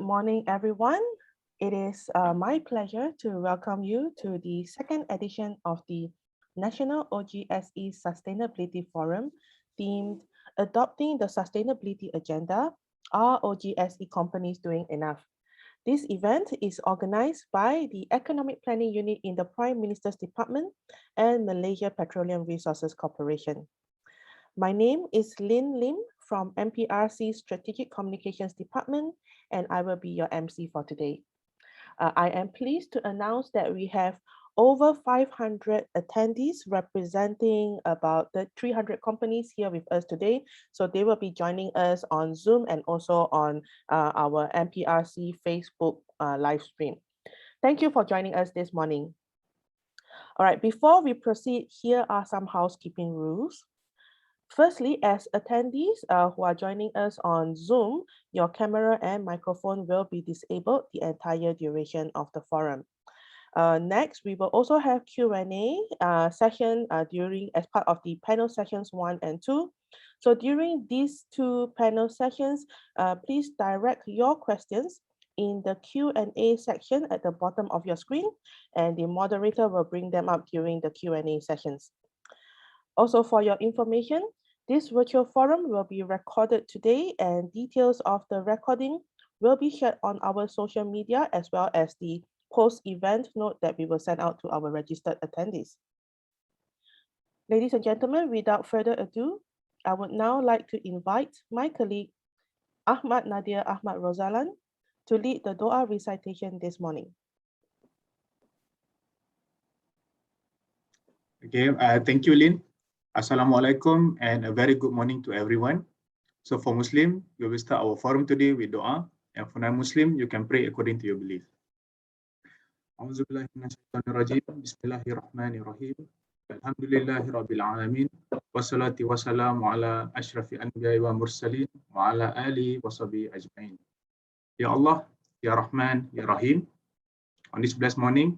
morning, everyone. It is my pleasure to welcome you to the second edition of the National OGSE Sustainability Forum themed Adopting the Sustainability Agenda. Are OGSE companies doing enough? This event is organized by the Economic Planning Unit in the Prime Minister's Department and Malaysia Petroleum Resources Corporation. My name is Lin Lim from MPRC Strategic Communications Department, and I will be your MC for today. I am pleased to announce that we have over 500 attendees representing about the 300 companies here with us today. So they will be joining us on Zoom and also on our MPRC Facebook live stream. Thank you for joining us this morning. All right, before we proceed, here are some housekeeping rules. Firstly, as attendees who are joining us on Zoom, your camera and microphone will be disabled the entire duration of the forum. Next, we will also have Q&A session as part of the panel sessions 1 and 2. So during these two panel sessions, please direct your questions in the Q&A section at the bottom of your screen, and the moderator will bring them up during the Q&A sessions. Also, for your information, this virtual forum will be recorded today, and details of the recording will be shared on our social media as well as the post-event note that we will send out to our registered attendees. Ladies and gentlemen, without further ado, I would now like to invite my colleague, Ahmad Razalan, to lead the Doha recitation this morning. Okay, thank you, Lin. Assalamualaikum and a very good morning to everyone. So for Muslim, we will start our forum today with dua, and for non-Muslim, you can pray according to your belief. Auzubillahi minasyaitonirrajim. Bismillahirrahmanirrahim. Alhamdulillahi rabbil alamin. Wassalatu wassalamu ala asyrafil anbiya'i wa mursalin wa ala alihi wa sahbihi ajma'in. Ya Allah, Ya Rahman, Ya Rahim. On this blessed morning,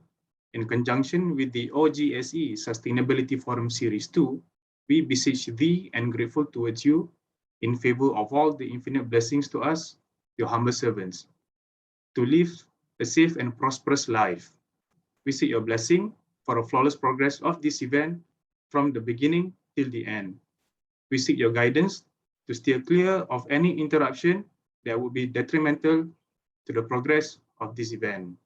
in conjunction with the OGSE Sustainability Forum Series 2, we beseech thee and grateful towards you in favor of all the infinite blessings to us, your humble servants, to live a safe and prosperous life. We seek your blessing for a flawless progress of this event from the beginning till the end. We seek your guidance to steer clear of any interruption that would be detrimental to the progress of this event.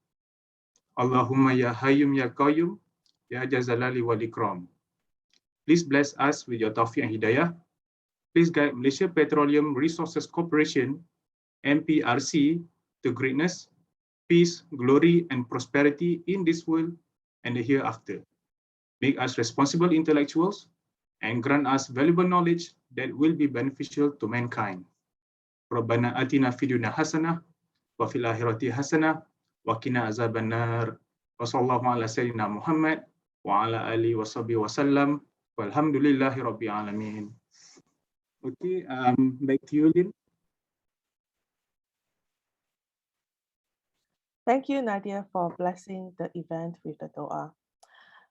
Allahumma ya hayyum ya qayyum ya jazalali wal ikram. Please bless us with your tawfiq and hidayah. Please guide Malaysia Petroleum Resources Corporation, MPRC, to greatness, peace, glory, and prosperity in this world and the hereafter. Make us responsible intellectuals and grant us valuable knowledge that will be beneficial to mankind. Rabbana atina fid dunya hasanah wa fil akhirati hasanah wa qina azaban nar. Wa sallallahu ala sayyidina Muhammad wa ala alihi wa sahbihi wa sallam. Walhamdulillahi rabbil alamin. Okay, back to you, Lin. Thank you, Nadia, for blessing the event with the Doha.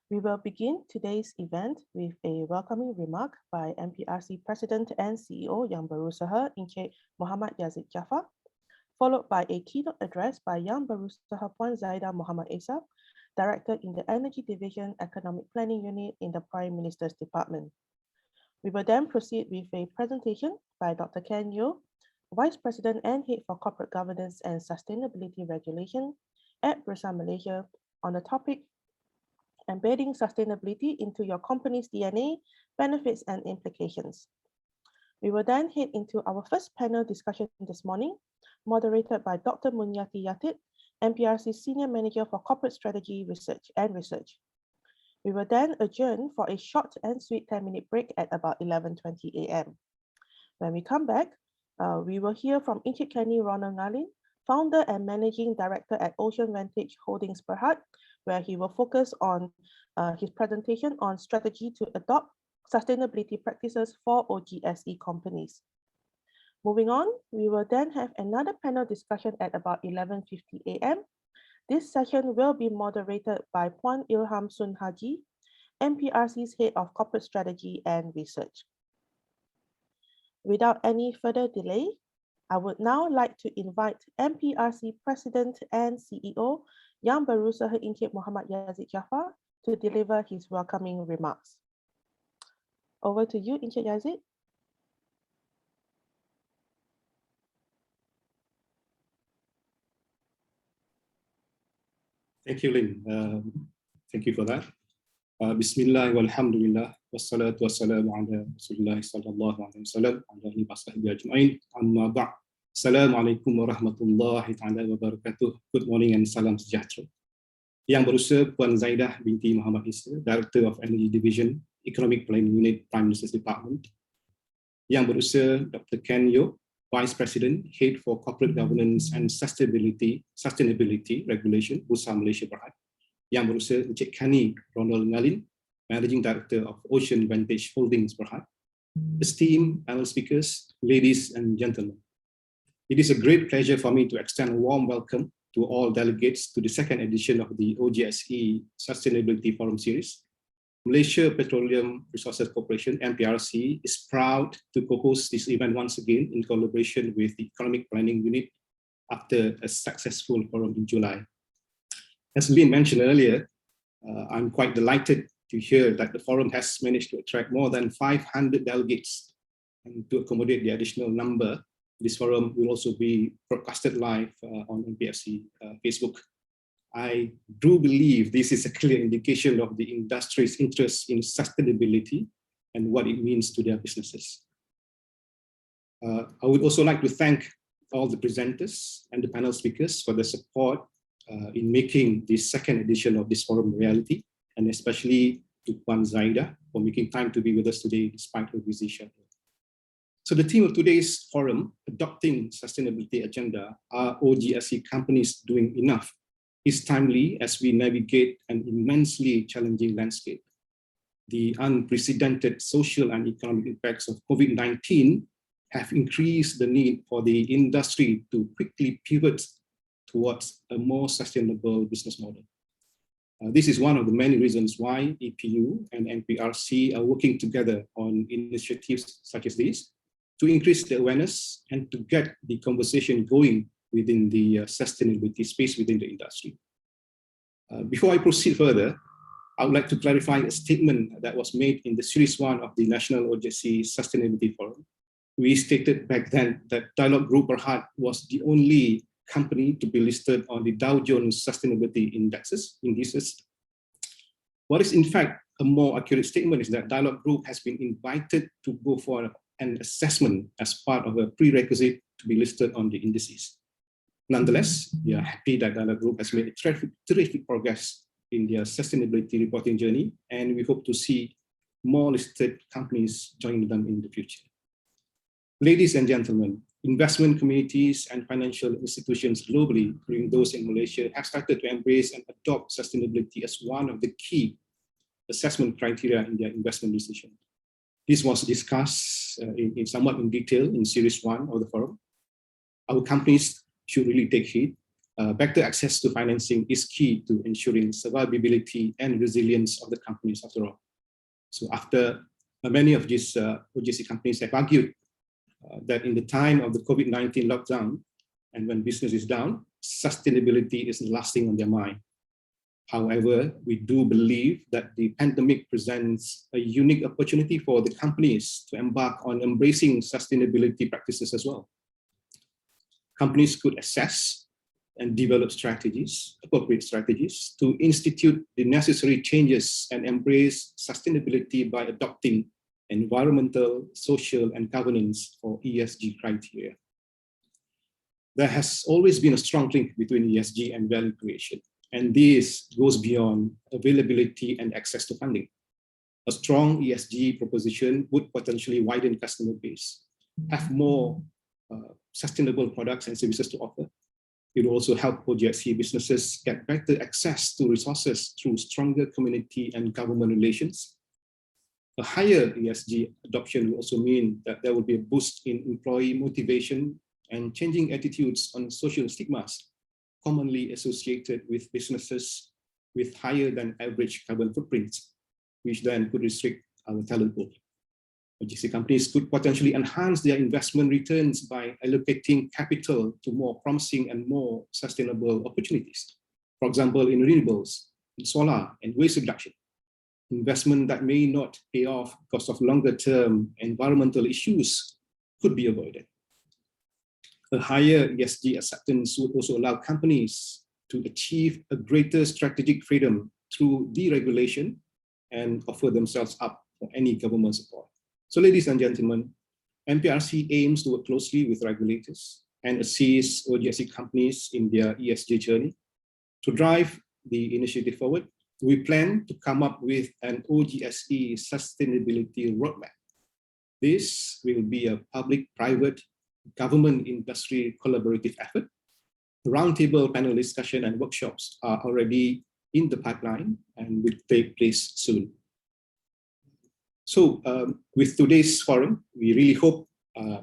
We will begin today's event with a welcoming remark by MPRC President and CEO Yang Berusaha Encik Muhammad Yazid Jaafar, followed by a keynote address by Yang Berusaha Puan Zaidah Muhammad Esa, Director in the Energy Division Economic Planning Unit in the Prime Minister's Department. We will then proceed with a presentation by Dr. Ken Yeo, Vice President and Head for Corporate Governance and Sustainability Regulation at Bursa Malaysia on the topic Embedding Sustainability into Your Company's DNA, Benefits and Implications. We will then head into our first panel discussion this morning, moderated by Dr. Munyati Yatid, MPRC Senior Manager for Corporate Strategy Research. We will then adjourn for a short and sweet 10-minute break at about 11:20 a.m. When we come back, we will hear from Encik Kenny Ronald Ngalin, Founder and Managing Director at Ocean Vantage Holdings Berhad, where he will focus on his presentation on strategy to adopt sustainability practices for OGSE companies. Moving on, we will then have another panel discussion at about 11:50 a.m. This session will be moderated by Puan Ilham Sun Haji, MPRC's Head of Corporate Strategy and Research. Without any further delay, I would now like to invite MPRC President and CEO Yang Berusaha Encik Muhammad Yazid Jaafar to deliver his welcoming remarks. Over to you, Encik Yazid. Thank you, Lynn. Thank you for that. Bismillah walhamdulillah wassalatu wassalamu ala Rasulillah sallallahu alaihi wasallam ala alihi wasahbihi ajma'in. Amma ba'd. Assalamualaikum warahmatullahi taala wabarakatuh. Good morning and salam sejahtera. Yang berusaha Puan Zaidah binti Muhammad Isa, Director of Energy Division, Economic Planning Unit, Prime Minister's Department. Yang berusaha Dr. Ken Yo, Vice President, Head for Corporate Governance and Sustainability Regulation, Bursa Malaysia Berhad. Yang berusaha Encik Kani Ronald Ngalin, Managing Director of Ocean Vantage Holdings Berhad. Esteemed panel speakers, ladies and gentlemen. It is a great pleasure for me to extend a warm welcome to all delegates to the second edition of the OGSE Sustainability Forum Series. Malaysia Petroleum Resources Corporation, MPRC, is proud to co-host this event once again in collaboration with the Economic Planning Unit after a successful forum in July. As Lynn mentioned earlier, I'm quite delighted to hear that the forum has managed to attract more than 500 delegates, and to accommodate the additional number, this forum will also be broadcasted live on MPRC Facebook. I do believe this is a clear indication of the industry's interest in sustainability and what it means to their businesses. I would also like to thank all the presenters and the panel speakers for their support in making this second edition of this forum reality, and especially to Puan Zaidah for making time to be with us today despite her busy schedule. So the theme of today's forum, Adopting Sustainability Agenda, Are OGSE Companies Doing Enough?, is timely as we navigate an immensely challenging landscape. The unprecedented social and economic impacts of COVID-19 have increased the need for the industry to quickly pivot towards a more sustainable business model. This is one of the many reasons why EPU and MPRC are working together on initiatives such as these to increase the awareness and to get the conversation going within the sustainability space within the industry. Before I proceed further, I would like to clarify a statement that was made in the Series 1 of the National OGSE Sustainability Forum. We stated back then that Dialog Group Berhad was the only company to be listed on the Dow Jones Sustainability Indices. What is in fact a more accurate statement is that Dialog Group has been invited to go for an assessment as part of a prerequisite to be listed on the indices. Nonetheless, we are happy that Dialog Group has made a terrific progress in their sustainability reporting journey, and we hope to see more listed companies join them in the future. Ladies and gentlemen, investment communities and financial institutions globally, including those in Malaysia, have started to embrace and adopt sustainability as one of the key assessment criteria in their investment decision. This was discussed in somewhat in detail in Series 1 of the forum. Our companies should really take heed. Better access to financing is key to ensuring survivability and resilience of the companies after all. So after many of these OGSE companies have argued that in the time of the COVID-19 lockdown and when business is down, sustainability is the last thing on their mind. However, we do believe that the pandemic presents a unique opportunity for the companies to embark on embracing sustainability practices as well. Companies could assess and develop appropriate strategies to institute the necessary changes and embrace sustainability by adopting environmental, social, and governance or ESG criteria. There has always been a strong link between ESG and value creation, and this goes beyond availability and access to funding. A strong ESG proposition would potentially widen customer base, have more sustainable products and services to offer. It will also help OGSE businesses get better access to resources through stronger community and government relations. A higher ESG adoption will also mean that there will be a boost in employee motivation and changing attitudes on social stigmas commonly associated with businesses with higher than average carbon footprints, which then could restrict our talent pool. OGSE companies could potentially enhance their investment returns by allocating capital to more promising and more sustainable opportunities. For example, in renewables, in solar, and waste reduction. Investment that may not pay off because of longer-term environmental issues could be avoided. A higher ESG acceptance would also allow companies to achieve a greater strategic freedom through deregulation and offer themselves up for any government support. So ladies and gentlemen, MPRC aims to work closely with regulators and assist OGSE companies in their ESG journey. To drive the initiative forward, we plan to come up with an OGSE sustainability roadmap. This will be a public-private government-industry collaborative effort. Roundtable panel discussion and workshops are already in the pipeline and will take place soon. So with today's forum, we really hope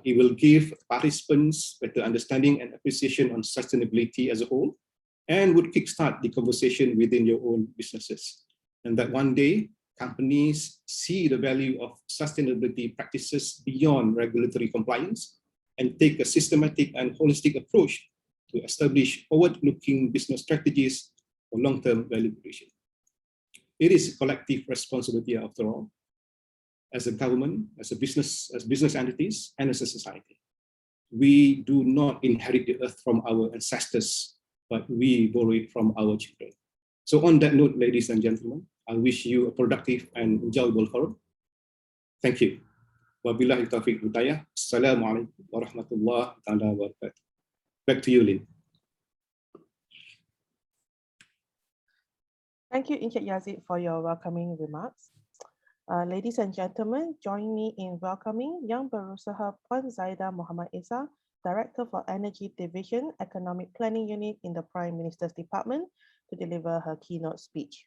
it will give participants better understanding and appreciation on sustainability as a whole, and would kickstart the conversation within your own businesses. And that one day, companies see the value of sustainability practices beyond regulatory compliance and take a systematic and holistic approach to establish forward-looking business strategies for long-term value creation. It is a collective responsibility after all, as a government, as business entities, and as a society. We do not inherit the earth from our ancestors, but we borrow it from our children. So on that note, ladies and gentlemen, I wish you a productive and enjoyable forum. Thank you. Wabillahi taufiq hidayah. Assalamualaikum warahmatullahi wabarakatuh. Back to you, Lynn. Thank you, Encik Yazid, for your welcoming remarks. Ladies and gentlemen, join me in welcoming Yang Berusaha Puan Zaidah Muhammad Esa, Director for Energy Division, Economic Planning Unit in the Prime Minister's Department, to deliver her keynote speech.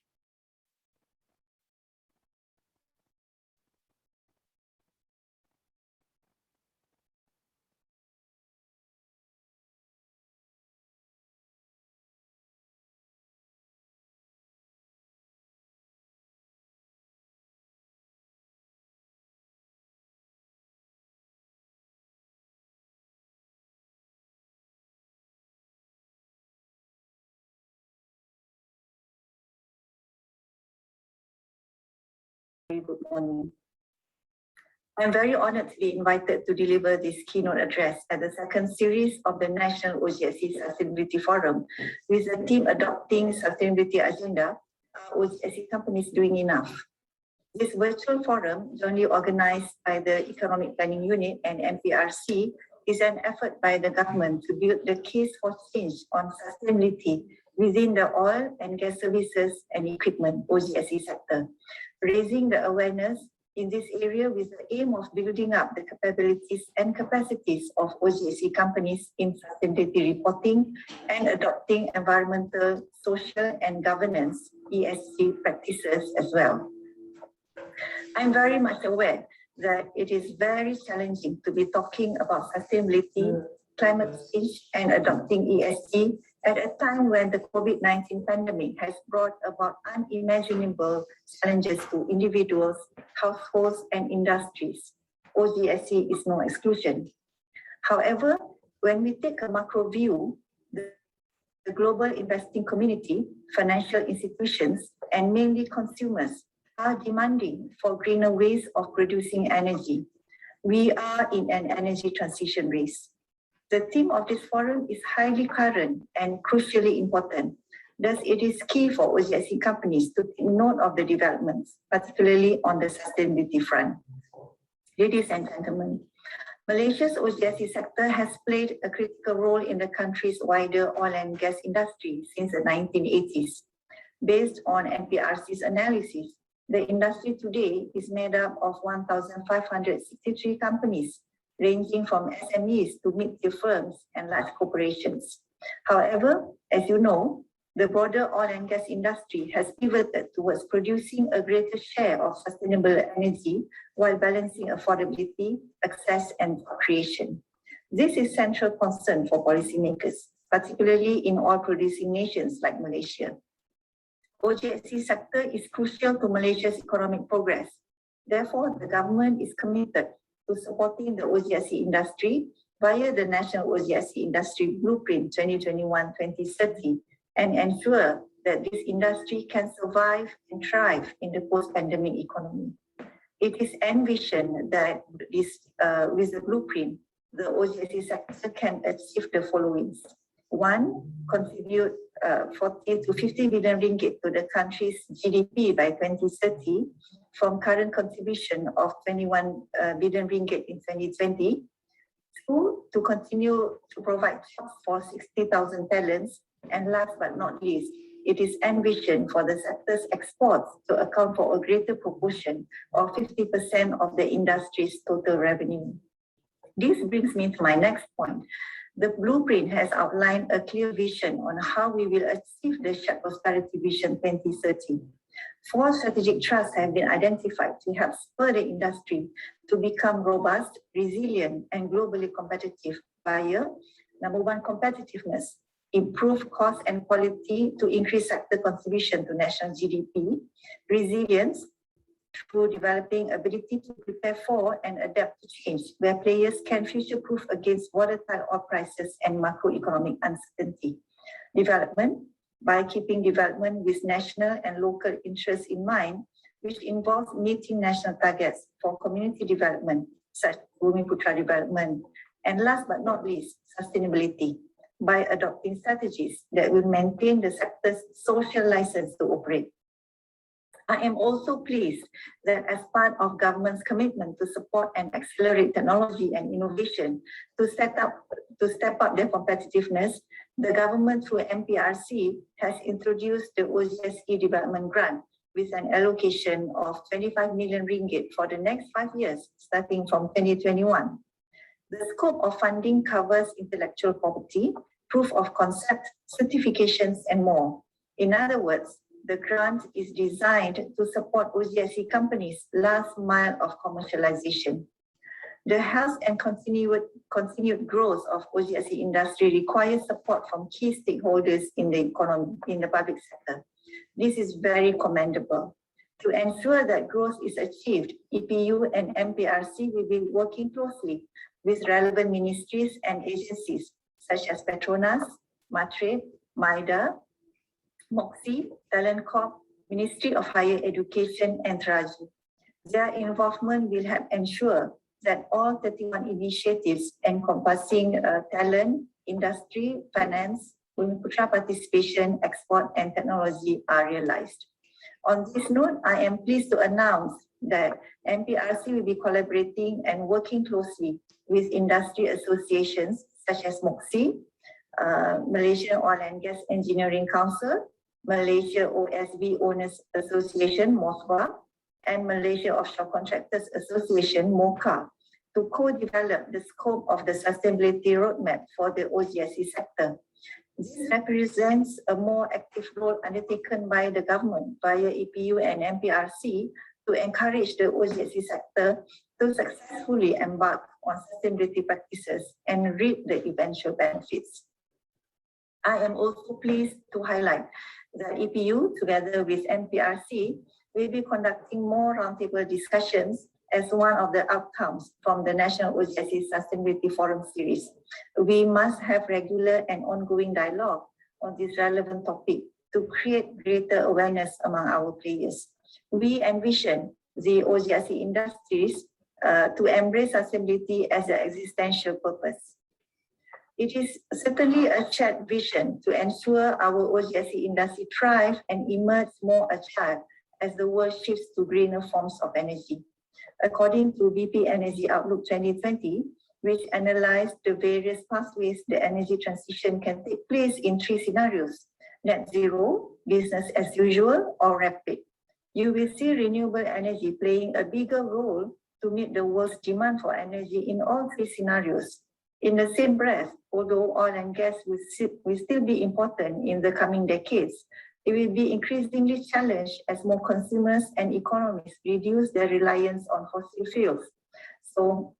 Good morning. I'm very honored to be invited to deliver this keynote address at the second series of the National OGSE Sustainability Forum, with the theme adopting sustainability agenda. Are OGSE companies doing enough? This virtual forum, jointly organized by the Economic Planning Unit and MPRC, is an effort by the government to build the case for change on sustainability within the oil and gas services and equipment OGSE sector, raising the awareness in this area with the aim of building up the capabilities and capacities of OGSE companies in sustainability reporting and adopting environmental, social, and governance ESG practices as well. I'm very much aware that it is very challenging to be talking about sustainability, climate change, and adopting ESG at a time when the COVID-19 pandemic has brought about unimaginable challenges to individuals, households, and industries. OGSE is no exclusion. However, when we take a macro view, the global investing community, financial institutions, and mainly consumers are demanding for greener ways of producing energy. We are in an energy transition race. The theme of this forum is highly current and crucially important. Thus, it is key for OGSE companies to take note of the developments, particularly on the sustainability front. Ladies and gentlemen, Malaysia's OGSE sector has played a critical role in the country's wider oil and gas industry since the 1980s. Based on MPRC's analysis, the industry today is made up of 1,563 companies, ranging from SMEs to mid-tier firms and large corporations. However, as you know, the broader oil and gas industry has pivoted towards producing a greater share of sustainable energy while balancing affordability, access, and job creation. This is central concern for policymakers, particularly in oil-producing nations like Malaysia. OGSE sector is crucial to Malaysia's economic progress. Therefore, the government is committed to supporting the OGSE industry via the National OGSE Industry Blueprint 2021-2030 and ensure that this industry can survive and thrive in the post-pandemic economy. It is envisioned that with the blueprint, the OGSE sector can achieve the following. One, contribute 40 to 50 billion ringgit to the country's GDP by 2030 from current contribution of 21 billion ringgit in 2020. Two, to continue to provide jobs for 60,000 talents. And last but not least, it is envisioned for the sector's exports to account for a greater proportion of 50% of the industry's total revenue. This brings me to my next point. The blueprint has outlined a clear vision on how we will achieve the Shared Prosperity Vision 2030. 4 strategic thrusts have been identified to help spur the industry to become robust, resilient, and globally competitive via, number 1, competitiveness, improve cost and quality to increase sector contribution to national GDP, resilience, through developing ability to prepare for and adapt to change, where players can future-proof against volatile oil prices and macroeconomic uncertainty. Development, by keeping development with national and local interests in mind, which involves meeting national targets for community development, such as Bumiputra development. And last but not least, sustainability, by adopting strategies that will maintain the sector's social license to operate. I am also pleased that as part of government's commitment to support and accelerate technology and innovation to step up their competitiveness, the government through MPRC has introduced the OGSE Development Grant with an allocation of 25 million ringgit for the next 5 years, starting from 2021. The scope of funding covers intellectual property, proof of concept, certifications, and more. In other words, the grant is designed to support OGSE companies' last mile of commercialization. The health and continued growth of OGSE industry requires support from key stakeholders in the economy, in the public sector. This is very commendable. To ensure that growth is achieved, EPU and MPRC will be working closely with relevant ministries and agencies such as Petronas, Matre, MIDA, MOXI, Talent Corp, Ministry of Higher Education, and Traju. Their involvement will help ensure that all 31 initiatives encompassing talent, industry, finance, Bumiputra participation, export, and technology are realized. On this note, I am pleased to announce that MPRC will be collaborating and working closely with industry associations such as MOXI, Malaysian Oil and Gas Engineering Council, Malaysia OSB Owners Association, MOSWA, and Malaysia Offshore Contractors Association, MOCA, to co-develop the scope of the sustainability roadmap for the OGSE sector. This represents a more active role undertaken by the government via EPU and MPRC to encourage the OGSE sector to successfully embark on sustainability practices and reap the eventual benefits. I am also pleased to highlight that EPU, together with MPRC, will be conducting more roundtable discussions as one of the outcomes from the National OGSE Sustainability Forum series. We must have regular and ongoing dialogue on this relevant topic to create greater awareness among our players. We envision the OGSE industries to embrace sustainability as an existential purpose. It is certainly a shared vision to ensure our OGSE industry thrive and emerge more agile as the world shifts to greener forms of energy. According to BP Energy Outlook 2020, which analyzed the various pathways the energy transition can take place in 3 scenarios: net zero, business as usual, or rapid. You will see renewable energy playing a bigger role to meet the world's demand for energy in all 3 scenarios. In the same breath, although oil and gas will still be important in the coming decades, it will be increasingly challenged as more consumers and economies reduce their reliance on fossil fuels. So,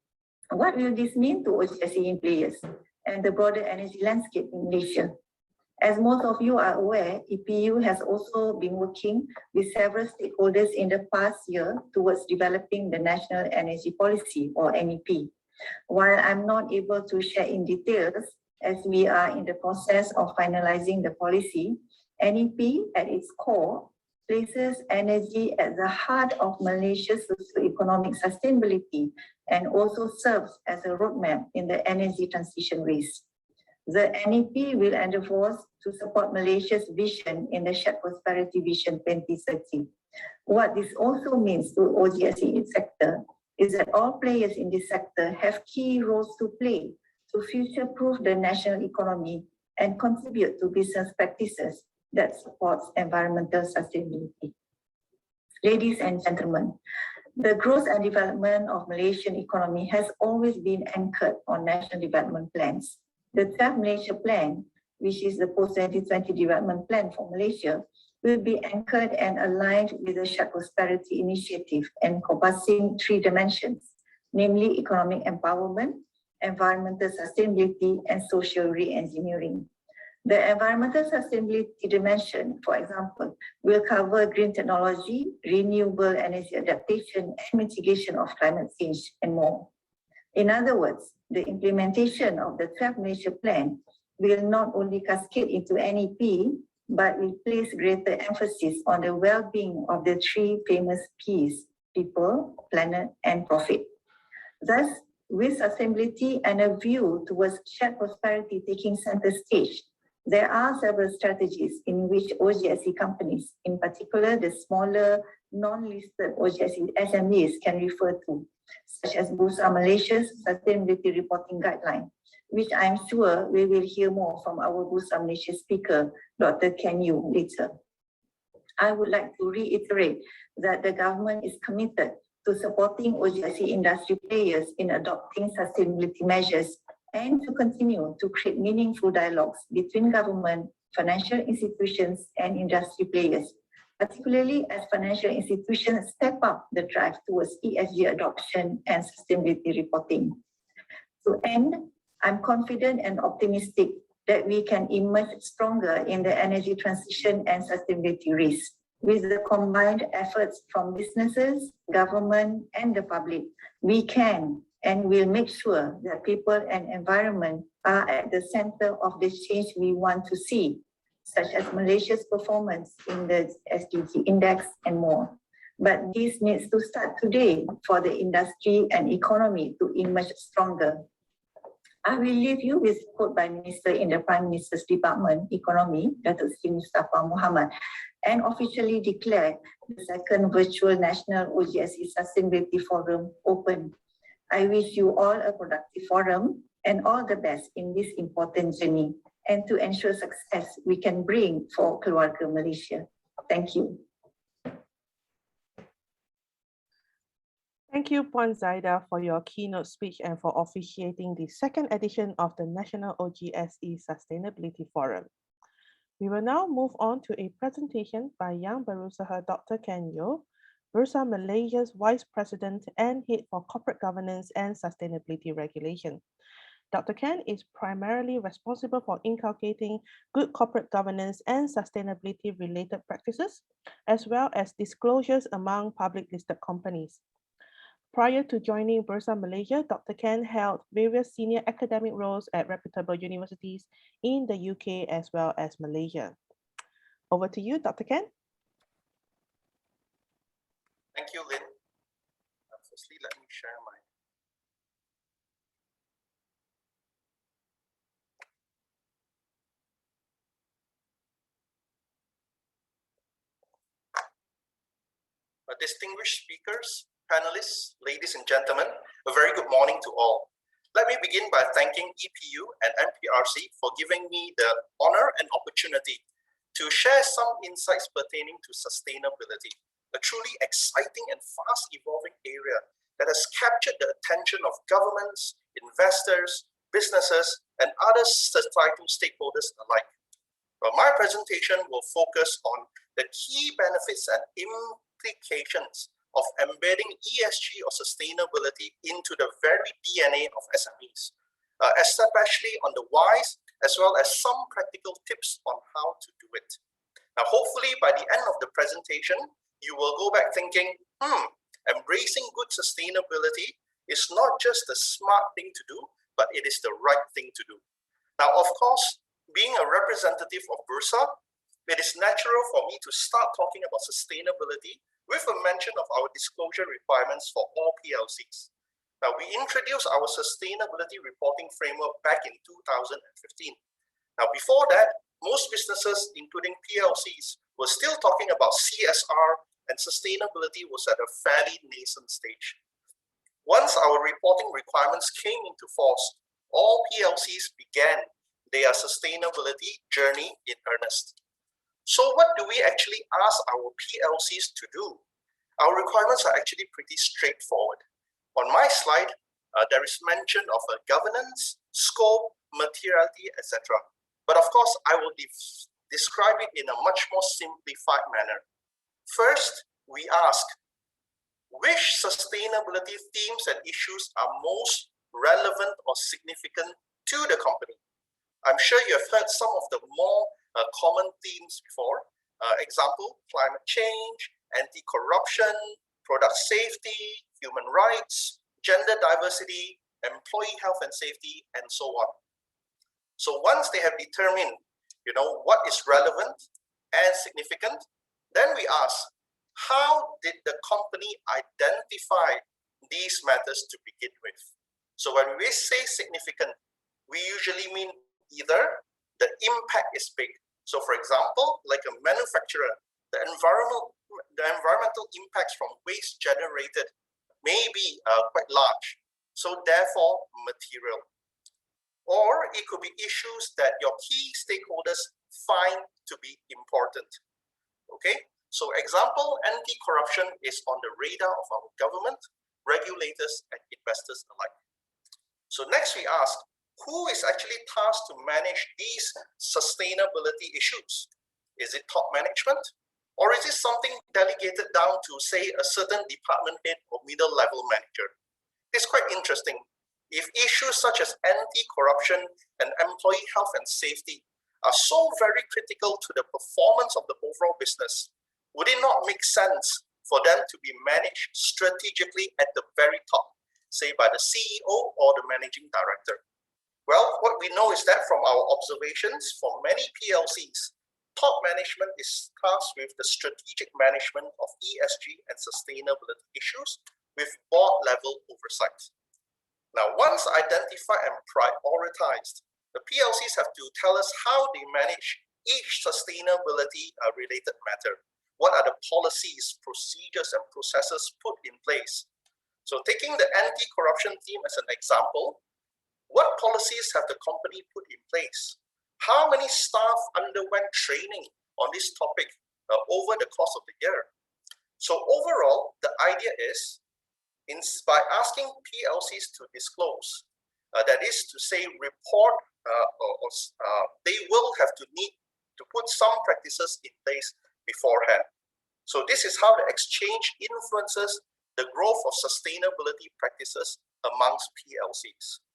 what will this mean to OGSE players and the broader energy landscape in Malaysia? As most of you are aware, EPU has also been working with several stakeholders in the past year towards developing the National Energy Policy, or NEP. While I'm not able to share in details, as we are in the process of finalizing the policy, NEP at its core places energy at the heart of Malaysia's socio-economic sustainability and also serves as a roadmap in the energy transition race. The NEP will endeavour to support Malaysia's vision in the Shared Prosperity Vision 2030. What this also means to OGSE sector is that all players in this sector have key roles to play to future-proof the national economy and contribute to business practices that supports environmental sustainability. Ladies and gentlemen, the growth and development of Malaysian economy has always been anchored on national development plans. The 12th Malaysia Plan, which is the post-2020 development plan for Malaysia, will be anchored and aligned with the Shared Prosperity Initiative encompassing 3 dimensions, namely economic empowerment, environmental sustainability, and social re-engineering. The environmental sustainability dimension, for example, will cover green technology, renewable energy adaptation, and mitigation of climate change, and more. In other words, the implementation of the 12th Malaysia Plan will not only cascade into NEP, but will place greater emphasis on the well-being of the 3 famous Ps: people, planet, and profit. Thus, with sustainability and a view towards shared prosperity taking center stage, there are several strategies in which OGSE companies, in particular the smaller non-listed OGSE SMEs, can refer to, such as Bursa Malaysia's Sustainability Reporting Guideline, which I'm sure we will hear more from our Bursa Malaysia speaker, Dr. Ken Yu, later. I would like to reiterate that the government is committed to supporting OGSE industry players in adopting sustainability measures and to continue to create meaningful dialogues between government, financial institutions, and industry players, particularly as financial institutions step up the drive towards ESG adoption and sustainability reporting. To end, I'm confident and optimistic that we can emerge stronger in the energy transition and sustainability race. With the combined efforts from businesses, government, and the public, we can and will make sure that people and environment are at the center of the change we want to see, such as Malaysia's performance in the SDG index and more. But this needs to start today for the industry and economy to emerge stronger. I will leave you with a quote by Minister in the Prime Minister's Department, Economy, Datuk Seri Mustafa Muhammad, and officially declare the 2nd Virtual National OGSE Sustainability Forum open. I wish you all a productive forum and all the best in this important journey, and to ensure success we can bring for Keluarga Malaysia. Thank you. Thank you, Puan Zaida, for your keynote speech and for officiating the 2nd edition of the National OGSE Sustainability Forum. We will now move on to a presentation by Yang Berusaha Dr. Ken Yeoh, Bursa Malaysia's Vice President and Head for Corporate Governance and Sustainability Regulation. Dr. Ken is primarily responsible for inculcating good corporate governance and sustainability-related practices, as well as disclosures among public listed companies. Prior to joining Bursa Malaysia, Dr. Ken held various senior academic roles at reputable universities in the UK as well as Malaysia. Over to you, Dr. Ken. Thank you, Lynn. Firstly, let me share my distinguished speakers, panelists, ladies and gentlemen, a very good morning to all. Let me begin by thanking EPU and MPRC for giving me the honor and opportunity to share some insights pertaining to sustainability, a truly exciting and fast evolving area that has captured the attention of governments, investors, businesses, and other societal stakeholders alike. Well, my presentation will focus on the key benefits and implications of embedding ESG or sustainability into the very DNA of SMEs, especially on the whys, as well as some practical tips on how to do it. Now, hopefully by the end of the presentation, you will go back thinking, embracing good sustainability is not just the smart thing to do, but it is the right thing to do. Now, of course, being a representative of Bursa, it is natural for me to start talking about sustainability with a mention of our disclosure requirements for all PLCs. Now, we introduced our sustainability reporting framework back in 2015. Now, before that, most businesses, including PLCs, were still talking about CSR, and sustainability was at a fairly nascent stage. Once our reporting requirements came into force, all PLCs began their sustainability journey in earnest. So what do we actually ask our PLCs to do? Our requirements are actually pretty straightforward. On my slide, there is mention of a governance, scope, materiality, etc. But of course, I will describe it in a much more simplified manner. First, we ask, which sustainability themes and issues are most relevant or significant to the company? I'm sure you have heard some of the more common themes before. Example, climate change, anti-corruption, product safety, human rights, gender diversity, employee health and safety, and so on. So once they have determined, what is relevant and significant, then we ask, how did the company identify these matters to begin with? So when we say significant, we usually mean either the impact is big. So for example, like a manufacturer, the environmental impacts from waste generated may be quite large, so therefore material. Or it could be issues that your key stakeholders find to be important. Okay, so example, anti-corruption is on the radar of our government, regulators, and investors alike. So next we ask, who is actually tasked to manage these sustainability issues? Is it top management? Or is it something delegated down to, say, a certain department head or middle level manager? It's quite interesting. If issues such as anti-corruption and employee health and safety are so very critical to the performance of the overall business, would it not make sense for them to be managed strategically at the very top, say by the CEO or the managing director? Well, what we know is that from our observations for many PLCs, top management is tasked with the strategic management of ESG and sustainability issues with board-level oversight. Now, once identified and prioritized, the PLCs have to tell us how they manage each sustainability-related matter. What are the policies, procedures, and processes put in place? So taking the anti-corruption theme as an example, what policies have the company put in place? How many staff underwent training on this topic over the course of the year? So overall, the idea is, by asking PLCs to disclose, that is to say report, they will have to need to put some practices in place beforehand. So this is how the exchange influences the growth of sustainability practices amongst PLCs.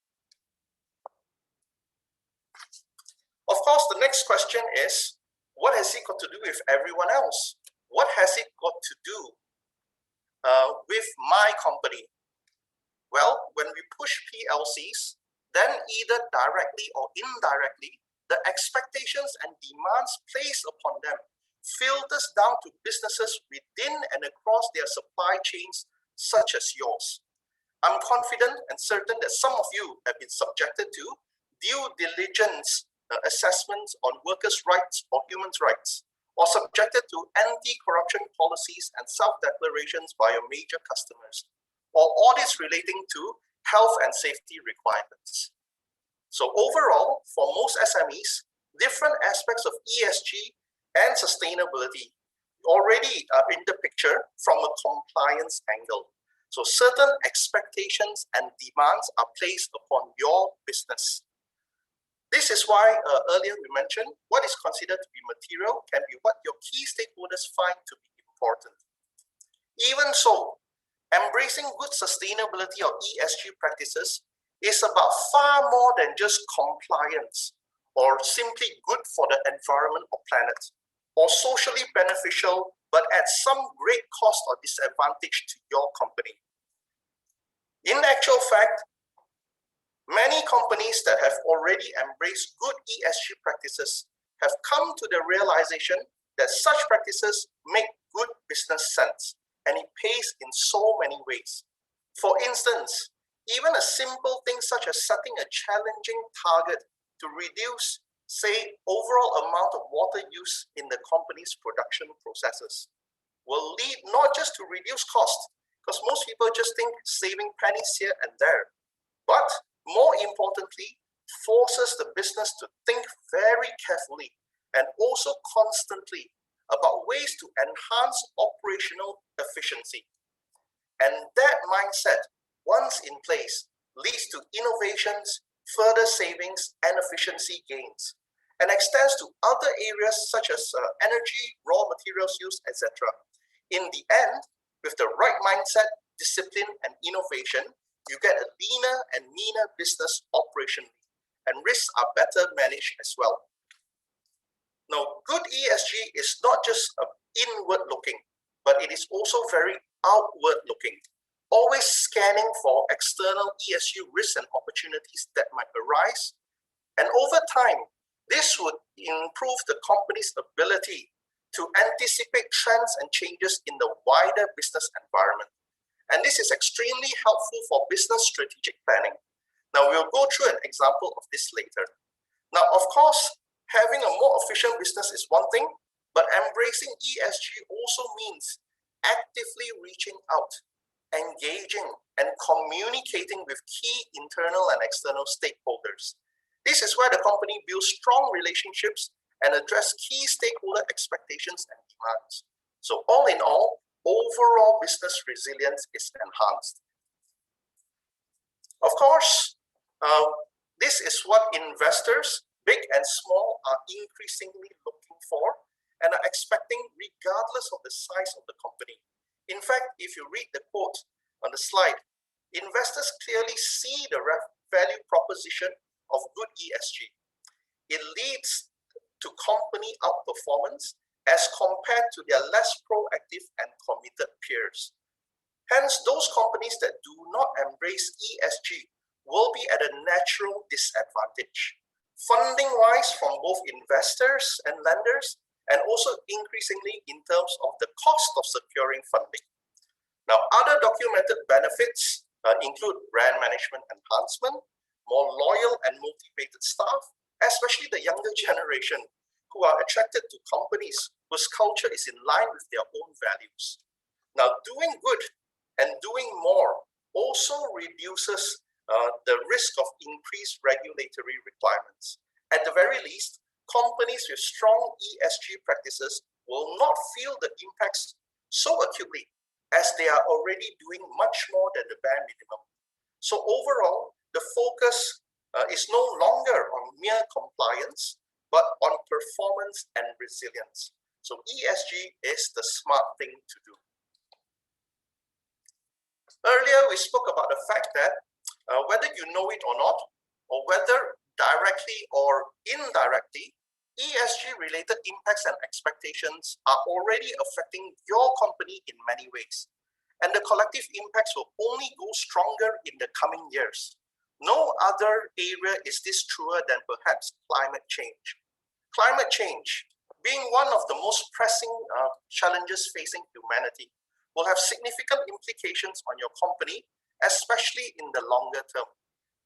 Of course, the next question is, what has it got to do with everyone else? What has it got to do with my company? Well, when we push PLCs, then either directly or indirectly, the expectations and demands placed upon them filters down to businesses within and across their supply chains, such as yours. I'm confident and certain that some of you have been subjected to due diligence assessments on workers' rights or human rights, or subjected to anti-corruption policies and self-declarations by your major customers, or audits relating to health and safety requirements. So overall, for most SMEs, different aspects of ESG and sustainability already are in the picture from a compliance angle. So certain expectations and demands are placed upon your business. This is why earlier we mentioned what is considered to be material can be what your key stakeholders find to be important. Even so, embracing good sustainability or ESG practices is about far more than just compliance or simply good for the environment or planet, or socially beneficial but at some great cost or disadvantage to your company. In actual fact, many companies that have already embraced good ESG practices have come to the realization that such practices make good business sense, and it pays in so many ways. For instance, even a simple thing such as setting a challenging target to reduce, say, overall amount of water use in the company's production processes will lead not just to reduce cost, because most people just think saving pennies here and there, but more importantly, forces the business to think very carefully and also constantly about ways to enhance operational efficiency. And that mindset, once in place, leads to innovations, further savings, and efficiency gains, and extends to other areas such as energy, raw materials use, etc. In the end, with the right mindset, discipline, and innovation, you get a leaner and meaner business operationally, and risks are better managed as well. Now, good ESG is not just inward looking, but it is also very outward looking, always scanning for external ESG risks and opportunities that might arise. And over time, this would improve the company's ability to anticipate trends and changes in the wider business environment. And this is extremely helpful for business strategic planning. Now, we'll go through an example of this later. Now, of course, having a more efficient business is one thing, but embracing ESG also means actively reaching out, engaging, and communicating with key internal and external stakeholders. This is where the company builds strong relationships and address key stakeholder expectations and demands. So all in all, overall business resilience is enhanced. Of course, this is what investors, big and small, are increasingly looking for and are expecting regardless of the size of the company. In fact, if you read the quote on the slide, investors clearly see the value proposition of good ESG. It leads to company outperformance as compared to their less proactive and committed peers. Hence, those companies that do not embrace ESG will be at a natural disadvantage, funding-wise from both investors and lenders, and also increasingly in terms of the cost of securing funding. Now, other documented benefits include brand management enhancement, more loyal and motivated staff, especially the younger generation, who are attracted to companies whose culture is in line with their own values. Now, doing good and doing more also reduces the risk of increased regulatory requirements. At the very least, companies with strong ESG practices will not feel the impacts so acutely, as they are already doing much more than the bare minimum. So overall, the focus is no longer on mere compliance, but on performance and resilience. So ESG is the smart thing to do. Earlier, we spoke about the fact that whether you know it or not, or whether directly or indirectly, ESG-related impacts and expectations are already affecting your company in many ways. And the collective impacts will only go stronger in the coming years. No other area is this truer than perhaps climate change. Climate change, being one of the most pressing challenges facing humanity, will have significant implications on your company, especially in the longer term.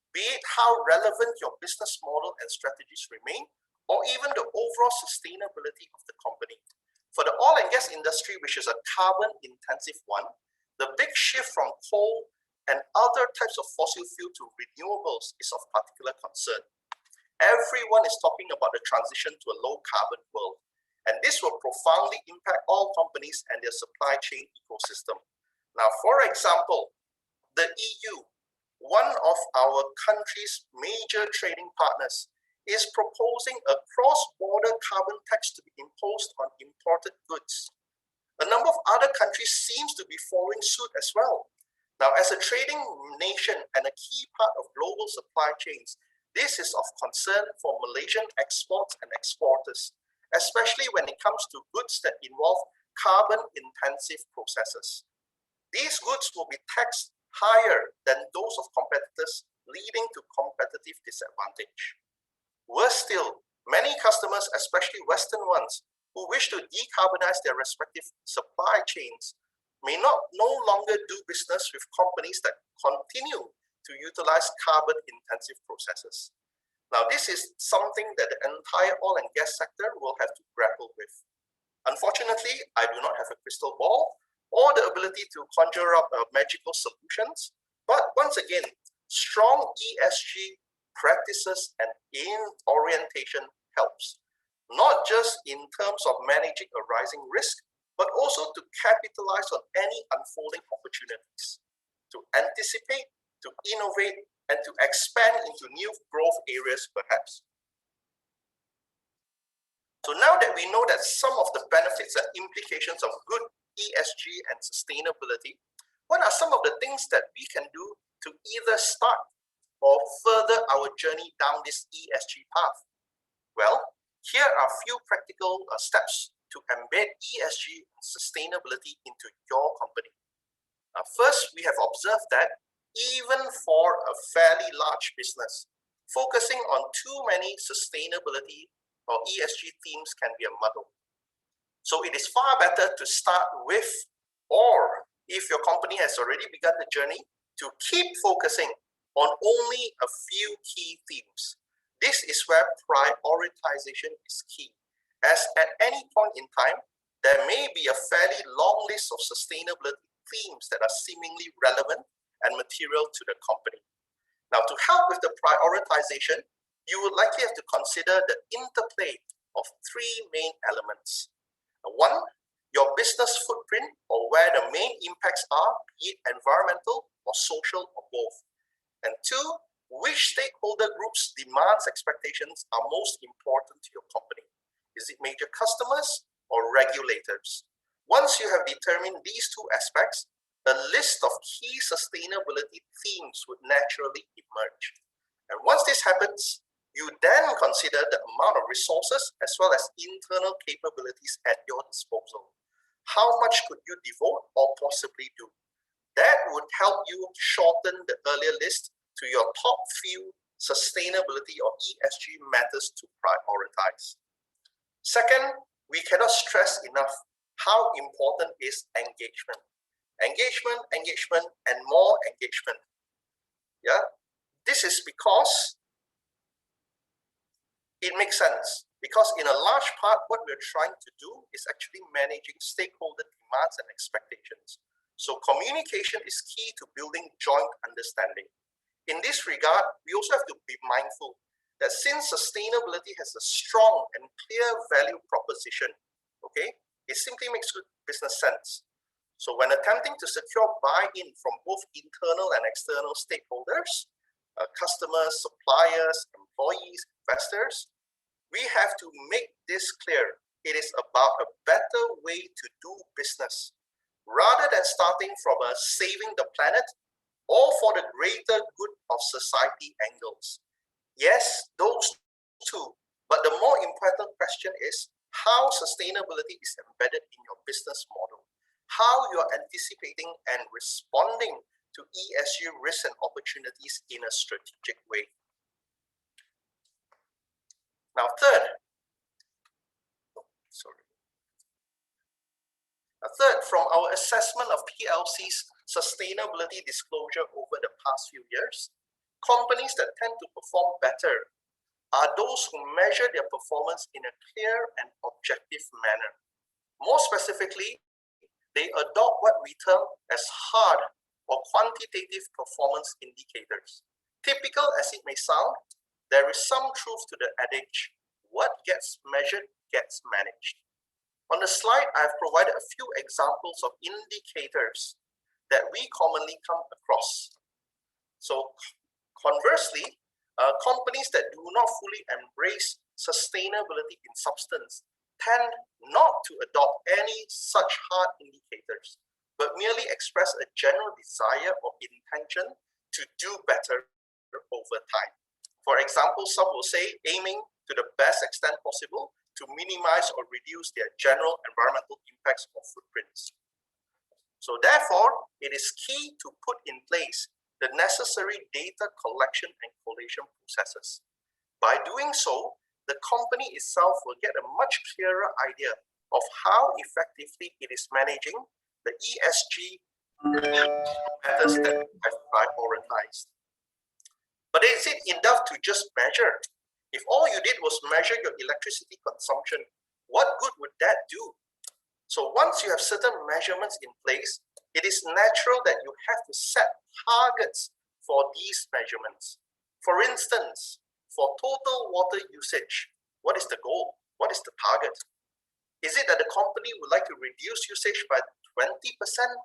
Be it how relevant your business model and strategies remain, or even the overall sustainability of the company. For the oil and gas industry, which is a carbon-intensive one, the big shift from coal and other types of fossil fuel to renewables is of particular concern. Everyone is talking about the transition to a low-carbon world, and this will profoundly impact all companies and their supply chain ecosystem. Now, for example, the EU, one of our country's major trading partners, is proposing a cross-border carbon tax to be imposed on imported goods. A number of other countries seems to be following suit as well. Now, as a trading nation and a key part of global supply chains, This is of concern for Malaysian exports and exporters, especially when it comes to goods that involve carbon-intensive processes. These goods will be taxed higher than those of competitors, leading to competitive disadvantage. Worse still, many customers, especially Western ones, who wish to decarbonize their respective supply chains may no longer do business with companies that continue to utilize carbon-intensive processes. Now, this is something that the entire oil and gas sector will have to grapple with. Unfortunately, I do not have a crystal ball or the ability to conjure up magical solutions, but once again, strong ESG practices and orientation helps, not just in terms of managing a rising risk, but also to capitalize on any unfolding opportunities, to anticipate, to innovate, and to expand into new growth areas perhaps. So now that we know that some of the benefits and implications of good ESG and sustainability, what are some of the things that we can do to either start or further our journey down this ESG path? Well, here are a few practical steps to embed ESG and sustainability into your company. First, we have observed that even for a fairly large business, focusing on too many sustainability or ESG themes can be a muddle. So it is far better to start with, or if your company has already begun the journey, to keep focusing on only a few key themes. This is where prioritization is key, as at any point in time, there may be a fairly long list of sustainability themes that are seemingly relevant and material to the company. Now, to help with the prioritization, you would likely have to consider the interplay of three main elements. One, your business footprint, or where the main impacts are, be it environmental or social or both. And two, which stakeholder groups' demands, expectations are most important to your company? Is it major customers or regulators? Once you have determined these two aspects, a list of key sustainability themes would naturally emerge. And once this happens, you then consider the amount of resources as well as internal capabilities at your disposal. How much could you devote or possibly do? That would help you shorten the earlier list to your top few sustainability or ESG matters to prioritize. Second, we cannot stress enough how important is engagement. Engagement, engagement, and more engagement. Yeah, this is because it makes sense. Because in a large part, what we're trying to do is actually managing stakeholder demands and expectations. So communication is key to building joint understanding. In this regard, we also have to be mindful that since sustainability has a strong and clear value proposition, okay, it simply makes good business sense. So when attempting to secure buy-in from both internal and external stakeholders, customers, suppliers, employees, investors, we have to make this clear. It is about a better way to do business, rather than starting from a saving the planet or for the greater good of society angles. Yes, those two, but the more important question is how sustainability is embedded in your business model, how you are anticipating and responding to ESG risks and opportunities in a strategic way. Now, third, from our assessment of PLC's sustainability disclosure over the past few years, companies that tend to perform better are those who measure their performance in a clear and objective manner. More specifically, they adopt what we term as hard or quantitative performance indicators. Typical as it may sound, there is some truth to the adage, what gets measured gets managed. On the slide, I've provided a few examples of indicators that we commonly come across. So conversely, companies that do not fully embrace sustainability in substance tend not to adopt any such hard indicators, but merely express a general desire or intention to do better over time. For example, some will say aiming to the best extent possible to minimize or reduce their general environmental impacts or footprints. So therefore, it is key to put in place the necessary data collection and collation processes. By doing so, the company itself will get a much clearer idea of how effectively it is managing the ESG matters that we have prioritized. But is it enough to just measure? If all you did was measure your electricity consumption, what good would that do? So once you have certain measurements in place, it is natural that you have to set targets for these measurements. For instance, for total water usage, what is the goal? What is the target? Is it that the company would like to reduce usage by 20%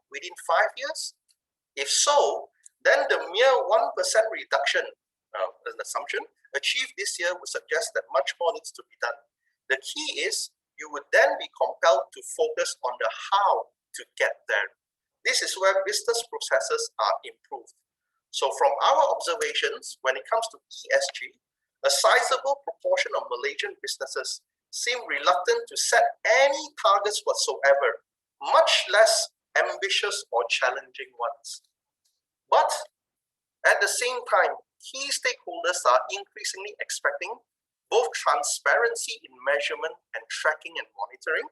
within 5 years? If so, then the mere 1% reduction, an assumption, achieved this year would suggest that much more needs to be done. The key is you would then be compelled to focus on the how to get there. This is where business processes are improved. So from our observations, when it comes to ESG, a sizable proportion of Malaysian businesses seem reluctant to set any targets whatsoever, much less ambitious or challenging ones. But at the same time, key stakeholders are increasingly expecting both transparency in measurement and tracking and monitoring,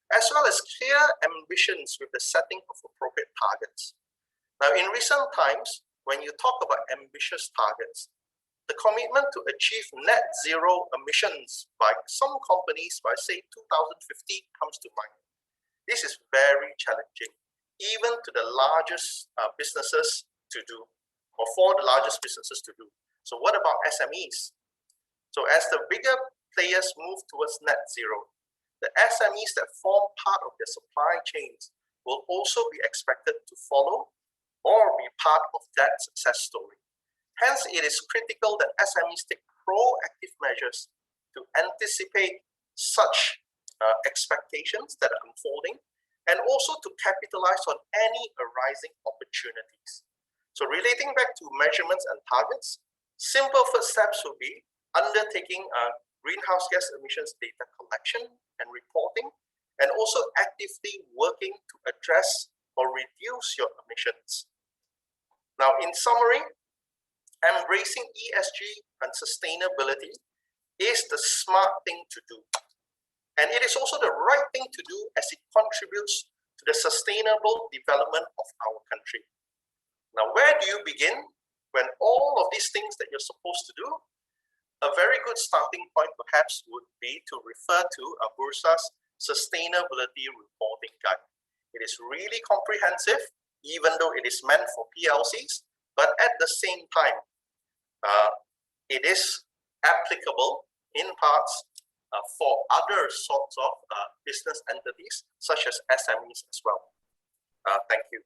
as well as clear ambitions with the setting of appropriate targets. Now, in recent times, when you talk about ambitious targets, the commitment to achieve net zero emissions by some companies by, say, 2050 comes to mind. This is very challenging, even to the largest businesses to do, or for the largest businesses to do. So what about SMEs? So as the bigger players move towards net zero, the SMEs that form part of their supply chains will also be expected to follow or be part of that success story. Hence, it is critical that SMEs take proactive measures to anticipate such expectations that are unfolding, and also to capitalize on any arising opportunities. So relating back to measurements and targets, simple first steps will be undertaking greenhouse gas emissions data collection and reporting, and also actively working to address or reduce your emissions. Now, in summary, embracing ESG and sustainability is the smart thing to do. And it is also the right thing to do as it contributes to the sustainable development of our country. Now, where do you begin when all of these things that you're supposed to do? A very good starting point perhaps would be to refer to Bursa's Sustainability Reporting Guide. It is really comprehensive, even though it is meant for PLCs, but at the same time, it is applicable in parts for other sorts of business entities, such as SMEs as well. Thank you.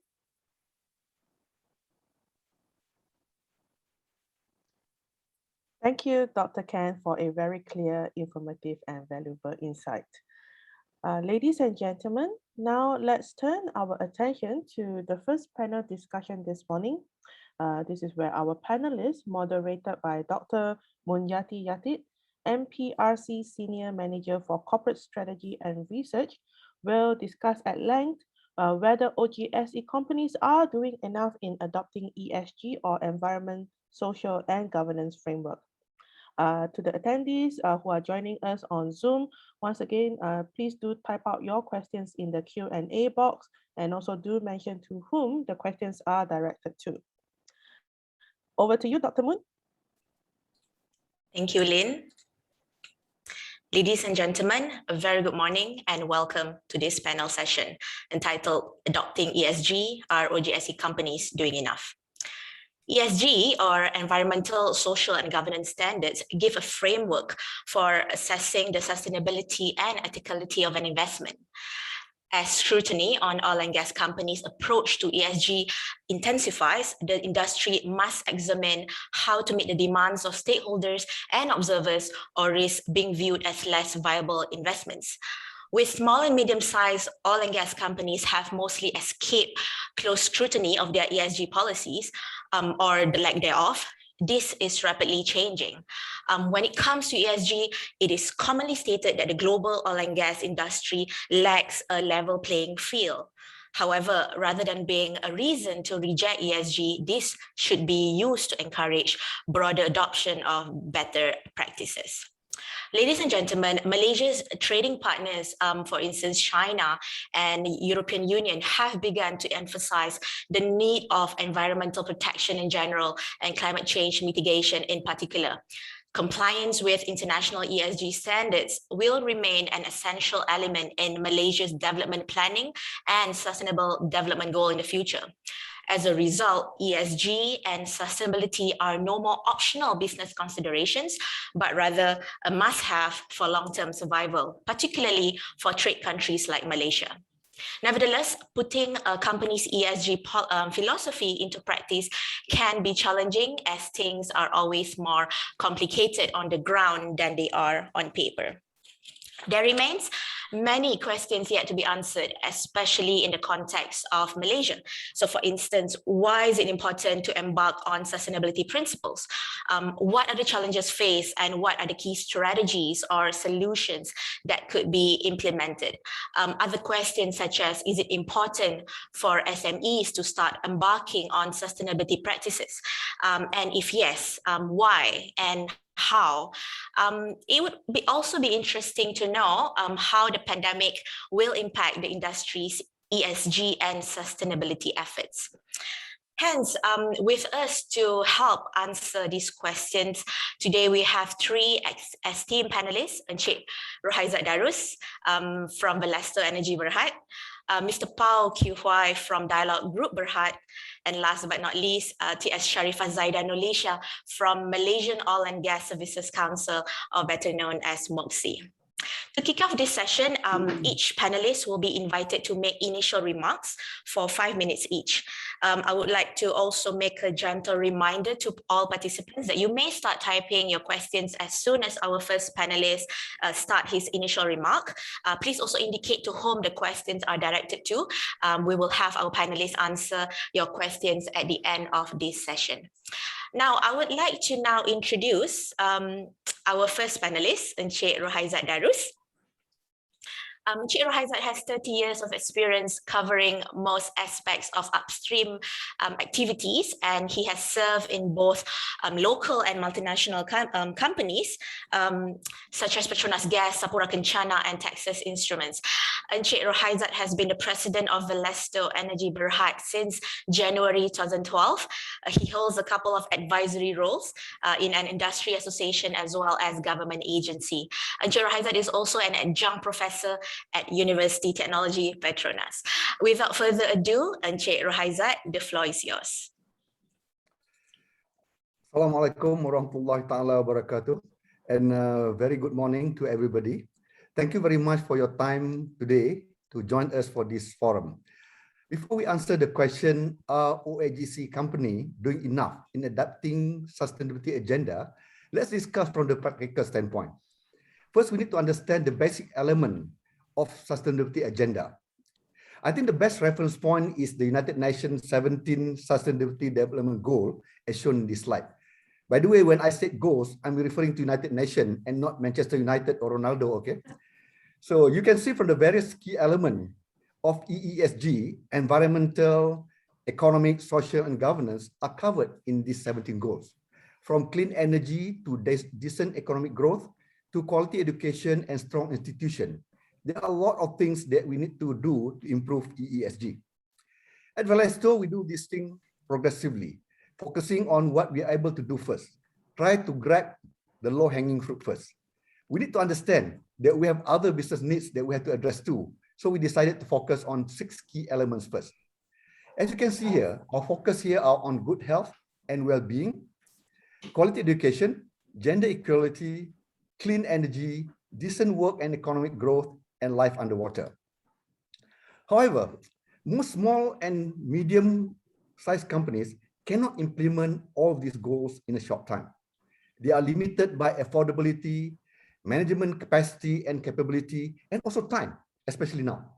Thank you, Dr. Ken, for a very clear, informative, and valuable insight. Ladies and gentlemen, now let's turn our attention to the first panel discussion this morning. This is where our panelists, moderated by Dr. Munyati Yatid, MPRC Senior Manager for Corporate Strategy and Research, will discuss at length whether OGSE companies are doing enough in adopting ESG or environment, social, and governance framework. To the attendees who are joining us on Zoom, once again, please do type out your questions in the Q&A box, and also do mention to whom the questions are directed to. Over to you, Dr. Moon. Thank you, Lynn. Ladies and gentlemen, a very good morning and welcome to this panel session entitled Adopting ESG, Are OGSE Companies Doing Enough? ESG, or Environmental, Social and Governance Standards, give a framework for assessing the sustainability and ethicality of an investment. As scrutiny on oil and gas companies' approach to ESG intensifies, the industry must examine how to meet the demands of stakeholders and observers or risk being viewed as less viable investments. With small and medium-sized oil and gas companies have mostly escaped close scrutiny of their ESG policies or the lack thereof, this is rapidly changing. When it comes to ESG, it is commonly stated that the global oil and gas industry lacks a level playing field. However, rather than being a reason to reject ESG, this should be used to encourage broader adoption of better practices. Ladies and gentlemen, Malaysia's trading partners, for instance, China and European Union, have begun to emphasize the need of environmental protection in general and climate change mitigation in particular. Compliance with international ESG standards will remain an essential element in Malaysia's development planning and sustainable development goal in the future. As a result, ESG and sustainability are no more optional business considerations, but rather a must-have for long-term survival, particularly for trade countries like Malaysia. Nevertheless, putting a company's ESG philosophy into practice can be challenging, as things are always more complicated on the ground than they are on paper. There remains many questions yet to be answered, especially in the context of Malaysia. So for instance, why is it important to embark on sustainability principles? What are the challenges faced, and what are the key strategies or solutions that could be implemented? Other questions such as, is it important for SMEs to start embarking on sustainability practices? And if yes, why and how? It would also be interesting to know how the pandemic will impact the industry's ESG and sustainability efforts. Hence, with us to help answer these questions, today we have three esteemed panelists, Encik Rohaizat Darus from Valesto Energy Berhad, Mr. Paul Q. Huai from Dialogue Group Berhad, and last but not least, T.S. Sharifah Zaida Nulisha from Malaysian Oil and Gas Services Council, or better known as MOGSE. To kick off this session, each panelist will be invited to make initial remarks for 5 minutes each. I would like to also make a gentle reminder to all participants that you may start typing your questions as soon as our first panelist start his initial remark. Please also indicate to whom the questions are directed to. We will have our panelists answer your questions at the end of this session. Now, I would like to now introduce our first panelist, Encik Rohaizat Darus. Encik Rohaizat has 30 years of experience covering most aspects of upstream activities, and he has served in both local and multinational companies such as Petronas Gas, Sapura Kencana, and Texas Instruments. Encik Rohaizat has been the president of Valesto Energy Berhad since January 2012. He holds a couple of advisory roles in an industry association as well as government agency. Encik Rohaizat is also an adjunct professor at University Technology Petronas. Without further ado, Encik Rohaizat, the floor is yours. Assalamualaikum warahmatullahi ta'ala wabarakatuh, and very good morning to everybody. Thank you very much for your time today to join us for this forum. Before we answer the question, are OGSE company doing enough in adapting sustainability agenda? Let's discuss from the practical standpoint. First, we need to understand the basic element of sustainability agenda. I think the best reference point is the United Nations 17 Sustainability Development Goal, as shown in this slide. By the way, when I said goals, I'm referring to United Nations and not Manchester United or Ronaldo, okay? So you can see from the various key elements of EESG, environmental, economic, social, and governance are covered in these 17 goals. From clean energy to decent economic growth, to quality education and strong institution. There are a lot of things that we need to do to improve EESG. At Valesto, we do this thing progressively, focusing on what we are able to do first. Try to grab the low-hanging fruit first. We need to understand that we have other business needs that we have to address too. So we decided to focus on 6 key elements first. As you can see here, our focus here are on good health and well-being, quality education, gender equality, clean energy, decent work and economic growth, and life underwater. However, most small and medium-sized companies cannot implement all of these goals in a short time. They are limited by affordability, management capacity and capability, and also time, especially now.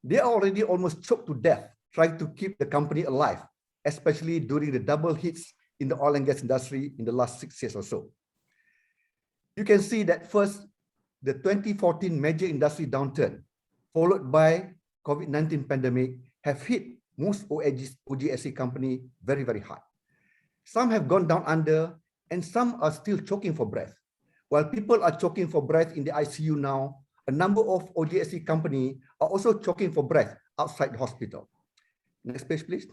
They are already almost choked to death trying to keep the company alive, especially during the double hits in the oil and gas industry in the last 6 years or so. You can see that first, the 2014 major industry downturn, followed by COVID-19 pandemic, have hit most OGSE company very, very hard. Some have gone down under, and some are still choking for breath. While people are choking for breath in the ICU now, a number of OGSE companies are also choking for breath outside the hospital. Next page, please.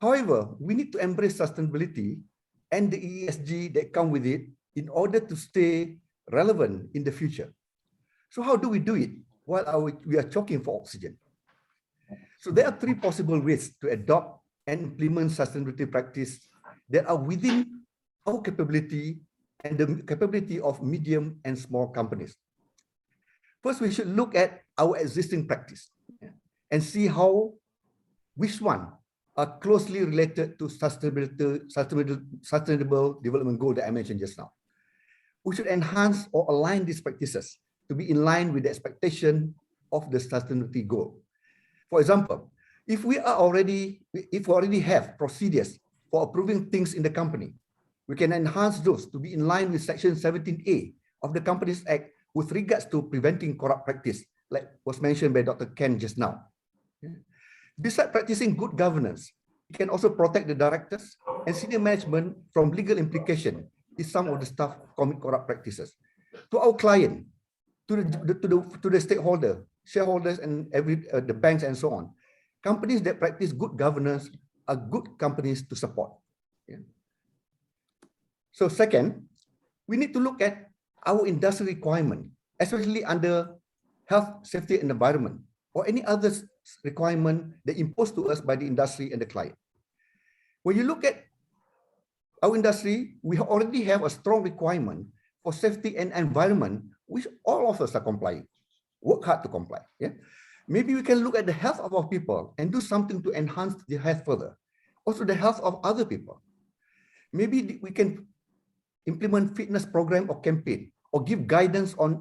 However, we need to embrace sustainability and the ESG that come with it in order to stay relevant in the future. So how do we do it while we are choking for oxygen? So there are 3 possible ways to adopt and implement sustainability practice that are within our capability and the capability of medium and small companies. First, we should look at our existing practice and see which one are closely related to sustainable development goal that I mentioned just now. We should enhance or align these practices to be in line with the expectation of the sustainability goal. For example, if we already have procedures for approving things in the company, we can enhance those to be in line with Section 17A of the Companies Act with regards to preventing corrupt practice, like was mentioned by Dr. Ken just now. Besides practicing good governance, it can also protect the directors and senior management from legal implication if some of the staff commit corrupt practices. To our client, to the stakeholder, shareholders, and the banks and so on, companies that practice good governance are good companies to support. So second, we need to look at our industry requirement, especially under health, safety, and environment, or any other requirement that imposed to us by the industry and the client. When you look at our industry, we already have a strong requirement for safety and environment, which all of us are complying. Work hard to comply. Maybe we can look at the health of our people and do something to enhance the health further. Also the health of other people. Maybe we can implement fitness program or campaign or give guidance on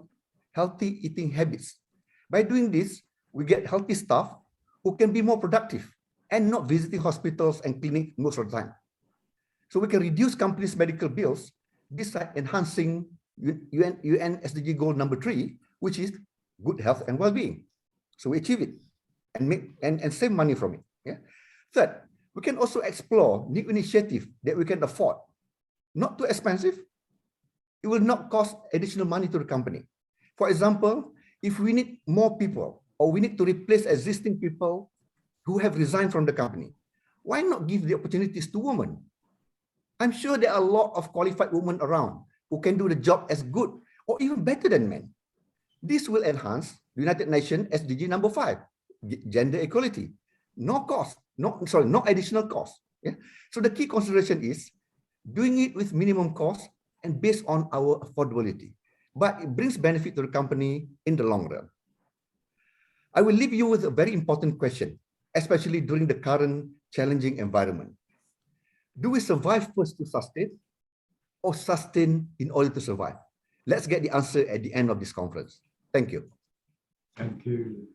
healthy eating habits. By doing this, we get healthy staff who can be more productive and not visiting hospitals and clinics most of the time. So we can reduce companies' medical bills besides enhancing UN SDG goal number 3, which is good health and well-being. So we achieve it and save money from it. Third, we can also explore new initiatives that we can afford. Not too expensive. It will not cost additional money to the company. For example, if we need more people or we need to replace existing people who have resigned from the company, why not give the opportunities to women? I'm sure there are a lot of qualified women around who can do the job as good or even better than men. This will enhance the United Nations SDG number 5, gender equality. No cost, no additional cost. So the key consideration is doing it with minimum cost and based on our affordability, but it brings benefit to the company in the long run. I will leave you with a very important question, especially during the current challenging environment. Do we survive first to sustain or sustain in order to survive? Let's get the answer at the end of this conference. Thank you. Thank you.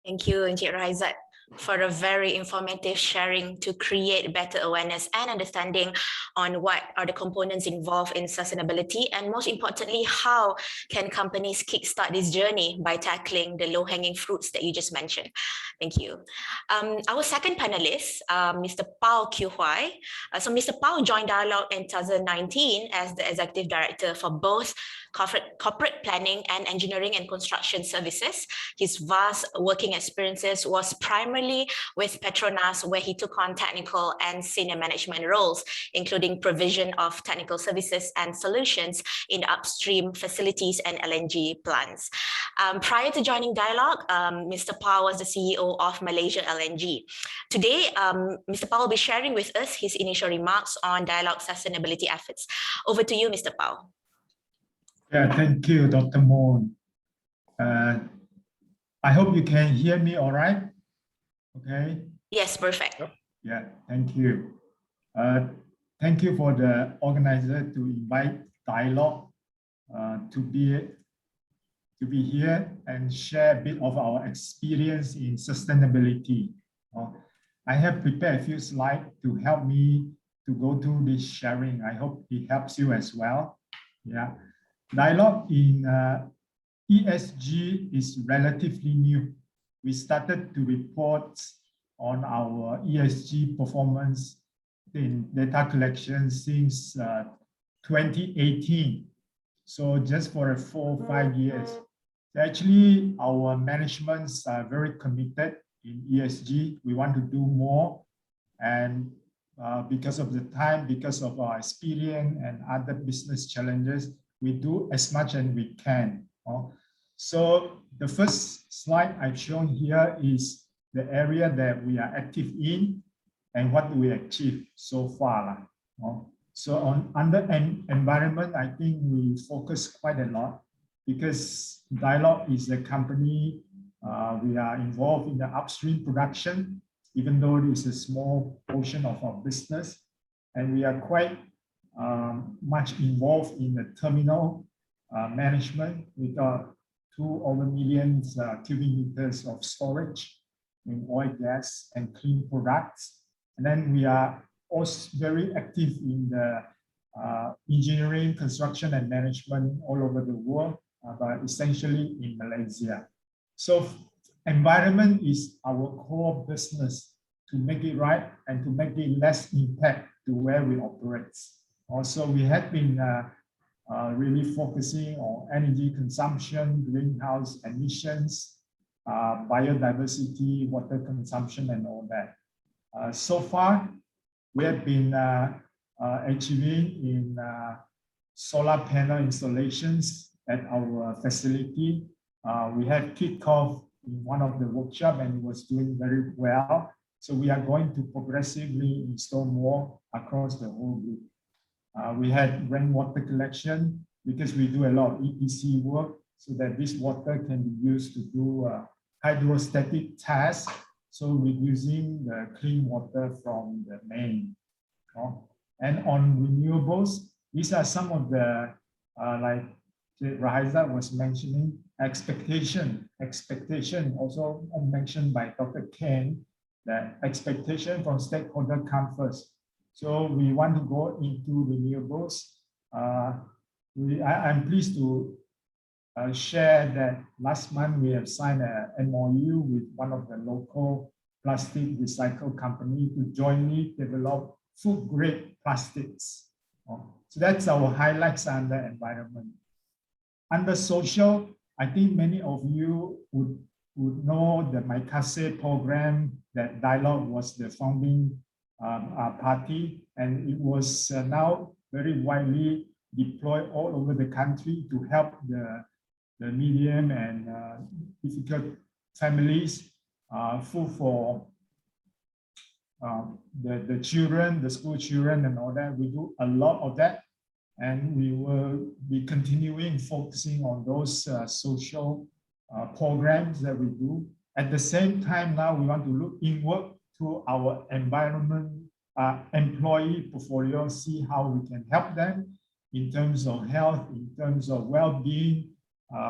Thank you, Encik Raizat, for a very informative sharing to create better awareness and understanding on what are the components involved in sustainability, and most importantly, how can companies kickstart this journey by tackling the low-hanging fruits that you just mentioned. Thank you. Our second panelist, Mr. Pao Q Huai. So Mr. Pao joined Dialogue in 2019 as the Executive Director for both corporate planning and engineering and construction services. His vast working experiences was primarily with Petronas, where he took on technical and senior management roles, including provision of technical services and solutions in upstream facilities and LNG plants. Prior to joining Dialogue, Mr. Pao was the CEO of Malaysia LNG. Today, Mr. Pao will be sharing with us his initial remarks on Dialogue sustainability efforts. Over to you, Mr. Pao. Yeah, thank you, Dr. Moon. I hope you can hear me all right. Okay. Yes, perfect. Yeah, thank you. Thank you for the organizer to invite Dialogue to be here and share a bit of our experience in sustainability. I have prepared a few slides to help me to go through this sharing. I hope it helps you as well. Yeah, dialogue in ESG is relatively new. We started to report on our ESG performance in data collection since 2018. So just for 4 or 5 years. Actually, our managements are very committed in ESG. We want to do more. And because of the time, because of our experience and other business challenges, we do as much as we can. So the first slide I've shown here is the area that we are active in and what we achieved so far. So under environment, I think we focus quite a lot because Dialog is a company, we are involved in the upstream production, even though it is a small portion of our business. And we are quite much involved in the terminal management. We got 2 over million cubic meters of storage in oil, gas, and clean products. And then we are also very active in the engineering, construction, and management all over the world, but essentially in Malaysia. So environment is our core business, to make it right and to make it less impact to where we operate. Also, we have been really focusing on energy consumption, greenhouse emissions, biodiversity, water consumption, and all that. So far, we have been achieving in solar panel installations at our facility. We had kicked off in one of the workshops and it was doing very well. So we are going to progressively install more across the whole group. We had rainwater collection because we do a lot of EPC work so that this water can be used to do hydrostatic tasks. So reducing the clean water from the main. And on renewables, these are some of the, like Rahiza was mentioning, expectation also mentioned by Dr. Ken, that expectation from stakeholder come first. So we want to go into renewables. I'm pleased to share that last month we have signed an MOU with one of the local plastic recycle company to jointly develop food-grade plastics. So that's our highlights under environment. Under social, I think many of you would know the MyCase program, that Dialog was the founding party, and it was now very widely deployed all over the country to help the medium and difficult families, food for the children, the school children and all that. We do a lot of that, and we will be continuing focusing on those social programs that we do. At the same time, now we want to look inward to our environment employee portfolio, see how we can help them in terms of health, in terms of well-being,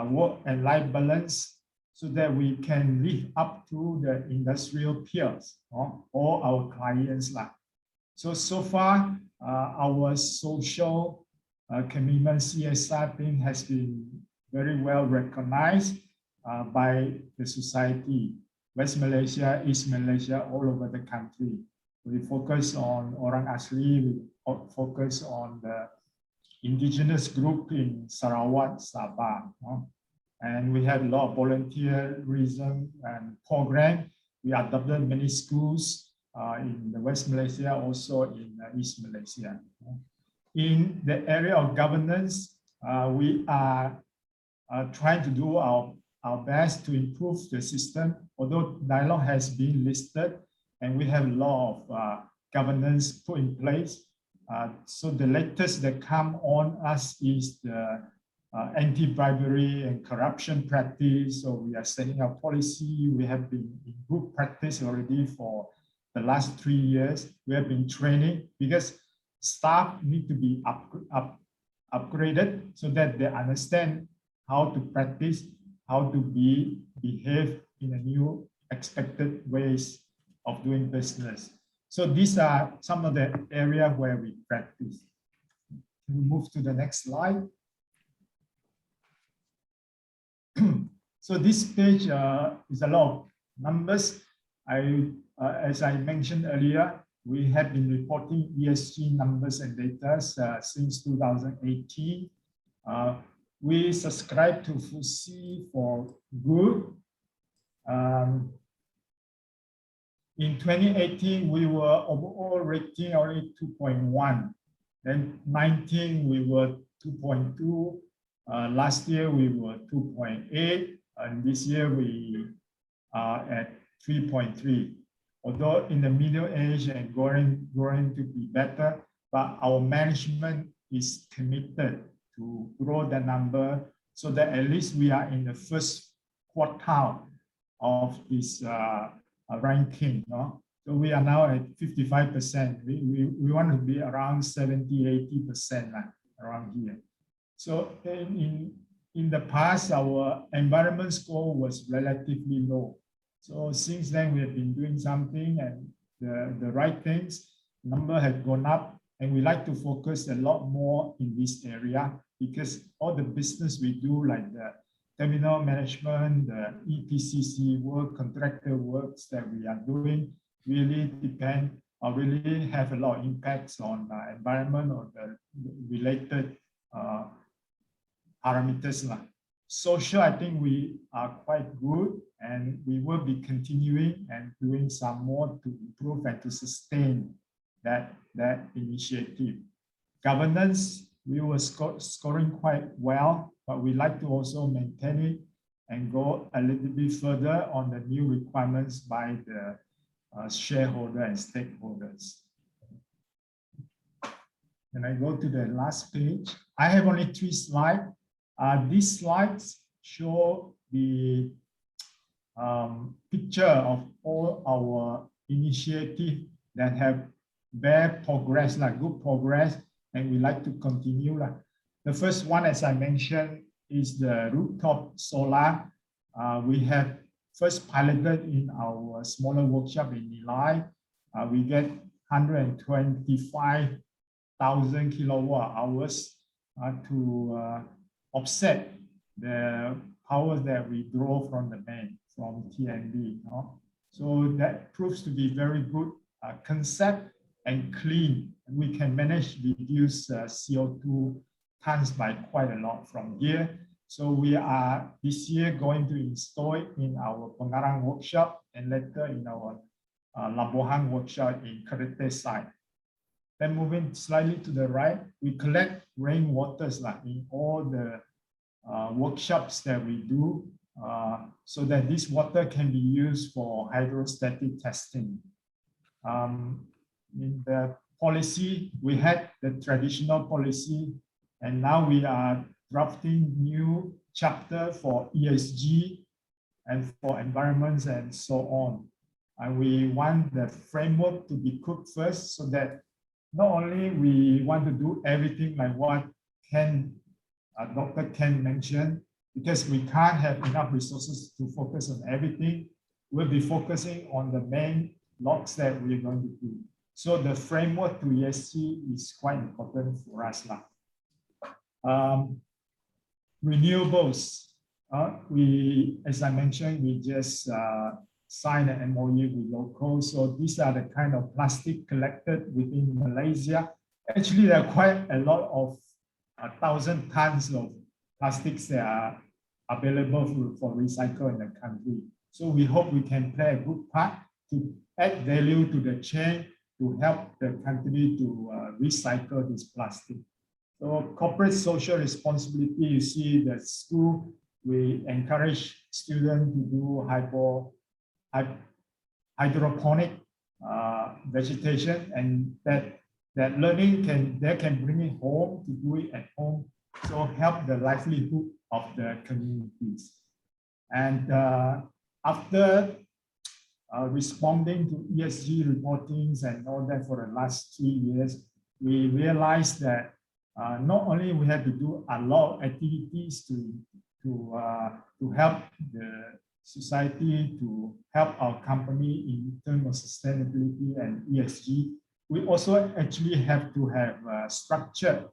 work and life balance, so that we can live up to the industrial peers or our clients. So far, our social commitment CSR thing has been very well recognized by the society. West Malaysia, East Malaysia, all over the country. We focus on Orang Asli, we focus on the indigenous group in Sarawak, Sabah. And we have a lot of volunteerism and program. We adopted many schools in the West Malaysia, also in East Malaysia. In the area of governance, we are trying to do our best to improve the system, although Dialog has been listed and we have a lot of governance put in place. So the latest that come on us is the anti-bribery and corruption practice. So we are setting up policy. We have been in good practice already for the last 3 years. We have been training because staff need to be upgraded so that they understand how to practice, how to behave in a new expected ways. of doing business. So these are some of the areas where we practice. Can we move to the next slide? So this page is a lot of numbers. As I mentioned earlier, we have been reporting ESG numbers and data since 2018. We subscribe to FTSE for good. In 2018, we were overall rating only 2.1. Then 19, we were 2.2. Last year, we were 2.8. And this year, we are at 3.3. Although in the middle age and going to be better, but our management is committed to grow the number so that at least we are in the first quartile of this ranking. No? So we are now at 55%. We want to be around 70–80% around here. So in the past, our environment score was relatively low. So since then, we have been doing something and the right things, number has gone up, and we like to focus a lot more in this area because all the business we do, like the terminal management, the EPCC work, contractor works that we are doing, really depend or really have a lot of impacts on the environment or the related parameters. Social, I think we are quite good, and we will be continuing and doing some more to improve and to sustain that initiative. Governance, we were scoring quite well, but we like to also maintain it and go a little bit further on the new requirements by the shareholder and stakeholders. Can I go to the last page? I have only 3 slides. These slides show the picture of all our initiatives that have bear progress, good progress, and we like to continue. The first one, as I mentioned, is the rooftop solar. We have first piloted in our smaller workshop in Nilai. We get 125,000 kilowatt hours to offset the power that we draw from the main, from TNB. So that proves to be very good concept and clean. We can manage to reduce CO2 tons by quite a lot from here. So we are this year going to install it in our Pengarang workshop and later in our Labuhan workshop in Kerete site. Then moving slightly to the right, we collect rainwaters in all the workshops that we do so that this water can be used for hydrostatic testing. In the policy, we had the traditional policy, and now we are drafting new chapter for ESG and for environments and so on. And we want the framework to be cooked first so that not only we want to do everything like what Dr. Ken mentioned, because we can't have enough resources to focus on everything, we'll be focusing on the main blocks that we're going to do. So the framework to ESG is quite important for us. Renewables, as I mentioned, we just signed an MOU with local. So these are the kind of plastic collected within Malaysia. Actually, there are quite a lot of 1,000 tons of plastics that are available for recycle in the country. So we hope we can play a good part to add value to the chain to help the country to recycle this plastic. So corporate social responsibility, you see the school, we encourage students to do hydroponic vegetation, and that learning they can bring it home to do it at home, so help the livelihood of the communities. And after responding to ESG reportings and all that for the last 3 years, we realized that not only we have to do a lot of activities to help the society to help our company in terms of sustainability and ESG, we also actually have to have structured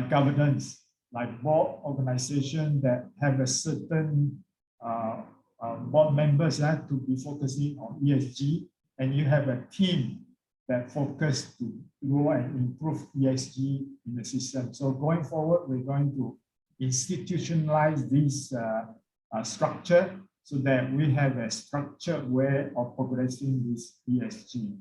governance, like board organization that have a certain board members to be focusing on ESG, and you have a team that focus to grow and improve ESG in the system. So going forward, we're going to institutionalize this structure so that we have a structured way of progressing this ESG.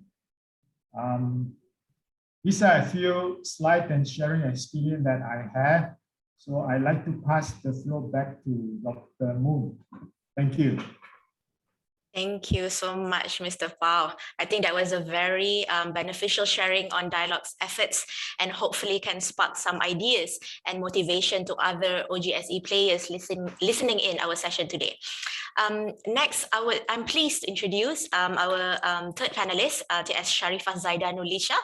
These are a few slides and sharing experience that I have. So I'd like to pass the floor back to Dr. Moon. Thank you. Thank you so much, Mr. Pao. I think that was a very beneficial sharing on Dialogue's efforts, and hopefully can spark some ideas and motivation to other OGSE players listening in our session today. Next, I'm pleased to introduce our third panelist, T.S. Sharifah Zaidanulisha.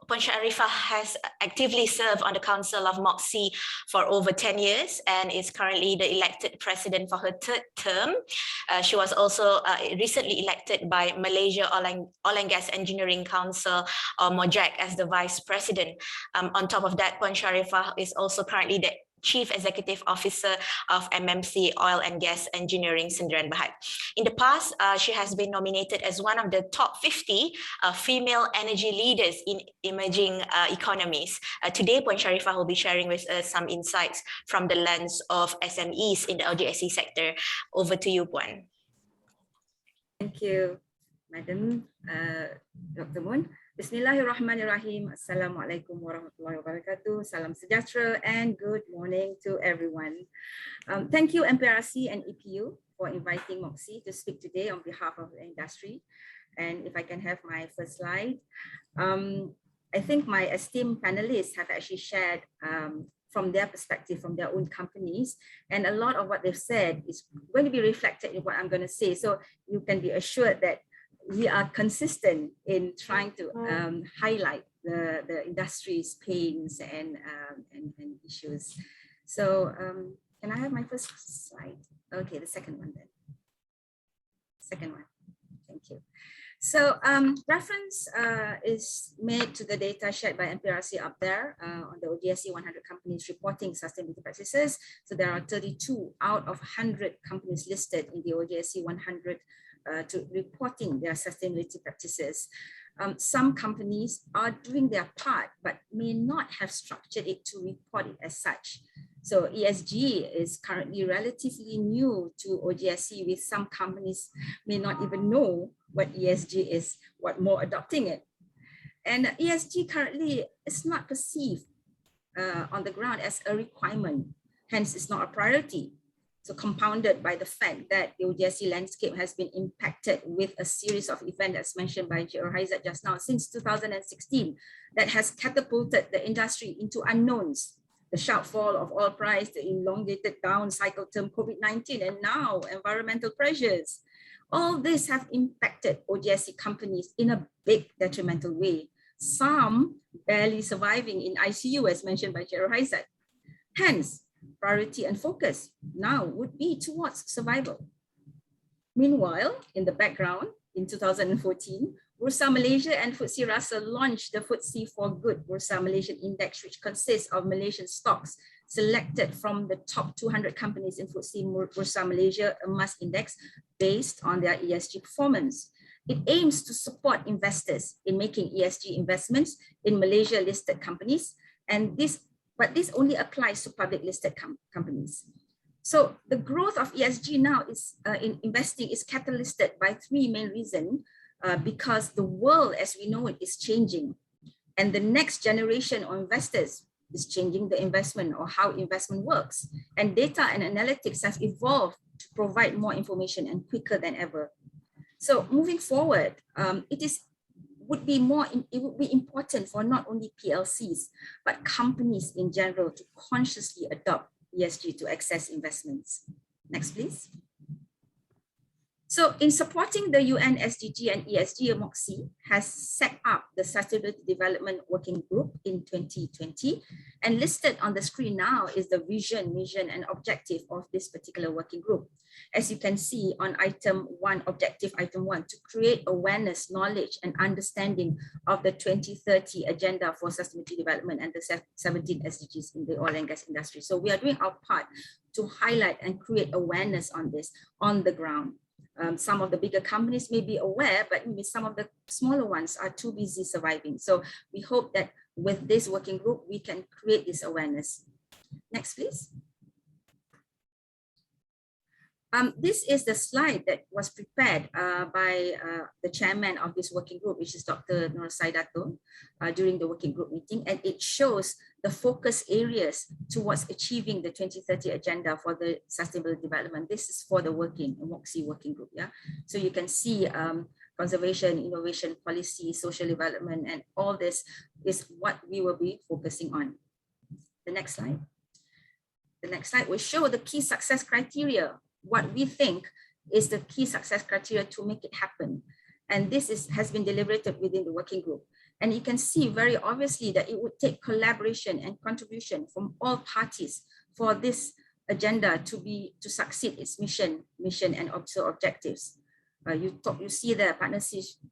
Puan Sharifah has actively served on the Council of OGSE for over 10 years and is currently the elected president for her third term. She was also recently elected by Malaysia Oil and Gas Engineering Council, or MOJEC, as the vice president. On top of that, Puan Sharifah is also currently the Chief Executive Officer of MMC Oil and Gas Engineering Sdgs Berhad. In the past, she has been nominated as one of the top 50 female energy leaders in emerging economies. Today, Puan Sharifah will be sharing with us some insights from the lens of SMEs in the OGSE sector. Over to you, Puan. Thank you, Madam Dr. Moon. Bismillahirrahmanirrahim. Assalamualaikum warahmatullahi wabarakatuh. Salam sejahtera and good morning to everyone. Thank you, MPRC and EPU, for inviting OGSE to speak today on behalf of the industry. And if I can have my first slide. I think my esteemed panelists have actually shared from their perspective, from their own companies, and a lot of what they've said is going to be reflected in what I'm going to say. So you can be assured that we are consistent in trying to highlight the industry's pains and issues. So can I have my first slide? Okay, the second one then. Second one, thank you. So reference is made to the data shared by MPRC up there on the OGSE 100 companies reporting sustainability practices. So there are 32 out of 100 companies listed in the OGSE 100 to reporting their sustainability practices. Some companies are doing their part, but may not have structured it to report it as such. So ESG is currently relatively new to OGSE, with some companies may not even know what ESG is, what more adopting it. And ESG currently is not perceived on the ground as a requirement, hence it's not a priority. So compounded by the fact that the OGSE landscape has been impacted with a series of events as mentioned by Encik Rohaizat just now since 2016 that has catapulted the industry into unknowns. The sharp fall of oil price, the elongated down cycle term COVID-19, and now environmental pressures. All this have impacted OGSE companies in a big detrimental way. Some barely surviving in ICU as mentioned by Encik Rohaizat. Hence, priority and focus now would be towards survival. Meanwhile, in the background, in 2014, Bursa Malaysia and FTSE Russell launched the FTSE for Good Bursa Malaysian Index, which consists of Malaysian stocks selected from the top 200 companies in FTSE Bursa Malaysia Emas Index based on their ESG performance. It aims to support investors in making ESG investments in Malaysia listed companies, and but this only applies to public listed companies. So the growth of ESG now is in investing is catalyzed by three main reasons. Because the world as we know it is changing, and the next generation of investors is changing the investment or how investment works. And data and analytics have evolved to provide more information and quicker than ever. So moving forward, it would be important for not only PLCs, but companies in general to consciously adopt ESG to access investments. Next, please. So in supporting the UN SDG and ESG, OGSE has set up the Sustainability Development Working Group in 2020, and listed on the screen now is the vision, mission, and objective of this particular working group. As you can see on item 1, objective item 1, to create awareness, knowledge, and understanding of the 2030 agenda for sustainability development and the 17 SDGs in the oil and gas industry. So we are doing our part to highlight and create awareness on this on the ground. Some of the bigger companies may be aware, but maybe some of the smaller ones are too busy surviving. So we hope that with this working group, we can create this awareness. Next, please. This is the slide that was prepared by the chairman of this working group, which is Dr. Nur Saidatul, during the working group meeting, and it shows the focus areas towards achieving the 2030 agenda for the sustainable development. This is for the OGSE working group. Yeah, so you can see conservation, innovation, policy, social development, and all this is what we will be focusing on. The next slide. The next slide will show the key success criteria, what we think is the key success criteria to make it happen. And this has been deliberated within the working group. And you can see very obviously that it would take collaboration and contribution from all parties for this agenda to succeed its mission and also objectives. You see the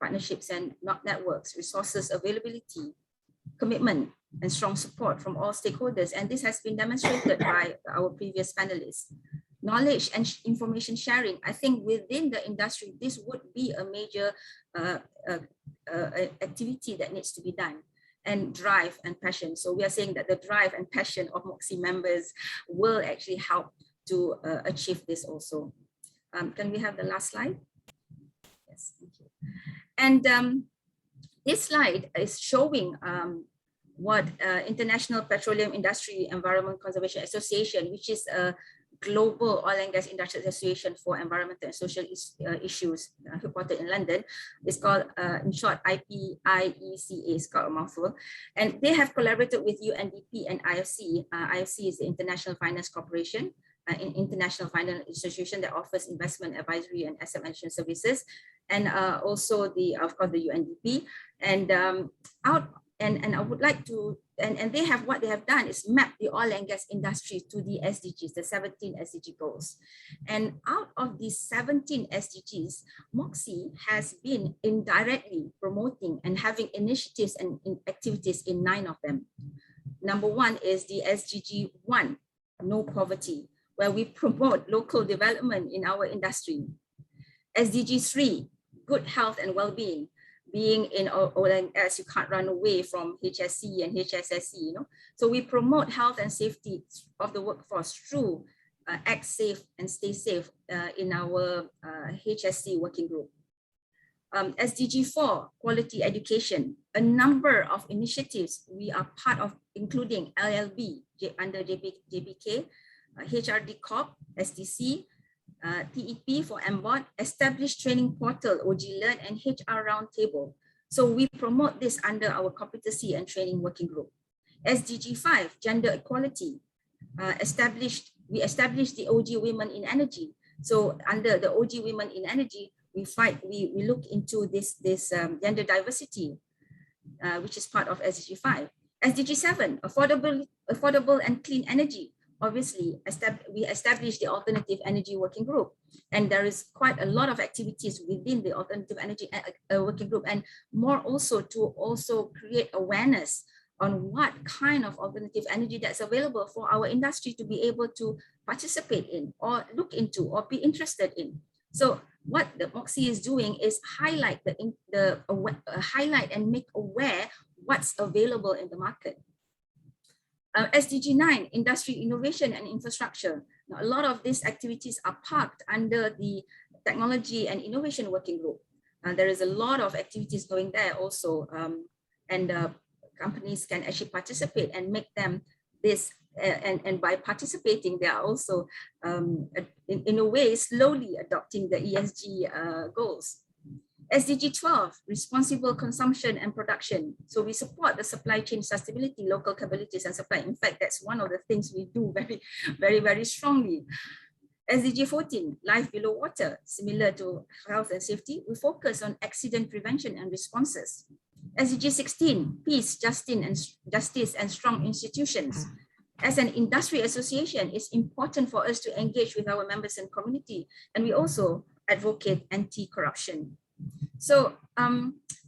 partnerships and networks, resources availability, commitment, and strong support from all stakeholders. And this has been demonstrated by our previous panelists. Knowledge and information sharing, I think within the industry, this would be a major activity that needs to be done, and drive and passion. So we are saying that the drive and passion of OGSE members will actually help to achieve this also. Can we have the last slide? Yes, thank you. And this slide is showing what International Petroleum Industry Environment Conservation Association, which is a global oil and gas industry association for environmental and social issues, headquartered in London. It's called, in short, IPIECA, it's called a mouthful. And they have collaborated with UNDP and IFC. IFC is the International Finance Corporation, an international finance institution that offers investment advisory and asset management services, and also of course, the UNDP. And I would like to, and they have, what they have done is map the oil and gas industry to the SDGs, the 17 SDG goals. And out of these 17 SDGs, OGSE has been indirectly promoting and having initiatives and activities in 9 of them. Number 1 is the SDG 1, no poverty, where we promote local development in our industry. SDG 3, good health and well-being. Being in oil and gas, you can't run away from HSE and HSSE, you know. So we promote health and safety of the workforce through Act Safe and Stay Safe in our HSC working group. SDG 4, quality education. A number of initiatives we are part of, including LLB under JPK, HRD Corp, SDC, TEP for Embed, established training portal, OG Learn, and HR Roundtable. So we promote this under our competency and training working group. SDG 5, gender equality, we established the OG Women in Energy. So under the OG Women in Energy, we look into this gender diversity, which is part of SDG 5. SDG 7, affordable and clean energy. Obviously, we established the Alternative Energy Working Group, and there is quite a lot of activities within the Alternative Energy Working Group, and more also to also create awareness on what kind of alternative energy that's available for our industry to be able to participate in or look into or be interested in. So what the OGSE is doing is highlight highlight and make aware what's available in the market. SDG 9, industry innovation and infrastructure. Now, a lot of these activities are parked under the technology and innovation working group. There is a lot of activities going there also, and companies can actually participate and make them this, and by participating, they are also, in a way, slowly adopting the ESG goals. SDG 12, responsible consumption and production. So we support the supply chain sustainability, local capabilities and supply. In fact, that's one of the things we do very, very, very strongly. SDG 14, life below water, similar to health and safety, we focus on accident prevention and responses. SDG 16, peace, justice and strong institutions. As an industry association, it's important for us to engage with our members and community, and we also advocate anti-corruption. So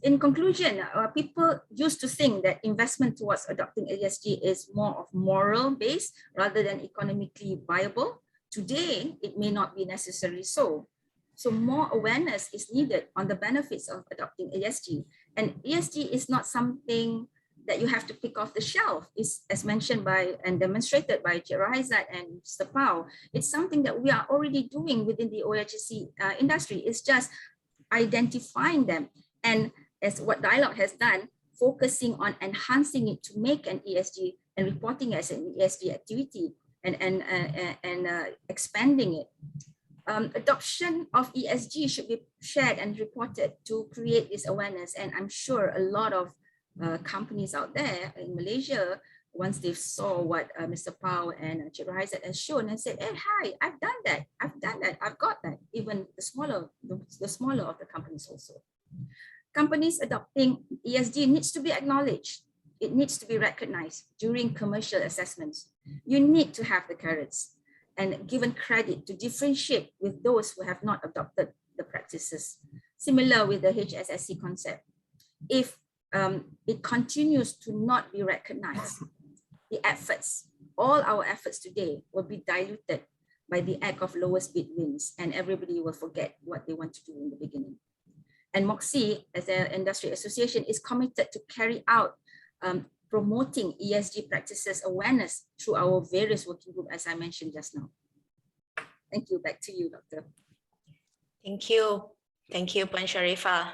in conclusion, people used to think that investment towards adopting ESG is more of moral based rather than economically viable. Today, it may not be necessarily so. So more awareness is needed on the benefits of adopting ESG. And ESG is not something that you have to pick off the shelf. It's, as mentioned by and demonstrated by Razalan and Mr. Pao, it's something that we are already doing within the OGSE industry. It's just identifying them. And as what Dialogue has done, focusing on enhancing it to make an ESG and reporting as an ESG activity and expanding it. Adoption of ESG should be shared and reported to create this awareness. And I'm sure a lot of companies out there in Malaysia, once they saw what Mr. Pao and Razalan has shown and said, hey, hi, I've done that, I've got that. Even the smaller of the companies also. Companies adopting ESG needs to be acknowledged. It needs to be recognized during commercial assessments. You need to have the carrots and given credit to differentiate with those who have not adopted the practices. Similar with the HSSC concept. If it continues to not be recognized, the efforts, all our efforts today will be diluted by the act of lowest bid wins, and everybody will forget what they want to do in the beginning. And OGSE, as an industry association, is committed to carry out promoting ESG practices awareness through our various working groups, as I mentioned just now. Thank you. Back to you, Doctor. Thank you. Thank you, Puan Sharifah,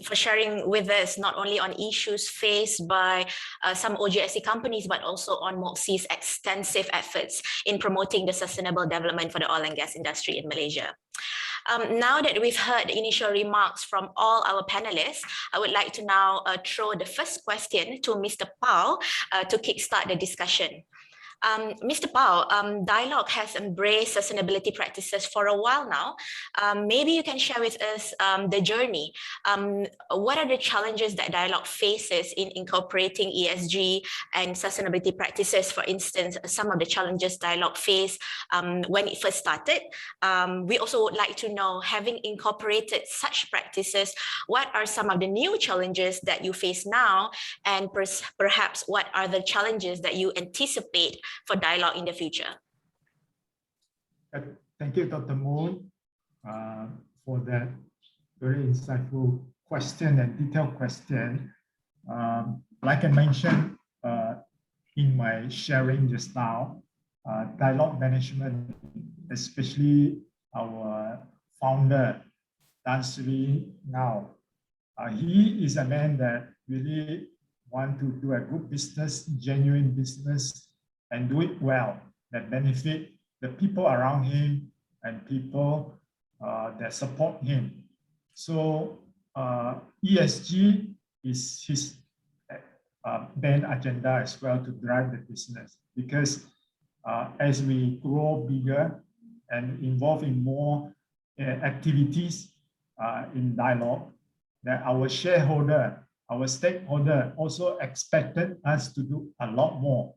for sharing with us not only on issues faced by some OGSE companies, but also on OGSE's extensive efforts in promoting the sustainable development for the oil and gas industry in Malaysia. Now that we've heard initial remarks from all our panelists, I would like to now throw the first question to Mr. Pao to kickstart the discussion. Mr. Pao, Dialogue has embraced sustainability practices for a while now. Maybe you can share with us the journey. What are the challenges that Dialogue faces in incorporating ESG and sustainability practices? For instance, some of the challenges Dialogue faced when it first started. We also would like to know, having incorporated such practices, what are some of the new challenges that you face now? And perhaps what are the challenges that you anticipate for Dialogue in the future? Thank you, Dr. Moon, for that very insightful question and detailed question. Like I mentioned in my sharing just now, Dialogue management, especially our founder, Tan Sri now, he is a man that really want to do a good business, genuine business, and do it well, that benefit the people around him and people that support him. So ESG is his main agenda as well, to drive the business, because as we grow bigger and involve in more activities in Dialogue, that our shareholder, our stakeholder also expected us to do a lot more.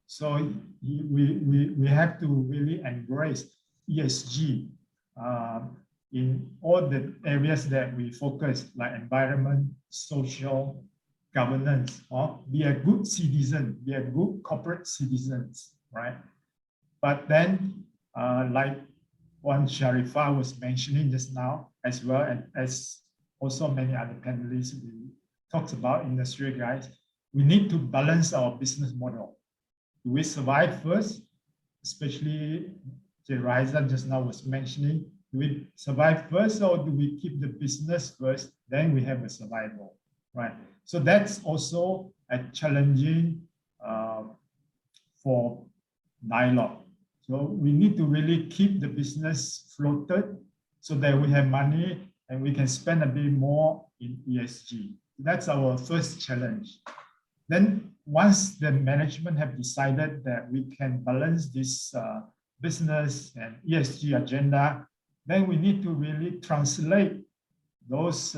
So we have to really embrace ESG in all the areas that we focus, like environment, social, governance, or be a good citizen, be a good corporate citizens, right? But then, like Puan Sharifah was mentioning just now, as well, and as also many other panelists we talked about, industry guys, we need to balance our business model. Do we survive first? Especially Razalan just now was mentioning, do we survive first, or do we keep the business first? Then we have a survival, right? So that's also a challenging for Dialogue. So we need to really keep the business floated so that we have money and we can spend a bit more in ESG. That's our first challenge. Then once the management have decided that we can balance this business and ESG agenda, then we need to really translate those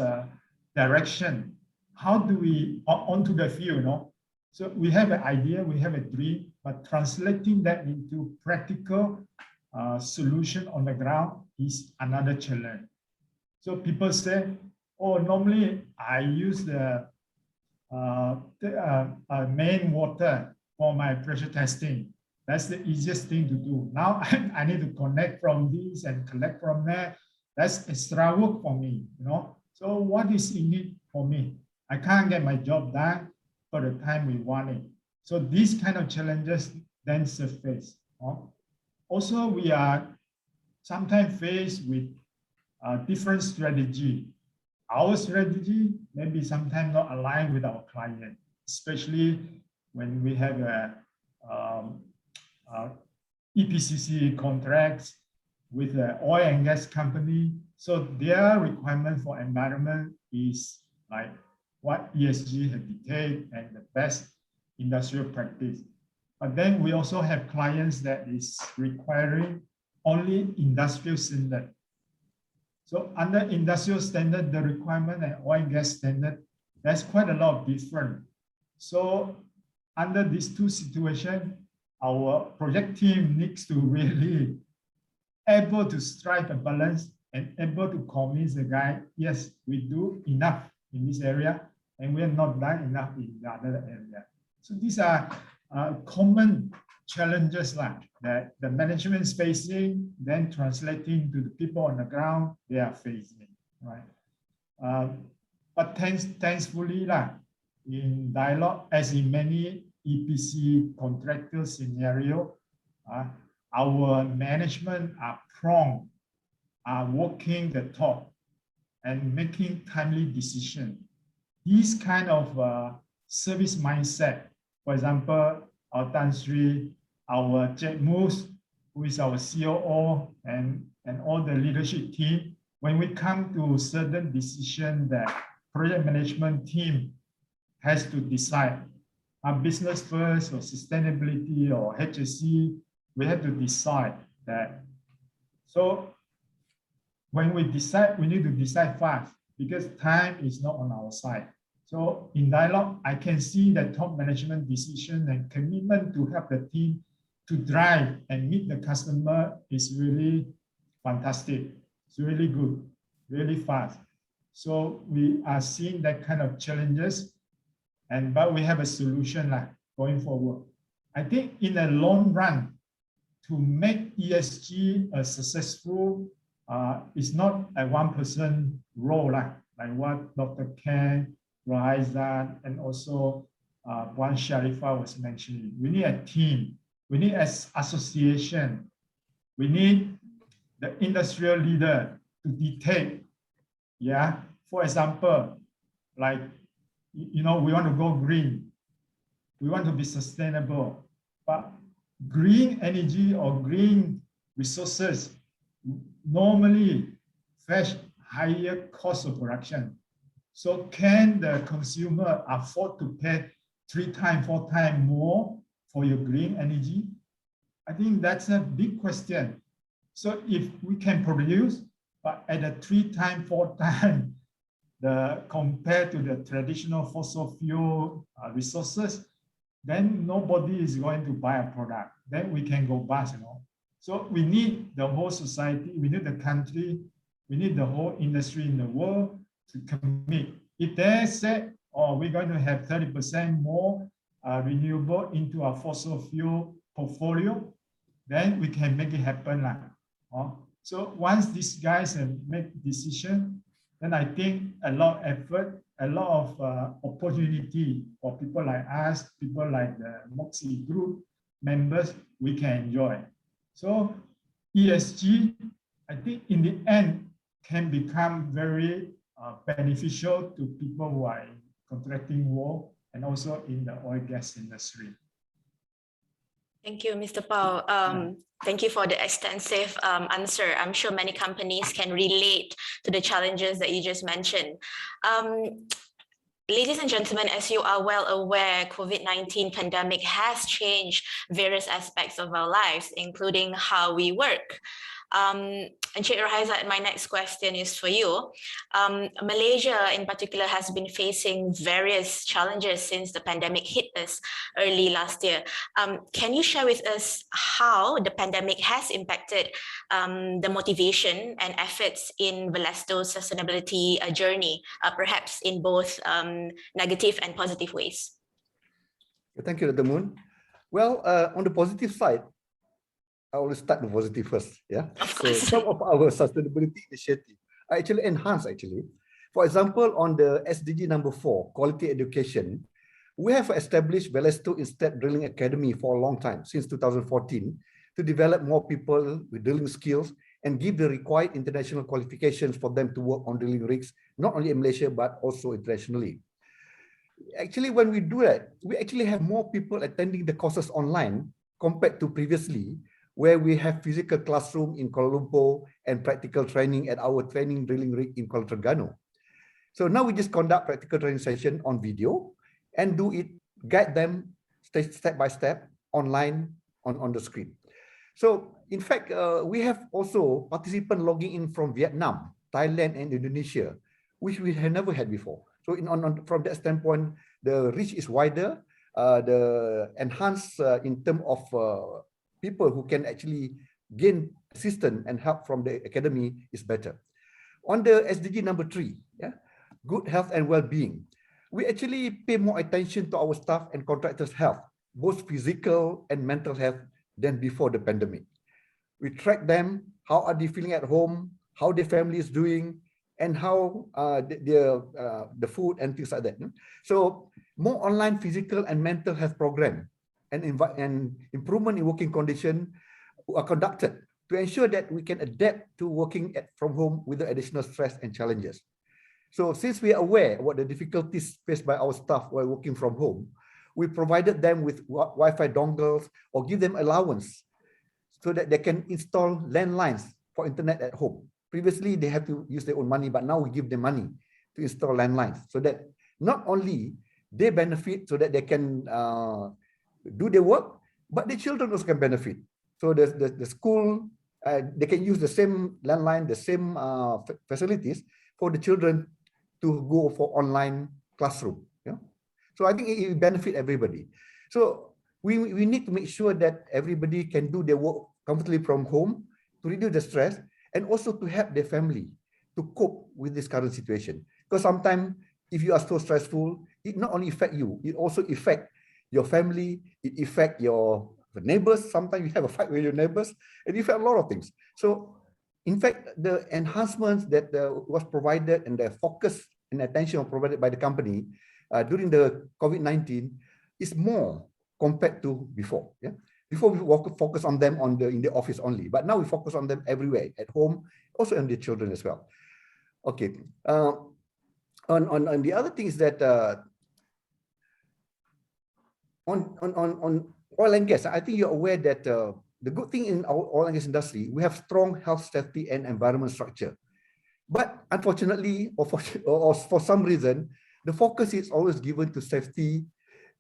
direction. How do we onto the field, you know? So we have an idea, we have a dream, but translating that into practical solution on the ground is another challenge. So people say, oh, normally I use the main water for my pressure testing. That's the easiest thing to do. Now I need to connect from this and collect from there. That's extra work for me, you know. So what is in it for me? I can't get my job done for the time we want it. So these kind of challenges then surface. Also, we are sometimes faced with different strategy. Our strategy may be sometimes not aligned with our client, especially when we have EPCC contracts with the oil and gas company. So their requirement for environment is like what ESG has detailed and the best industrial practice. But then we also have clients that is requiring only industrial standard. So under industrial standard, the requirement and oil and gas standard, there's quite a lot of different. So under these two situations, our project team needs to really able to strike a balance and able to convince the guy, yes, we do enough in this area and we are not done enough in the other area. So these are common challenges that the management is facing, then translating to the people on the ground they are facing, right? But thankfully, in dialogue, as in many EPC contractor scenario, our management are prompt, are working the talk and making timely decision. These kind of service mindset, for example, our Tan Sri, our Jack Moose, who is our COO, and all the leadership team, when we come to certain decision that project management team has to decide, business first or sustainability or HSE, we have to decide that. So when we decide, we need to decide fast because time is not on our side. So in dialogue, I can see that top management decision and commitment to help the team to drive and meet the customer is really fantastic. It's really good, really fast. So we are seeing that kind of challenges, but we have a solution going forward. I think in the long run, to make ESG a successful, it's not a one-person role like what Dr. Ken, Razalan, and also Wan Sharifa was mentioning. We need a team. We need an association. We need the industrial leader to dictate. Yeah. For example, like, you know, we want to go green. We want to be sustainable. But green energy or green resources normally fetch higher cost of production. So can the consumer afford to pay 3 times, 4 times more for your green energy? I think that's a big question. So if we can produce, but at a 3 times, 4 times, compared to the traditional fossil fuel resources, then nobody is going to buy a product. Then we can go bust, you know. So we need the whole society, we need the country, we need the whole industry in the world to commit. If they say, oh, we're going to have 30% more renewable into our fossil fuel portfolio, then we can make it happen. So once these guys have made decision, then I think a lot of effort, a lot of opportunity for people like us, people like the OGSE group members, we can enjoy. So ESG, I think in the end, can become very beneficial to people who are in contracting world and also in the oil and gas industry. Thank you, Mr. Pao. Thank you for the extensive answer. I'm sure many companies can relate to the challenges that you just mentioned. Ladies and gentlemen, as you are well aware, COVID-19 pandemic has changed various aspects of our lives, including how we work. Encik Rahaizat, my next question is for you. Malaysia in particular has been facing various challenges since the pandemic hit us early last year. Can you share with us how the pandemic has impacted the motivation and efforts in Velesto's sustainability journey, perhaps in both negative and positive ways? Thank you, Dr. Moon. Well, on the positive side, I will start the positive first. Yeah. So some of our sustainability initiatives are actually enhanced. For example, on the SDG number 4, quality education, we have established Velesto Instead Drilling Academy for a long time, since 2014, to develop more people with drilling skills and give the required international qualifications for them to work on drilling rigs, not only in Malaysia, but also internationally. Actually, when we do that, we actually have more people attending the courses online compared to previously, where we have physical classroom in Kuala Lumpur and practical training at our training drilling rig in Kuala Terengganu. So now we just conduct practical training session on video and guide them step by step online on the screen. So in fact, we have also participants logging in from Vietnam, Thailand, and Indonesia, which we have never had before. So from that standpoint, the reach is wider, the enhanced in terms of people who can actually gain assistance and help from the academy is better. On the SDG number 3, good health and well-being, we actually pay more attention to our staff and contractors' health, both physical and mental health, than before the pandemic. We track them, how are they feeling at home, how their family is doing, and how the food and things like that. So more online physical and mental health program and improvement in working condition are conducted to ensure that we can adapt to working from home with the additional stress and challenges. So since we are aware what the difficulties faced by our staff while working from home, we provided them with Wi-Fi dongles or give them allowance so that they can install landlines for internet at home. Previously, they have to use their own money, but now we give them money to install landlines so that not only they benefit so that they can do their work, but the children also can benefit. So the school, they can use the same landline, the same facilities for the children to go for online classroom. So I think it will benefit everybody. So we need to make sure that everybody can do their work comfortably from home to reduce the stress and also to help their family to cope with this current situation. Because sometimes if you are so stressful, it not only affects you, it also affects your family, it affects your neighbors. Sometimes you have a fight with your neighbors, and it affects a lot of things. So in fact, the enhancements that was provided and the focus and attention provided by the company during the COVID-19 is more compared to before. Before we focus on them in the office only, but now we focus on them everywhere, at home, also on the children as well. Okay. On the other things that on oil and gas, I think you're aware that the good thing in our oil and gas industry, we have strong health, safety, and environment structure. But unfortunately, or for some reason, the focus is always given to safety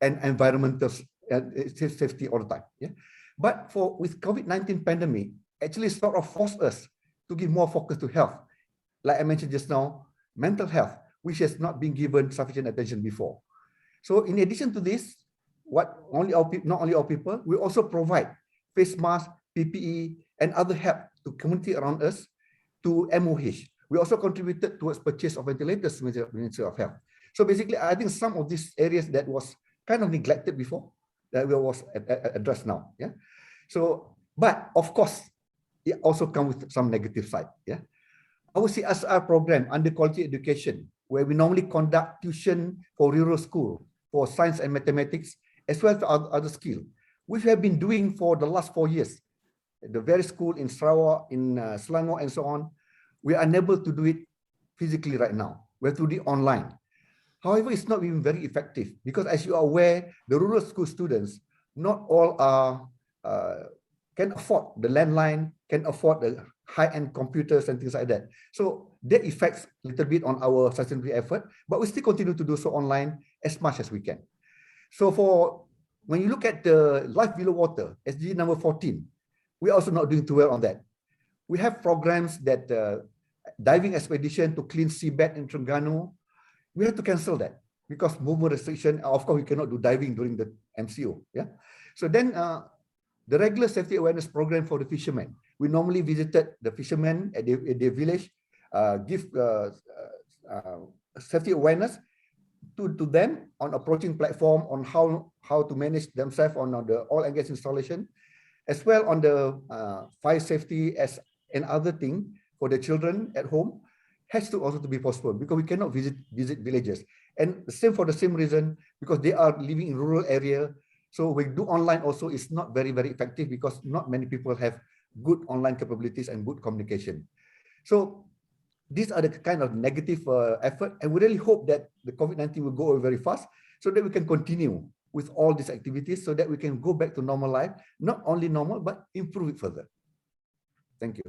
and environmental safety all the time. But with COVID-19 pandemic, actually sort of forced us to give more focus to health. Like I mentioned just now, mental health, which has not been given sufficient attention before. So in addition to this, not only our people, we also provide face masks, PPE, and other help to community around us, to MOH. We also contributed towards purchase of ventilators, Ministry of Health. So basically, I think some of these areas that was kind of neglected before, that was addressed now. So, but of course, it also comes with some negative side. Our CSR program under quality education, where we normally conduct tuition for rural school for science and mathematics, as well as other skills, which we have been doing for the last 4 years. The various school in Sarawak, in Selangor, and so on, we are unable to do it physically right now. We have to do it online. However, it's not even very effective because, as you are aware, the rural school students, not all are can afford the landline, can afford the high-end computers and things like that. So that affects a little bit on our sustainability effort, but we still continue to do so online as much as we can. So when you look at the life below water, SDG number 14, we're also not doing too well on that. We have programs that diving expedition to clean seabed in Terengganu. We have to cancel that because movement restriction. Of course, we cannot do diving during the MCO. Yeah. So then the regular safety awareness program for the fishermen. We normally visited the fishermen at their village, give safety awareness to them on approaching platform, on how to manage themselves on the oil and gas installation, as well on the fire safety as another thing for the children at home has to also to be postponed because we cannot visit villages. And same for the same reason, because they are living in rural area. So we do online also is not very, very effective because not many people have good online capabilities and good communication. So these are the kind of negative effort, and we really hope that the COVID-19 will go away very fast so that we can continue with all these activities so that we can go back to normal life, not only normal, but improve it further. Thank you.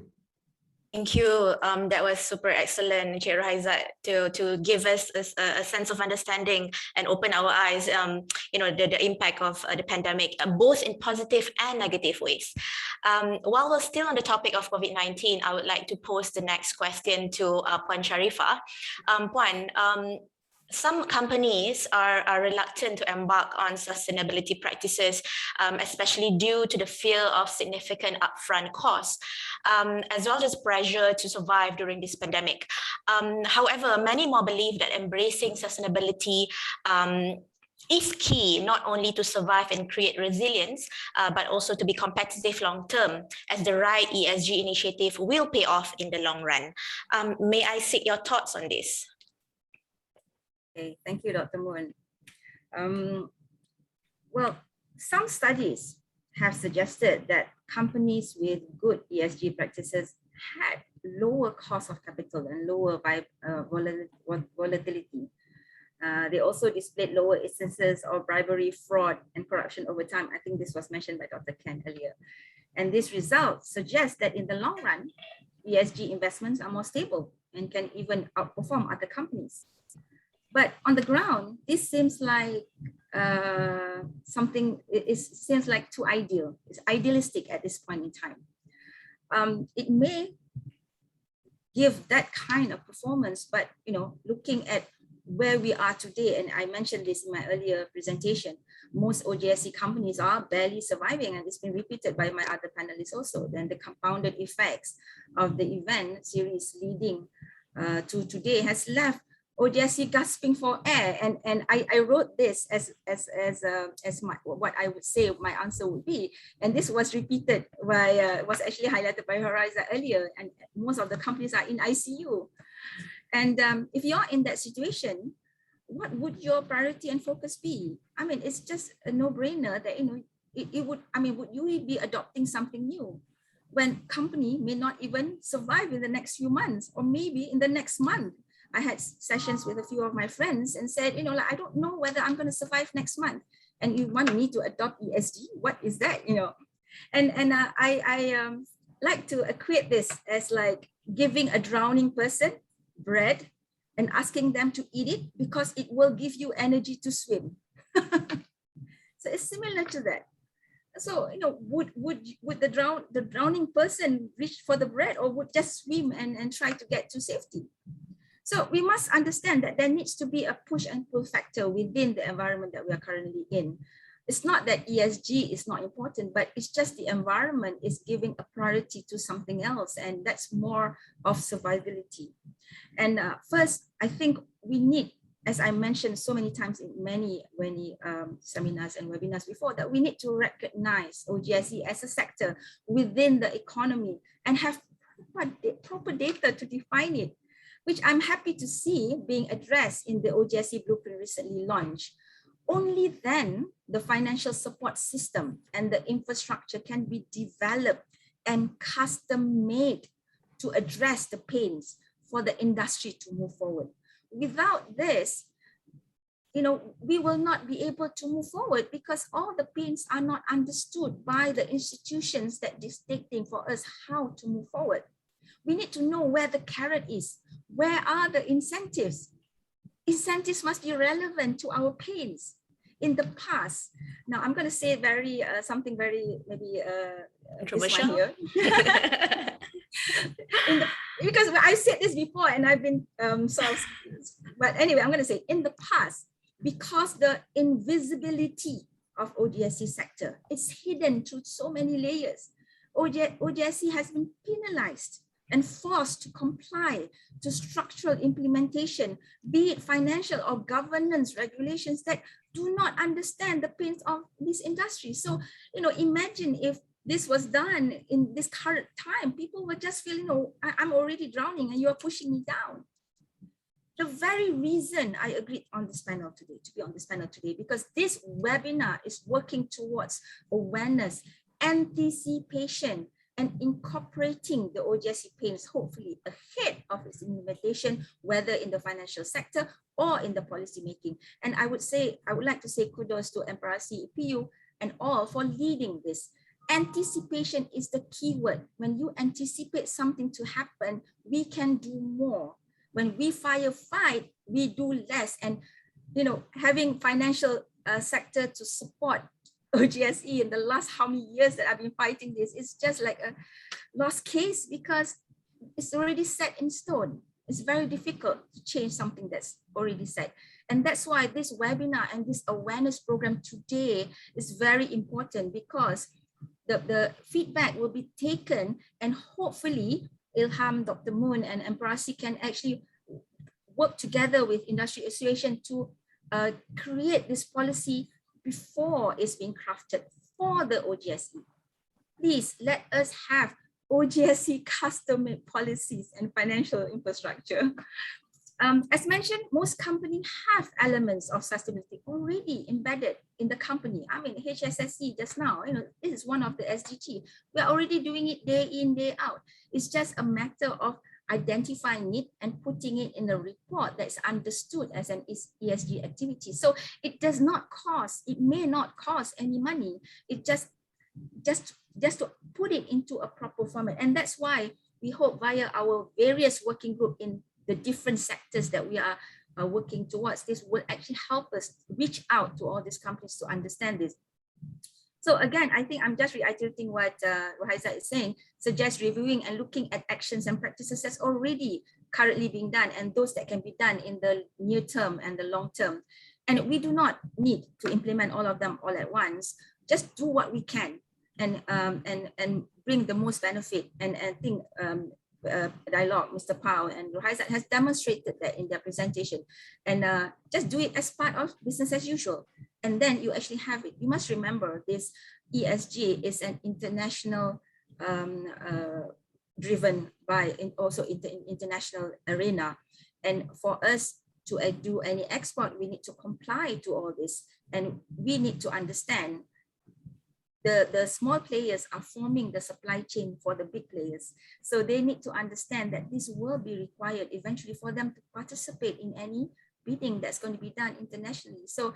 Thank you. That was super excellent, Cik Raizat, to give us a sense of understanding and open our eyes, the impact of the pandemic, both in positive and negative ways. While we're still on the topic of COVID-19, I would like to pose the next question to Puan Sharifah. Puan, some companies are reluctant to embark on sustainability practices, especially due to the fear of significant upfront costs, as well as pressure to survive during this pandemic. However, many more believe that embracing sustainability is key not only to survive and create resilience, but also to be competitive long-term, as the right ESG initiative will pay off in the long run. May I seek your thoughts on this? Okay, thank you, Dr. Moon. Well, some studies have suggested that companies with good ESG practices had lower cost of capital and lower volatility. They also displayed lower instances of bribery, fraud, and corruption over time. I think this was mentioned by Dr. Ken earlier. And these results suggest that in the long run, ESG investments are more stable and can even outperform other companies. But on the ground, this seems like seems like too ideal. It's idealistic at this point in time. It may give that kind of performance, but looking at where we are today, and I mentioned this in my earlier presentation, most OGSE companies are barely surviving, and it's been repeated by my other panelists also. Then the compounded effects of the event series leading to today has left OGSE gasping for air, and I wrote this as my what I would say my answer would be, and this was repeated by was actually highlighted by Horiza earlier, and most of the companies are in ICU, and if you're in that situation, what would your priority and focus be? I mean, it's just a no-brainer that it would. I mean, would you be adopting something new when company may not even survive in the next few months, or maybe in the next month? I had sessions with a few of my friends and said, I don't know whether I'm going to survive next month. And you want me to adopt ESG? What is that? And I like to equate this as like giving a drowning person bread and asking them to eat it because it will give you energy to swim. So it's similar to that. So, would the drowning person reach for the bread, or would just swim and try to get to safety? So we must understand that there needs to be a push and pull factor within the environment that we are currently in. It's not that ESG is not important, but it's just the environment is giving a priority to something else, and that's more of survivability. And first, I think we need, as I mentioned so many times in many seminars and webinars before, that we need to recognize OGSE as a sector within the economy and have proper data to define it, which I'm happy to see being addressed in the OGSE blueprint recently launched. Only then the financial support system and the infrastructure can be developed and custom made to address the pains for the industry to move forward. Without this, we will not be able to move forward because all the pains are not understood by the institutions that is dictating for us how to move forward. We need to know where the carrot is. Where are the incentives? Incentives must be relevant to our pains. In the past, now I'm going to say something very maybe controversial here. Because I said this before and I've been but anyway, I'm going to say in the past, because the invisibility of OGSE sector is hidden through so many layers, OGSE has been penalized and forced to comply to structural implementation, be it financial or governance regulations that do not understand the pains of this industry. So, imagine if this was done in this current time, people would just feel, I'm already drowning and you're pushing me down. The very reason I agreed on this panel today, to be on this panel today, because this webinar is working towards awareness, anticipation, and incorporating the OGSE pains hopefully ahead of its implementation, whether in the financial sector or in the policy making. And I would like to say kudos to MPRC, EPU, and all for leading this. Anticipation is the key word. When you anticipate something to happen, we can do more. When we firefight, we do less. And having financial sector to support OGSE in the last how many years that I've been fighting this, it's just like a lost case because it's already set in stone. It's very difficult to change something that's already set. And that's why this webinar and this awareness program today is very important, because the feedback will be taken and hopefully Ilham, Dr. Moon and MPRC can actually work together with industry association to create this policy before it's being crafted for the OGSE. Please let us have OGSE custom-made policies and financial infrastructure. As mentioned, most companies have elements of sustainability already embedded in the company. I mean, HSSE just now, this is one of the SDG. We're already doing it day in, day out. It's just a matter of identifying it and putting it in a report that's understood as an ESG activity. So it does not cost, it may not cost any money. It just to put it into a proper format. And that's why we hope via our various working group in the different sectors that we are working towards, this will actually help us reach out to all these companies to understand this. So again, I think I'm just reiterating what Rahiza is saying, suggest reviewing and looking at actions and practices that's already currently being done and those that can be done in the near term and the long term. And we do not need to implement all of them all at once. Just do what we can and bring the most benefit. And I think dialogue, Mr. Pao and Rahiza has demonstrated that in their presentation. And just do it as part of business as usual. And then you actually have it. You must remember this ESG is an international driven by also international arena. And for us to do any export, we need to comply to all this. And we need to understand the small players are forming the supply chain for the big players. So they need to understand that this will be required eventually for them to participate in any bidding that's going to be done internationally. So,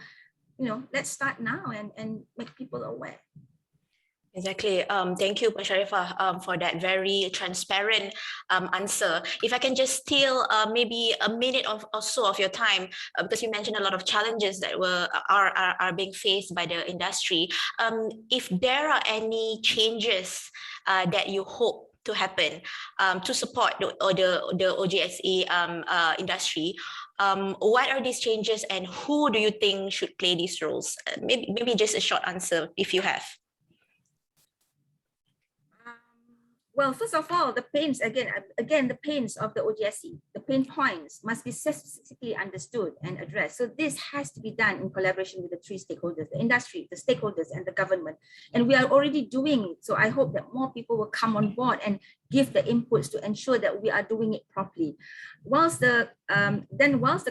let's start now and make people aware. Exactly. Thank you, Sharifa, for that very transparent answer. If I can just steal maybe a minute or so of your time, because you mentioned a lot of challenges that are being faced by the industry. If there are any changes that you hope to happen to support the OGSE industry, what are these changes and who do you think should play these roles? Maybe just a short answer if you have. Well, first of all, the pains, again, the pains of the OGSE, the pain points must be specifically understood and addressed. So this has to be done in collaboration with the three stakeholders, the industry, the stakeholders, and the government. And we are already doing it. So I hope that more people will come on board and give the inputs to ensure that we are doing it properly. Whilst the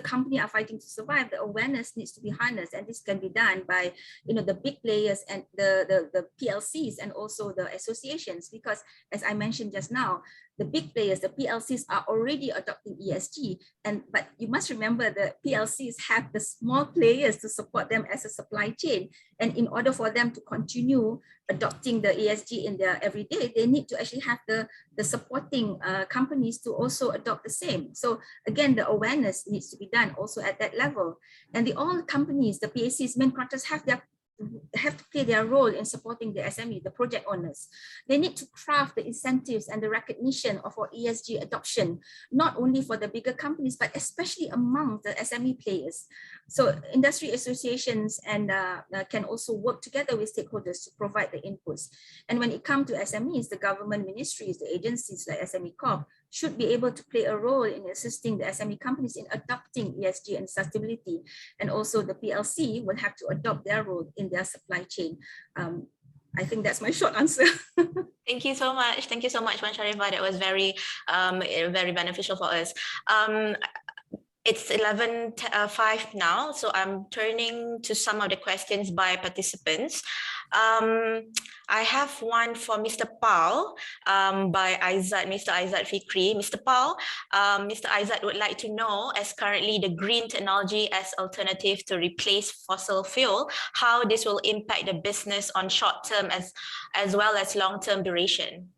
company are fighting to survive, the awareness needs to be harnessed, and this can be done by the big players and the PLCs and also the associations, because as I mentioned just now, the big players, the PLCs, are already adopting ESG, but you must remember the PLCs have the small players to support them as a supply chain, and in order for them to continue adopting the ESG in their everyday, they need to actually have the supporting companies to also adopt the same. So again, the awareness needs to be done also at that level, and all companies, the PACs, main contractors have to play their role in supporting the SME, the project owners. They need to craft the incentives and the recognition of our ESG adoption, not only for the bigger companies, but especially among the SME players. So industry associations and can also work together with stakeholders to provide the inputs. And when it comes to SMEs, the government ministries, the agencies like SME Corp should be able to play a role in assisting the SME companies in adopting ESG and sustainability. And also the PLC will have to adopt their role in their supply chain. I think that's my short answer. Thank you so much. Thank you so much, Wan Sharifah. That was very beneficial for us. It's 11:05 now, so I'm turning to some of the questions by participants. I have one for Mr. Paul by Mr. Aizat Fikri. Mr. Paul, Mr. Aizat would like to know, as currently the green technology as alternative to replace fossil fuel, how this will impact the business on short term as well as long term duration.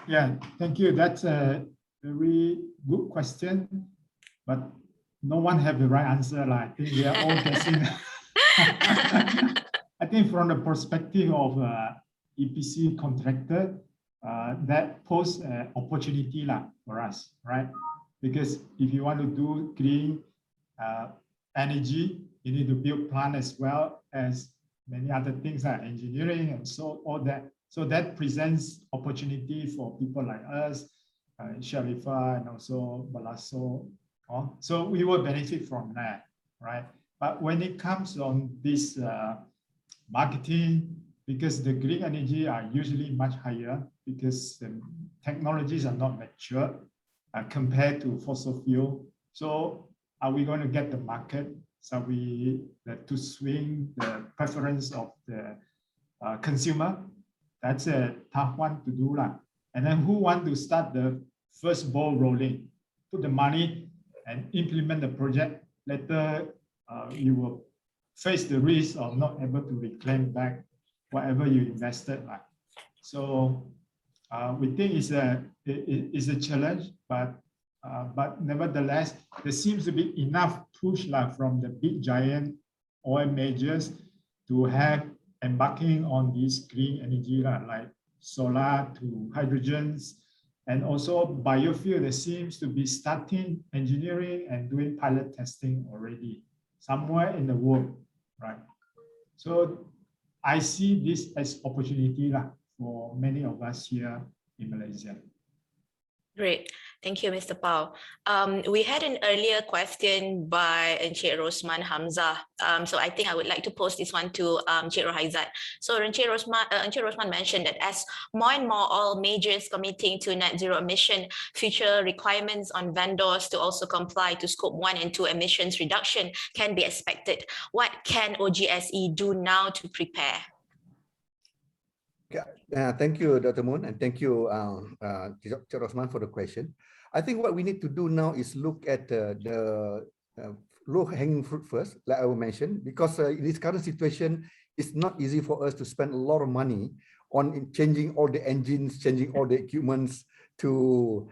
Yeah, thank you. That's a very good question, but no one have the right answer. I think we are all guessing. I think from the perspective of EPC contractor, that poses an opportunity for us, right? Because if you want to do green energy, you need to build plant as well as many other things like engineering and so all that. So that presents opportunity for people like us, Sharifah, and also Balaso. So we will benefit from that, right? But when it comes on this marketing, because the green energy are usually much higher because the technologies are not mature compared to fossil fuel. So are we going to get the market? So to swing the preference of the consumer? That's a tough one to do. And then who want to start the first ball rolling? Put the money and implement the project. Later, you will face the risk of not able to reclaim back whatever you invested. So we think it's a challenge, but nevertheless, there seems to be enough push from the big giant oil majors to have embarking on this green energy like solar to hydrogens, and also biofuel. There seems to be starting engineering and doing pilot testing already somewhere in the world, right? So I see this as opportunity for many of us here in Malaysia. Great. Thank you, Mr. Pao. We had an earlier question by Encik Rosman Hamzah. So I think I would like to pose this one to Encik Rohaizat. So Encik Rosman mentioned that as more and more oil majors committing to net zero emission, future requirements on vendors to also comply to scope 1 and 2 emissions reduction can be expected. What can OGSE do now to prepare? Thank you, Dr. Moon, and thank you, Dr. Rosman, for the question. I think what we need to do now is look at the low-hanging fruit first, like I mentioned, because in this current situation, it's not easy for us to spend a lot of money on changing all the engines, changing all the equipments to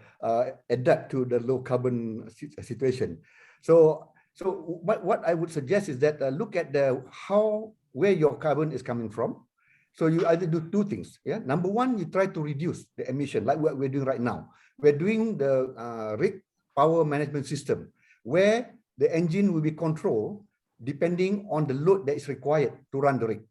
adapt to the low-carbon situation. So what I would suggest is that look at where your carbon is coming from. So you either do two things. Yeah. Number one, you try to reduce the emission, like what we're doing right now. We're doing the rig power management system, where the engine will be controlled depending on the load that is required to run the rig.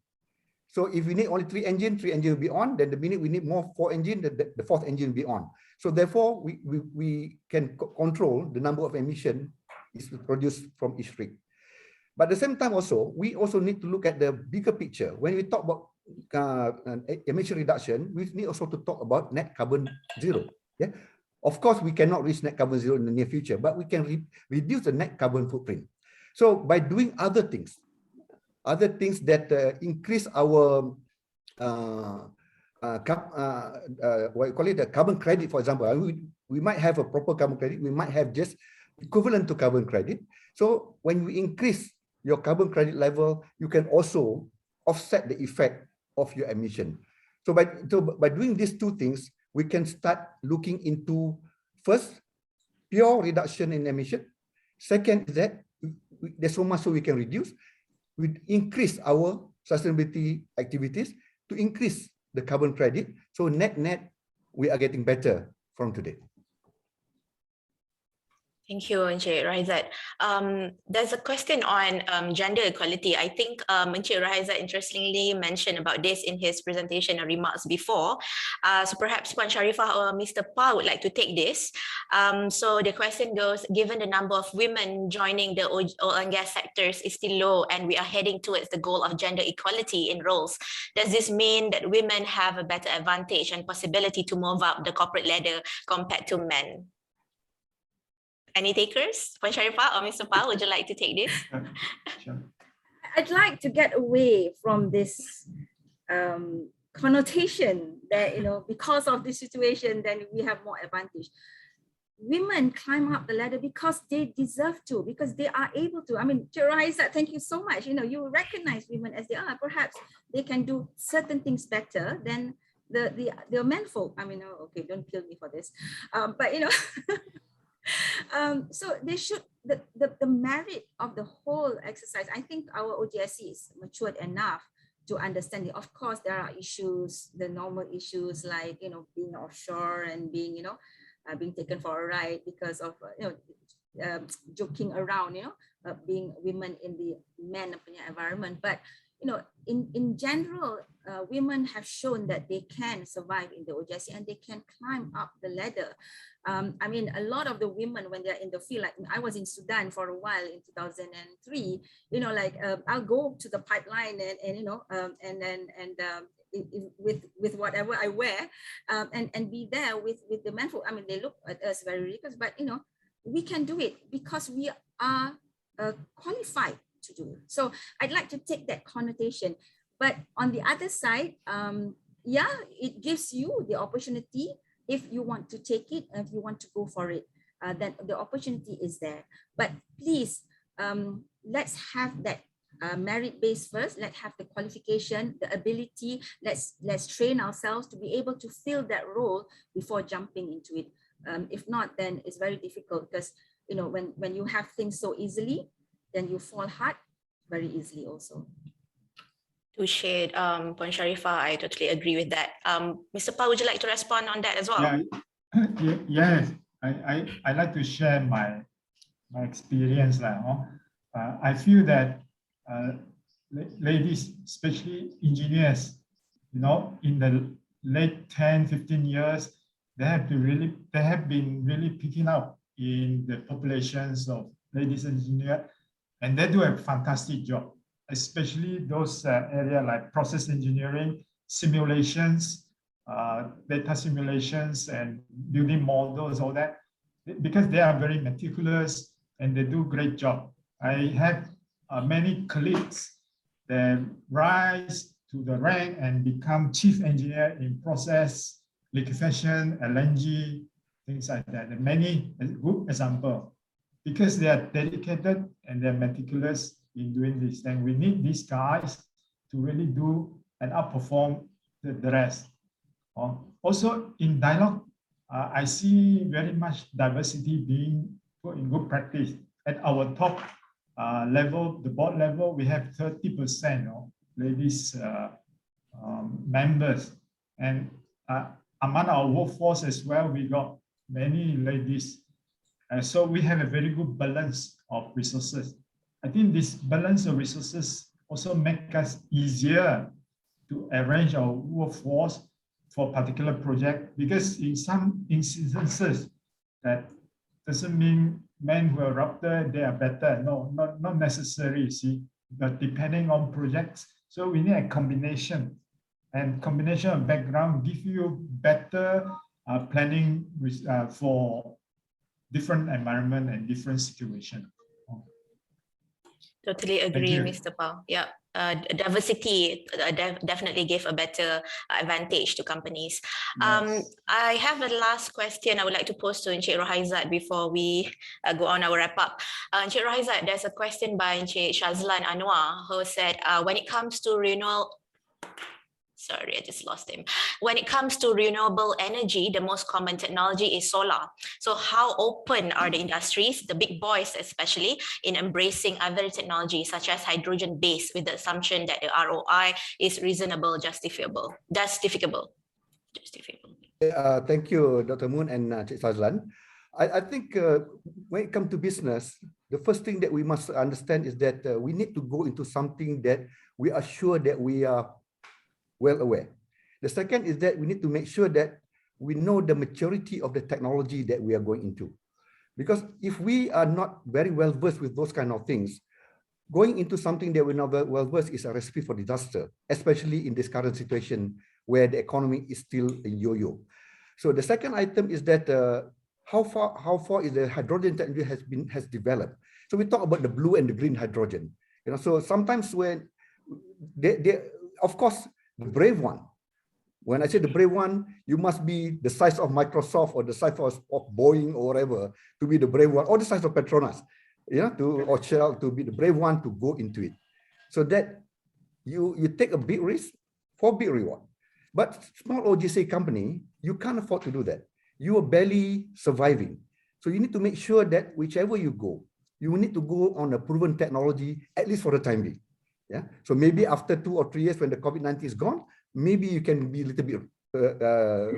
So if we need only 3 engines will be on. Then the minute we need more 4 engines, the 4th engine will be on. So therefore, we can control the number of emission is produced from each rig. But at the same time also, we also need to look at the bigger picture. When we talk about emission reduction, we need also to talk about net carbon zero. Yeah, of course, we cannot reach net carbon zero in the near future, but we can reduce the net carbon footprint. So by doing other things that increase our what you call it, the carbon credit, for example. We might have a proper carbon credit, we might have just equivalent to carbon credit. So when you increase your carbon credit level, you can also offset the effect of your emission. So by doing these two things, we can start looking into, first, pure reduction in emission. Second is that there's so much so we can reduce. We increase our sustainability activities to increase the carbon credit. So net, we are getting better from today. Thank you, Encik Raizat. There's a question on gender equality. I think Encik Raizat interestingly mentioned about this in his presentation and remarks before. So perhaps Puan Sharifah or Mr. Pa would like to take this. So the question goes, given the number of women joining the oil and gas sectors is still low and we are heading towards the goal of gender equality in roles, does this mean that women have a better advantage and possibility to move up the corporate ladder compared to men? Any takers? Puan Sharifah or Mr. Pa, would you like to take this? Sure. I'd like to get away from this connotation that, because of this situation, then we have more advantage. Women climb up the ladder because they deserve to, because they are able to. I mean, Raizat, thank you so much. You recognize women as they are. Perhaps they can do certain things better than the men folk. I mean, okay, don't kill me for this. But so they should, the merit of the whole exercise, I think our OGSE is matured enough to understand it. Of course, there are issues, the normal issues like, being offshore and being, being taken for a ride because of, joking around, being women in the men environment. But, in general, women have shown that they can survive in the OGSE and they can climb up the ladder. I mean, a lot of the women, when they're in the field, like I was in Sudan for a while in 2003, I'll go to the pipeline with whatever I wear and be there with the men. I mean, they look at us very ridiculous, but we can do it because we are qualified to do it. So I'd like to take that connotation. But on the other side, it gives you the opportunity. If you want to take it, if you want to go for it, then the opportunity is there. But please, let's have that merit base first. Let's have the qualification, the ability. Let's train ourselves to be able to fill that role before jumping into it. If not, then it's very difficult because when you have things so easily, then you fall hard very easily also. Touche, Puan Sharifah, I totally agree with that. Mr. Pa, would you like to respond on that as well? Yeah, yes, I like to share my experience. I feel that ladies, especially engineers, in the late 10, 15 years, they have been really picking up in the populations of ladies engineers, and they do a fantastic job, especially those areas like process engineering, simulations, data simulations, and building models, all that, because they are very meticulous and they do a great job. I have many colleagues that rise to the rank and become chief engineer in process, liquefaction, LNG, things like that. And many good examples, because they are dedicated and they're meticulous in doing this. And we need these guys to really do and outperform the rest. Also in dialogue, I see very much diversity being put in good practice. At our top level, the board level, we have 30% ladies members. And among our workforce as well, we got many ladies. So we have a very good balance of resources. I think this balance of resources also make us easier to arrange our workforce for particular project, because in some instances that doesn't mean men who are up there, they are better. No, not necessary, see, but depending on projects. So we need a combination and combination of background give you better planning for different environment and different situation. Totally agree, Mr. Pao. Yeah. Diversity definitely gave a better advantage to companies. Yes. I have a last question I would like to pose to Encik Rohaizat before we go on our wrap up. Encik Rohaizat, there's a question by Encik Shazlan Anwar who said, when it comes to sorry, I just lost him. When it comes to renewable energy, the most common technology is solar. So how open are the industries, the big boys especially, in embracing other technologies such as hydrogen-based with the assumption that the ROI is reasonable, justifiable? Thank you, Dr. Moon and Cik Fazlan. I think when it comes to business, the first thing that we must understand is that we need to go into something that we are sure that we are well aware. The second is that we need to make sure that we know the maturity of the technology that we are going into. Because if we are not very well versed with those kind of things, going into something that we're not well versed is a recipe for disaster, especially in this current situation where the economy is still a yo-yo. So the second item is that how far is the hydrogen technology has developed. So we talk about the blue and the green hydrogen. You know, so sometimes when of course, the brave one. When I say the brave one, you must be the size of Microsoft or the size of Boeing or whatever to be the brave one, or the size of Petronas, or Shell to be the brave one to go into it. So that you take a big risk for big reward. But small OGSE company, you can't afford to do that. You are barely surviving. So you need to make sure that whichever you go, you need to go on a proven technology, at least for the time being. Yeah. So maybe after 2 or 3 years when the COVID-19 is gone, maybe you can be a little bit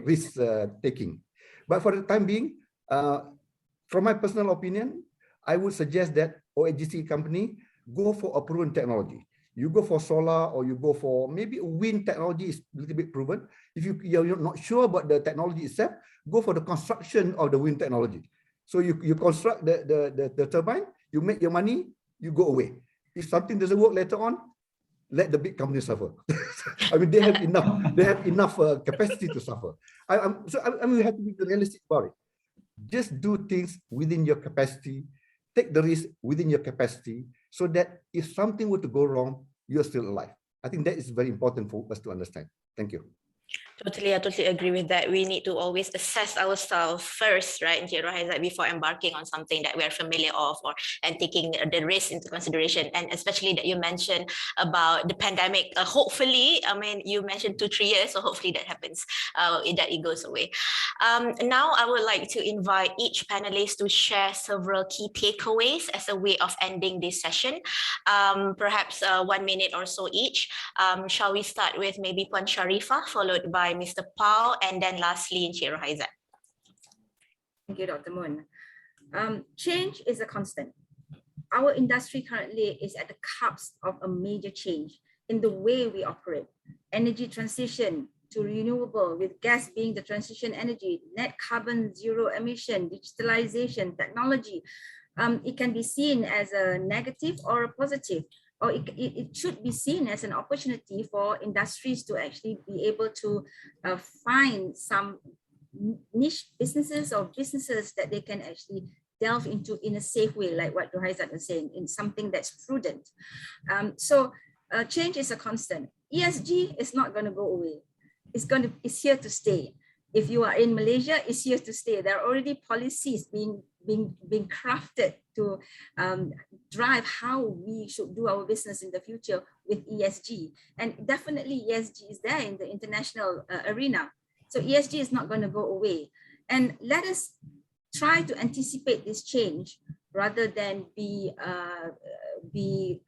risk taking. But for the time being, from my personal opinion, I would suggest that OGSE company go for a proven technology. You go for solar or you go for maybe wind technology is a little bit proven. If you're not sure about the technology itself, go for the construction of the wind technology. So you construct the turbine, you make your money, you go away. If something doesn't work later on, let the big companies suffer. I mean, they have enough capacity to suffer. We have to be realistic about it. Just do things within your capacity, take the risk within your capacity, so that if something were to go wrong, you're still alive. I think that is very important for us to understand. Thank you. I totally agree with that. We need to always assess ourselves first, right, before embarking on something that we are familiar of and taking the risk into consideration. And especially that you mentioned about the pandemic. Hopefully, I mean, you mentioned 2-3 years, so hopefully that happens, that it goes away. Now, I would like to invite each panelist to share several key takeaways as a way of ending this session. Perhaps 1 minute or so each. Shall we start with maybe Puan Sharifah, followed by Mr. Pao, and then lastly Encik Rohaizat. Thank you, Dr. Moon. Change is a constant. Our industry currently is at the cusp of a major change in the way we operate. Energy transition to renewable, with gas being the transition energy, net carbon zero emission, digitalization, technology. It can be seen as a negative or a positive, or it should be seen as an opportunity for industries to actually be able to find some niche businesses or businesses that they can actually delve into in a safe way, like what Rohaizat was saying, in something that's prudent. So change is a constant. ESG is not going to go away. It's here to stay. If you are in Malaysia, it's here to stay. There are already policies being crafted to drive how we should do our business in the future with ESG. And definitely ESG is there in the international arena. So ESG is not going to go away. And let us try to anticipate this change rather than be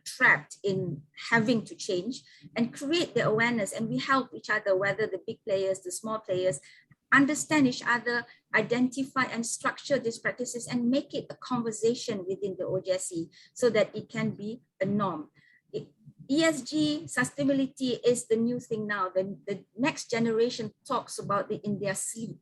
trapped in having to change, and create the awareness. And we help each other, whether the big players, the small players, understand each other, identify and structure these practices, and make it a conversation within the OGSE so that it can be a norm. ESG, sustainability is the new thing now. The next generation talks about it in their sleep.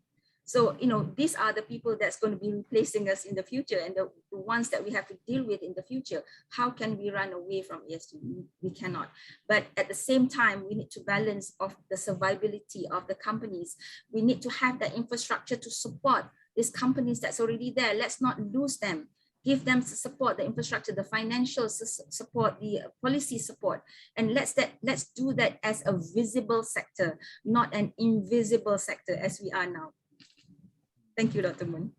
So, these are the people that's going to be replacing us in the future, and the ones that we have to deal with in the future. How can we run away from ESG? We cannot. But at the same time, we need to balance of the survivability of the companies. We need to have the infrastructure to support these companies that's already there. Let's not lose them. Give them support, the infrastructure, the financial support, the policy support, and let's do that as a visible sector, not an invisible sector as we are now. Thank you, Dr. Moon.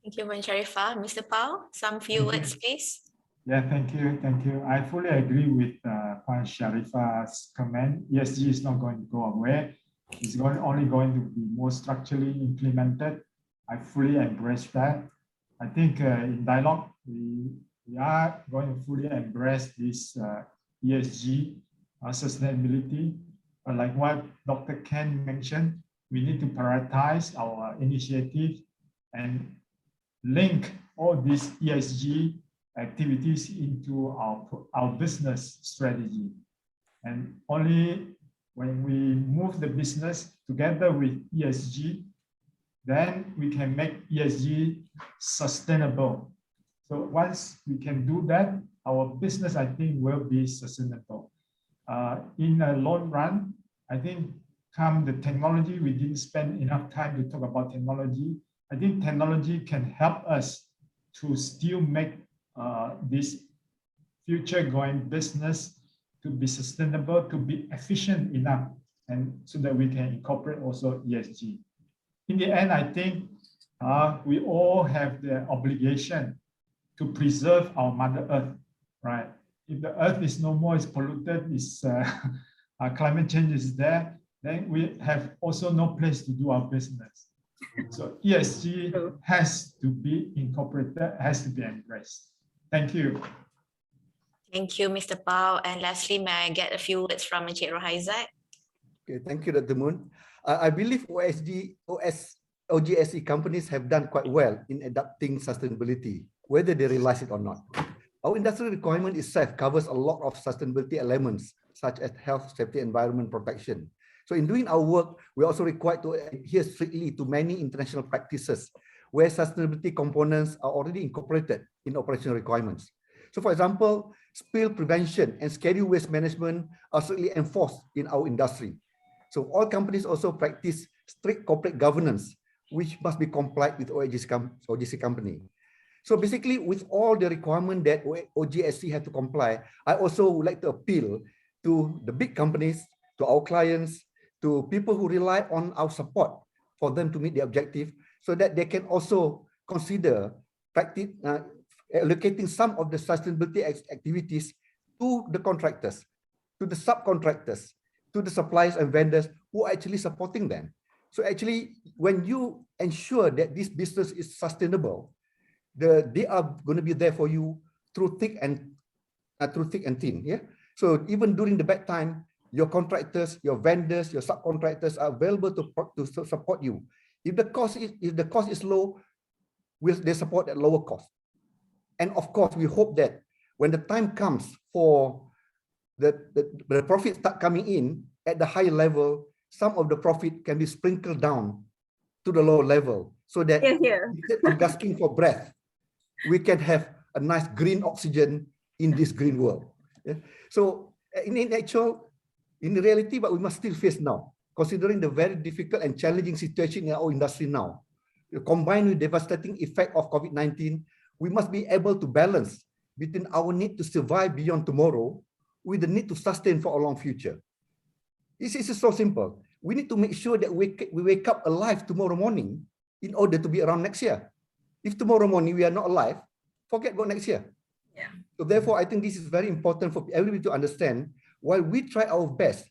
Thank you, Puan Sharifah. Mr. Pao, some few words, please. Yeah, thank you. I fully agree with Puan Sharifah's comment. ESG is not going to go away. It's only going to be more structurally implemented. I fully embrace that. I think in dialogue, we are going to fully embrace this ESG sustainability. But like what Dr. Ken mentioned, we need to prioritize our initiative and link all these ESG activities into our business strategy. And only when we move the business together with ESG, then we can make ESG sustainable. So once we can do that, our business, I think, will be sustainable. In the long run, I think come the technology, we didn't spend enough time to talk about technology. I think technology can help us to still make this future going business to be sustainable, to be efficient enough, and so that we can incorporate also ESG. In the end, I think we all have the obligation to preserve our Mother Earth, right? If the Earth is no more, is polluted, climate change is there, then we have also no place to do our business. So ESG has to be incorporated, has to be embraced. Thank you. Thank you, Mr. Pao. And lastly, may I get a few words from Encik Rohaizat? Okay, thank you, Dr. Moon. I believe OGSE companies have done quite well in adapting sustainability, whether they realize it or not. Our industrial requirement itself covers a lot of sustainability elements, such as health, safety, environment protection. So in doing our work, we're also required to adhere strictly to many international practices where sustainability components are already incorporated in operational requirements. So for example, spill prevention and schedule waste management are strictly enforced in our industry. So all companies also practice strict corporate governance, which must be complied with OGSE company. So basically, with all the requirement that OGSE have to comply, I also would like to appeal to the big companies, to our clients, to people who rely on our support for them to meet the objective, so that they can also consider allocating some of the sustainability activities to the contractors, to the subcontractors, to the suppliers and vendors who are actually supporting them. So actually, when you ensure that this business is sustainable, they are going to be there for you through thick and thin. Yeah. So even during the bad time, your contractors, your vendors, your subcontractors are available to support you. If the cost is low, they support at lower cost. And of course, we hope that when the time comes for the profit start coming in at the higher level, some of the profit can be sprinkled down to the lower level, so that instead of gasping for breath, we can have a nice green oxygen in this green world. Yeah? So in reality, but we must still face now, considering the very difficult and challenging situation in our industry now, combined with devastating effect of COVID-19, we must be able to balance between our need to survive beyond tomorrow with the need to sustain for a long future. This is so simple. We need to make sure that we wake up alive tomorrow morning in order to be around next year. If tomorrow morning we are not alive, forget about next year. Yeah. So therefore, I think this is very important for everybody to understand. While we try our best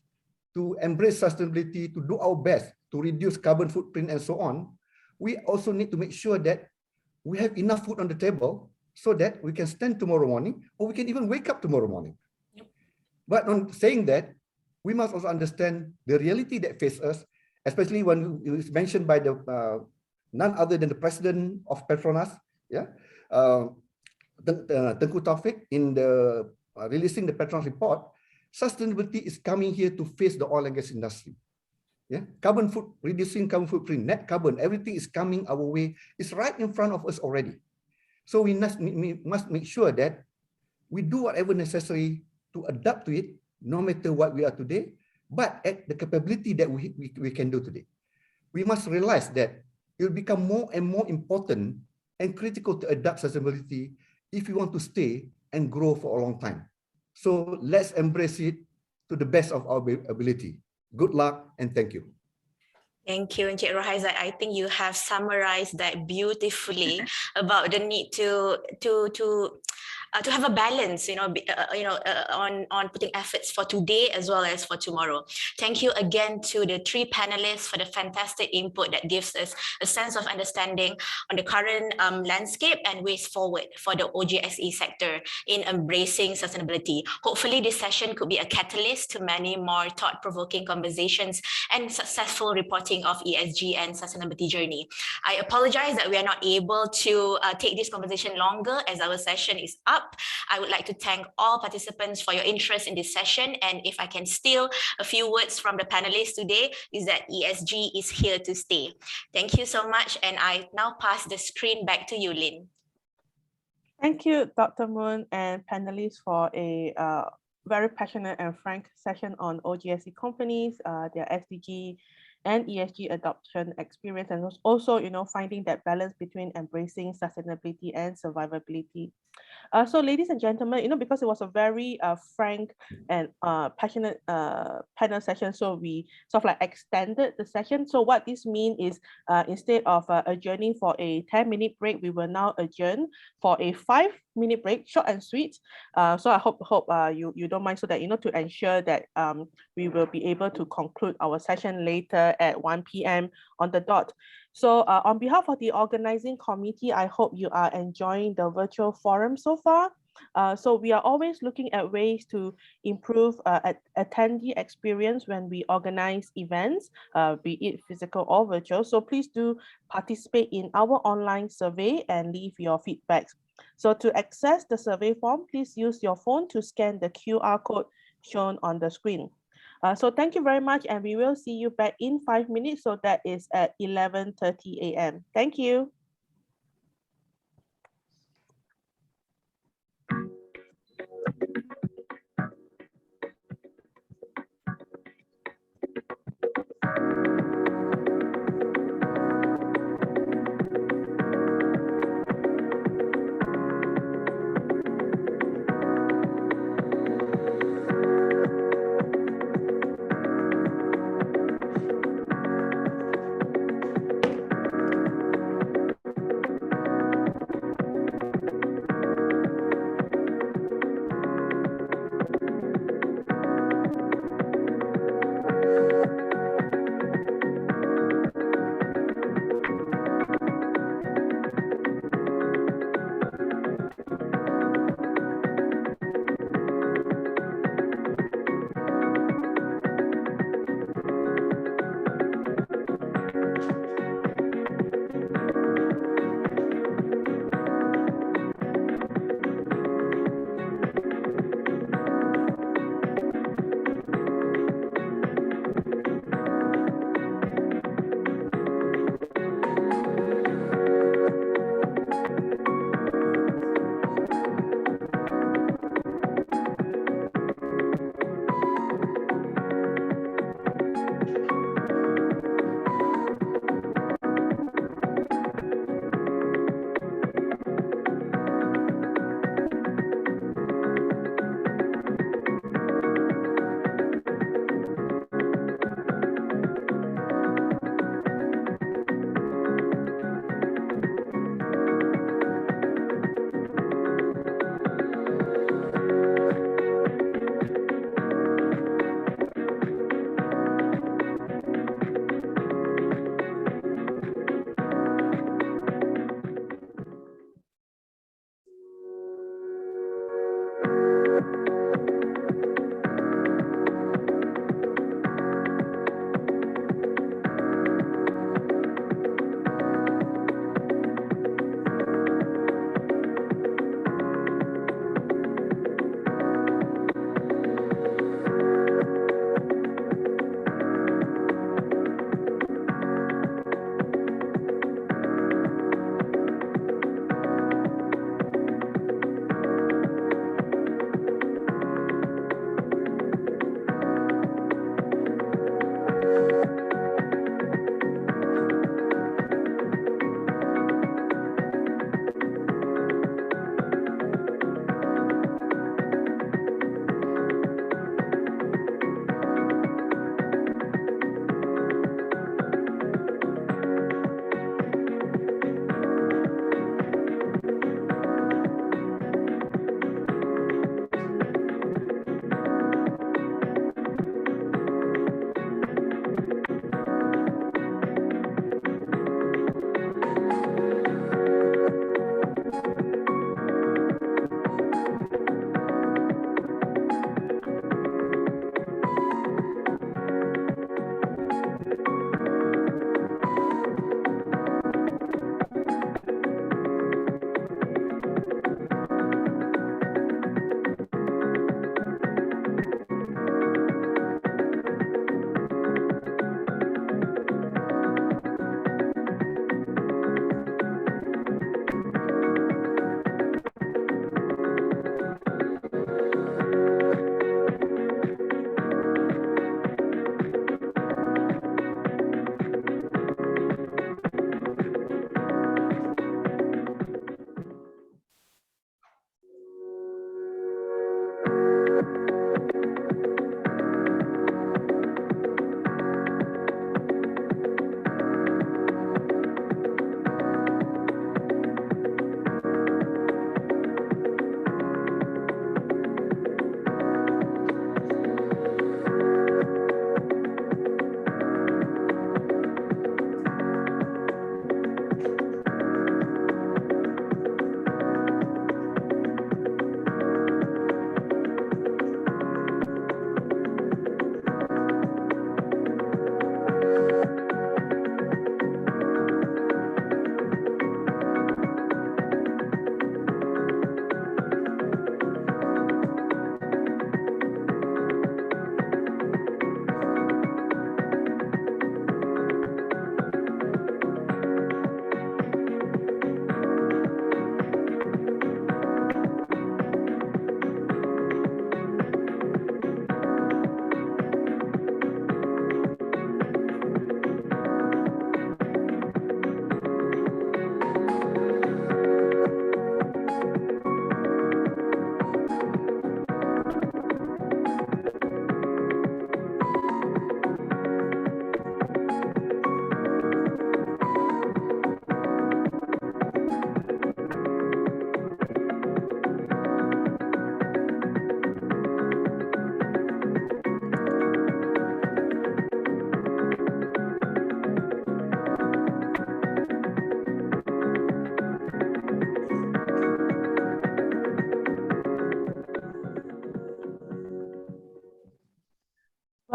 to embrace sustainability, to do our best to reduce carbon footprint and so on, we also need to make sure that we have enough food on the table so that we can stand tomorrow morning, or we can even wake up tomorrow morning. Yep. But on saying that, we must also understand the reality that faces us, especially when it was mentioned by the none other than the president of Petronas, Tengku Taufik, in the releasing the Petronas report. Sustainability is coming here to face the oil and gas industry. Yeah, reducing carbon footprint, net carbon, everything is coming our way. It's right in front of us already. So we must make sure that we do whatever necessary to adapt to it, no matter what we are today, but at the capability that we can do today. We must realize that it will become more and more important and critical to adapt sustainability if we want to stay and grow for a long time. So let's embrace it to the best of our ability. Good luck and thank you. Thank you, Encik Rohaizat. I think you have summarized that beautifully about the need to have a balance, on putting efforts for today as well as for tomorrow. Thank you again to the three panelists for the fantastic input that gives us a sense of understanding on the current landscape and ways forward for the OGSE sector in embracing sustainability. Hopefully, this session could be a catalyst to many more thought-provoking conversations and successful reporting of ESG and sustainability journey. I apologize that we are not able to take this conversation longer as our session is up. I would like to thank all participants for your interest in this session. And if I can steal a few words from the panelists today, is that ESG is here to stay. Thank you so much. And I now pass the screen back to you, Lynn. Thank you, Dr. Moon and panelists for a very passionate and frank session on OGSE companies, their SDG and ESG adoption experience, and also, finding that balance between embracing sustainability and survivability. So ladies and gentlemen, because it was a very frank and passionate panel session, so we sort of like extended the session. So what this means is instead of adjourning for a 10-minute break, we will now adjourn for a 5-minute break, short and sweet. So I hope you don't mind, so that, to ensure that we will be able to conclude our session later at 1 p.m. on the dot. So on behalf of the organizing committee, I hope you are enjoying the virtual forum so far. So we are always looking at ways to improve attendee experience when we organize events, be it physical or virtual. So please do participate in our online survey and leave your feedbacks. So to access the survey form, please use your phone to scan the QR code shown on the screen. So thank you very much, and we will see you back in 5 minutes. So that is at 11:30 a.m. Thank you.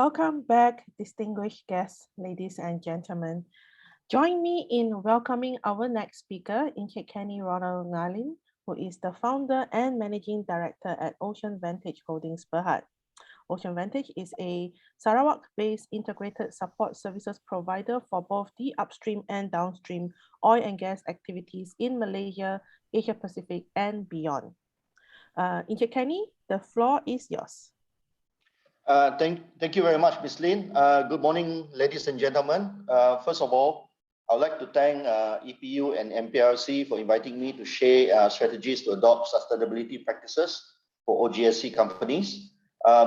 Welcome back, distinguished guests, ladies and gentlemen. Join me in welcoming our next speaker, Encik Kenny Razalan, who is the founder and managing director at Ocean Vantage Holdings Berhad. Ocean Vantage is a Sarawak-based integrated support services provider for both the upstream and downstream oil and gas activities in Malaysia, Asia Pacific, and beyond. Encik Kenny, the floor is yours. Thank you very much, Ms. Lin. Good morning, ladies and gentlemen. First of all, I would like to thank EPU and MPRC for inviting me to share strategies to adopt sustainability practices for OGSE companies.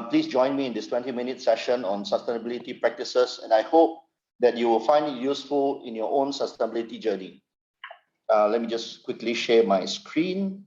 Please join me in this 20-minute session on sustainability practices, and I hope that you will find it useful in your own sustainability journey. Let me just quickly share my screen.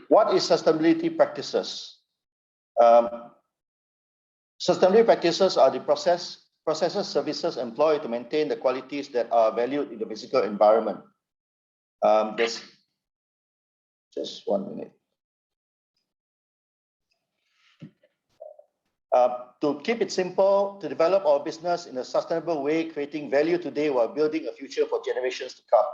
What is sustainability practices? Sustainability practices are the processes, services employed to maintain the qualities that are valued in the physical environment. Just 1 minute. To keep it simple, to develop our business in a sustainable way, creating value today while building a future for generations to come.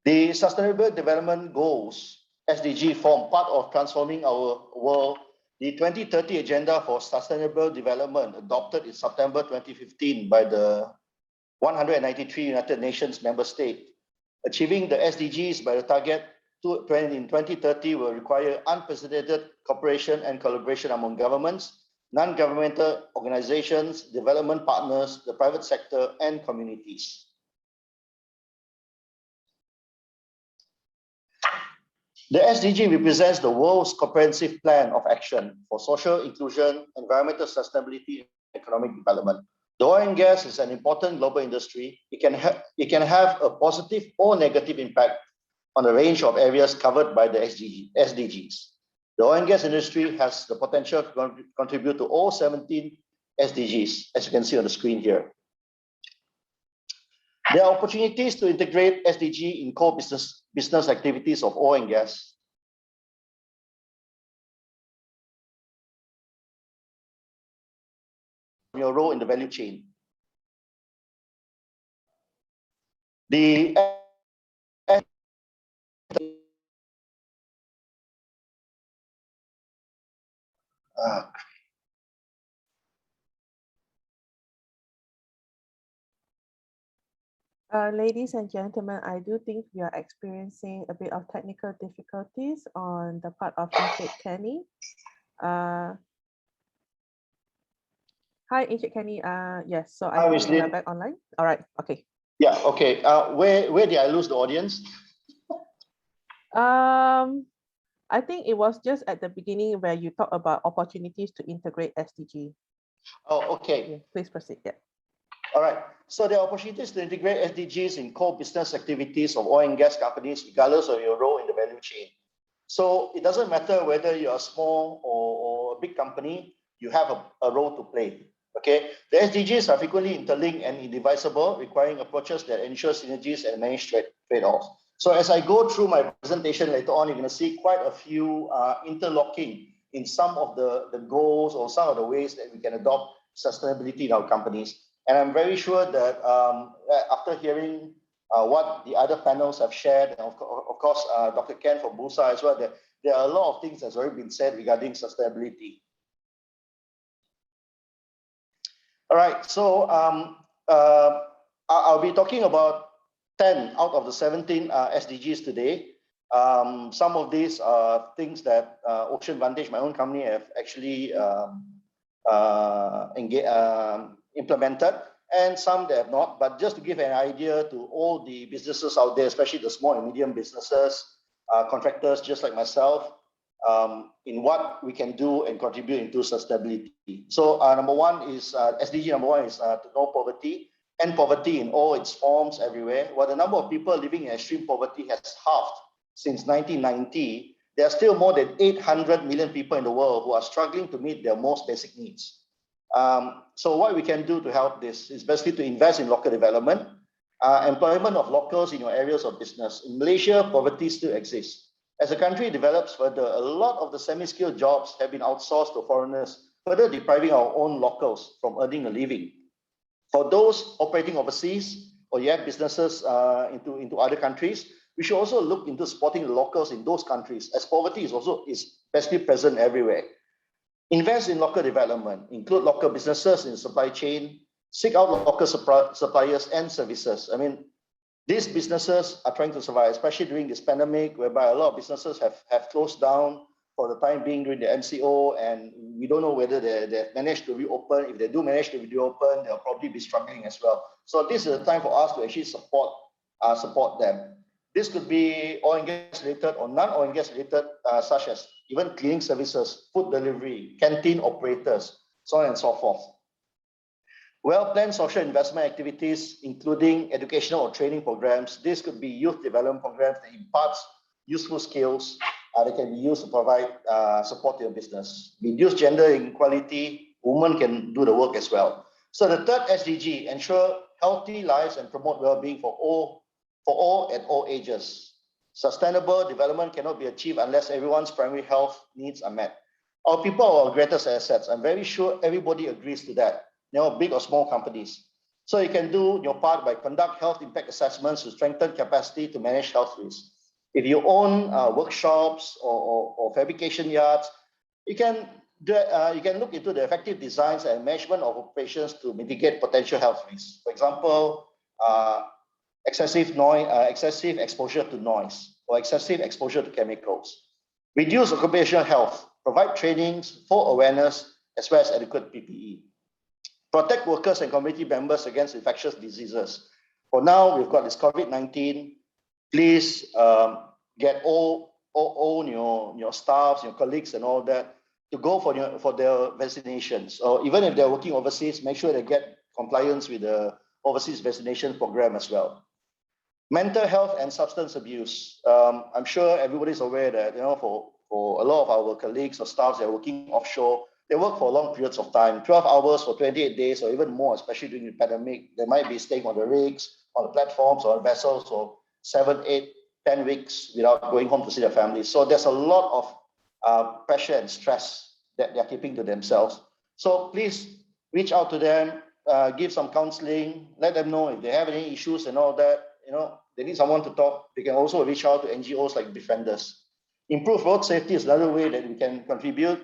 The Sustainable Development Goals, SDG, form part of transforming our world. The 2030 Agenda for Sustainable Development, adopted in September 2015 by the 193 United Nations member states. Achieving the SDGs by the target in 2030 will require unprecedented cooperation and collaboration among governments, non-governmental organizations, development partners, the private sector, and communities. The SDG represents the world's comprehensive plan of action for social inclusion, environmental sustainability, and economic development. The oil and gas is an important global industry. It can have a positive or negative impact on a range of areas covered by the SDGs. The oil and gas industry has the potential to contribute to all 17 SDGs, as you can see on the screen here. There are opportunities to integrate SDG in core business activities of oil and gas. Your role in the value chain. Ladies and gentlemen, I do think we are experiencing a bit of technical difficulties on the part of Encik Kenny. Hi, Encik Kenny. Yes, so I think we are back online. All right, okay. Yeah, okay. Where did I lose the audience? I think it was just at the beginning where you talk about opportunities to integrate SDG. Oh, okay. Yeah, please proceed. Yeah. All right. So there are opportunities to integrate SDGs in core business activities of oil and gas companies, regardless of your role in the value chain. So it doesn't matter whether you're a small or a big company, you have a role to play. Okay. The SDGs are frequently interlinked and indivisible, requiring approaches that ensure synergies and manage trade-offs. So as I go through my presentation later on, you're going to see quite a few interlocking in some of the goals or some of the ways that we can adopt sustainability in our companies. And I'm very sure that after hearing what the other panels have shared, and of course, Dr. Ken from Bursa as well, there are a lot of things that's already been said regarding sustainability. All right, so I'll be talking about 10 out of the 17 SDGs today. Some of these are things that Ocean Vantage, my own company, have actually implemented, and some they have not. But just to give an idea to all the businesses out there, especially the small and medium businesses, contractors just like myself, in what we can do and contribute into sustainability. So number one is, SDG number one is to know poverty, and poverty in all its forms everywhere. While the number of people living in extreme poverty has halved since 1990, there are still more than 800 million people in the world who are struggling to meet their most basic needs. So what we can do to help this is basically to invest in local development, employment of locals in your areas of business. In Malaysia, poverty still exists. As the country develops further, a lot of the semi-skilled jobs have been outsourced to foreigners, further depriving our own locals from earning a living. For those operating overseas, or you have businesses into other countries, we should also look into supporting the locals in those countries, as poverty is basically present everywhere. Invest in local development, include local businesses in supply chain, seek out local suppliers and services. I mean, these businesses are trying to survive, especially during this pandemic, whereby a lot of businesses have closed down for the time being during the MCO, and we don't know whether they've managed to reopen. If they do manage to reopen, they'll probably be struggling as well. So this is the time for us to actually support them. This could be oil and gas related or non-oil and gas related, such as even cleaning services, food delivery, canteen operators, so on and so forth. Well-planned social investment activities, including educational or training programs. This could be youth development programs that imparts useful skills that can be used to provide support to your business. Reduce gender inequality, women can do the work as well. So the third SDG, ensure healthy lives and promote well-being for all at all ages. Sustainable development cannot be achieved unless everyone's primary health needs are met. Our people are our greatest assets. I'm very sure everybody agrees to that, big or small companies. So you can do your part by conduct health impact assessments to strengthen capacity to manage health risks. If you own workshops or fabrication yards, you can look into the effective designs and management of operations to mitigate potential health risks. For example, excessive exposure to noise or excessive exposure to chemicals. Reduce occupational health, provide trainings for awareness as well as adequate PPE. Protect workers and community members against infectious diseases. For now, we've got this COVID-19. Please get all your staffs, your colleagues and all that to go for their vaccinations. Or even if they're working overseas, make sure they get compliance with the overseas vaccination program as well. Mental health and substance abuse. I'm sure everybody's aware that for a lot of our colleagues or staffs that are working offshore, they work for long periods of time, 12 hours for 28 days or even more, especially during the pandemic. They might be staying on the rigs, on the platforms or vessels for 7, 8, 10 weeks without going home to see their families. So there's a lot of pressure and stress that they're keeping to themselves. So please reach out to them, give some counseling, let them know if they have any issues and all that. They need someone to talk. They can also reach out to NGOs like Defenders. Improve road safety is another way that we can contribute,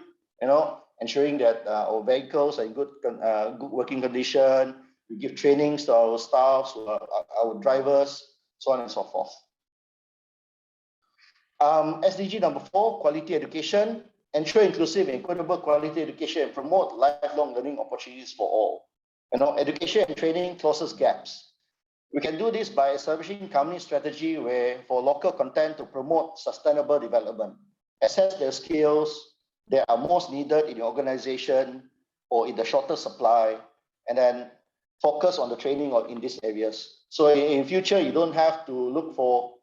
ensuring that our vehicles are in good working condition. We give trainings to our staffs, our drivers, so on and so forth. SDG number 4, quality education. Ensure inclusive and equitable quality education and promote lifelong learning opportunities for all. Education and training closes gaps. We can do this by establishing company strategy for local content to promote sustainable development. Assess their skills that are most needed in your organization or in the shorter supply, and then focus on the training in these areas. So in future, you don't have to look for